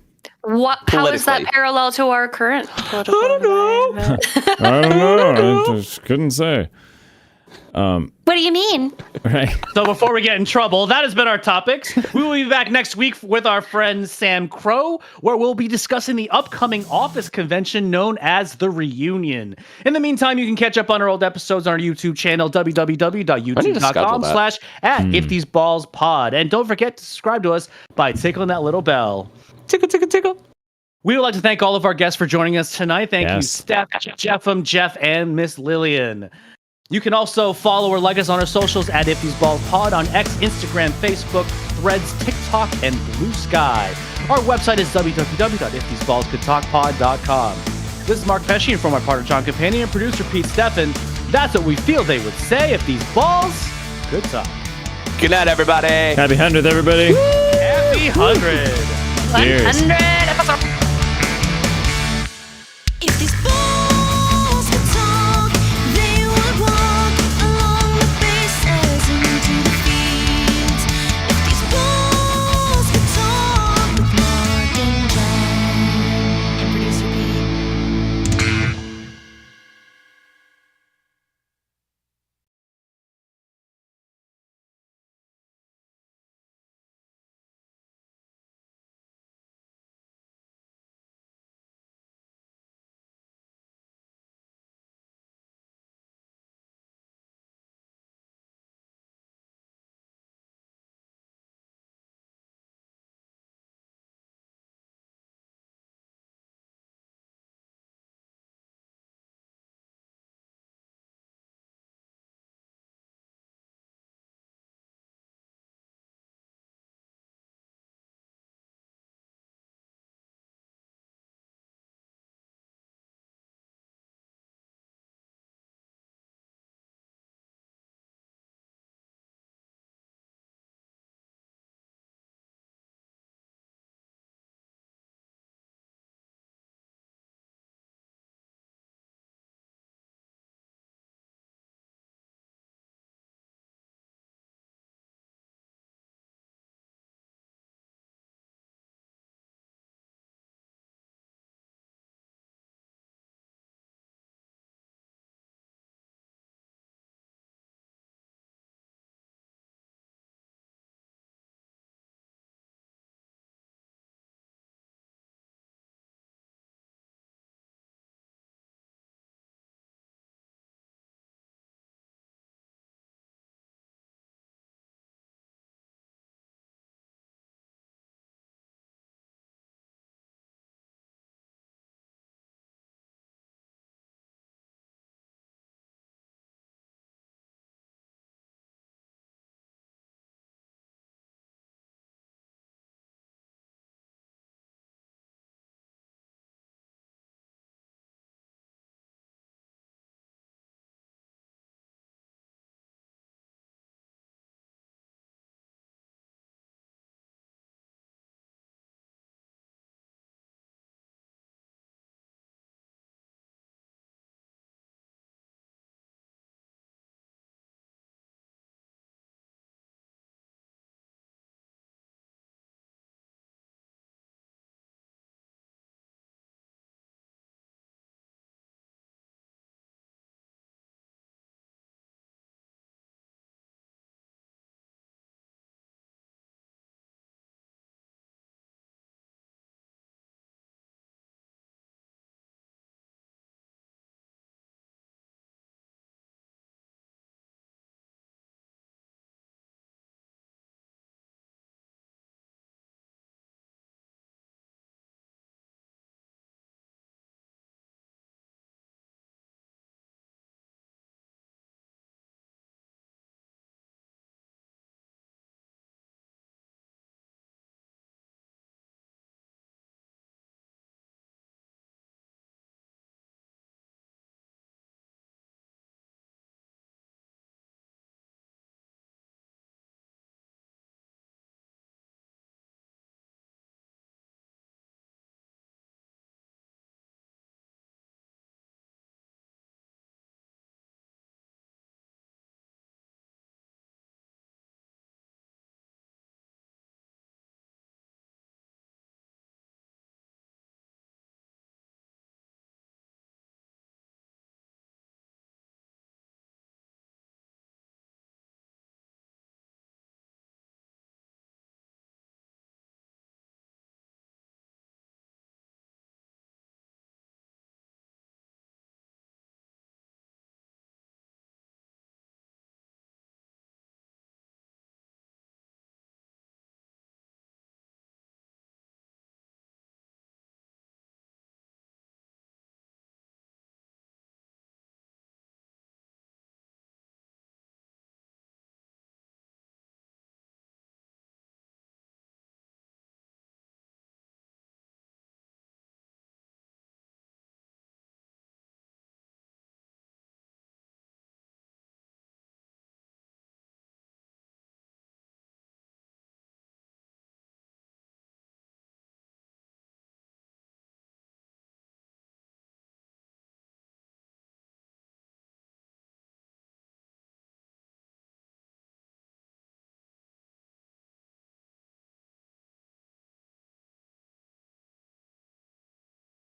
What? How is that Politically. parallel to our current political environment? I don't know. I just couldn't say. What do you mean? Right. So before we get in trouble, that has been our topics. We will be back next week with our friend Sam Crow, where we'll be discussing the upcoming Office convention known as The Reunion. In the meantime, you can catch up on our old episodes on our YouTube channel, www.youtube.com/@iftheseballspod. And don't forget to subscribe to us by tickling that little bell. Tickle, tickle, tickle. We would like to thank all of our guests for joining us tonight. Thank you, Steph, Jeffem, Jeff, and Miss Lillian. You can also follow or like us on our socials at If These Balls Pod on X, Instagram, Facebook, Threads, TikTok, and Blue Sky. Our website is www.iftheseballscouldtalkpod.com. This is Mark Pesci, and from our partner John Companion and producer Pete Steffen. That's what we feel they would say if these balls could talk. Good night, everybody. Happy 100th, everybody. Happy 100. Cheers. 100 episodes.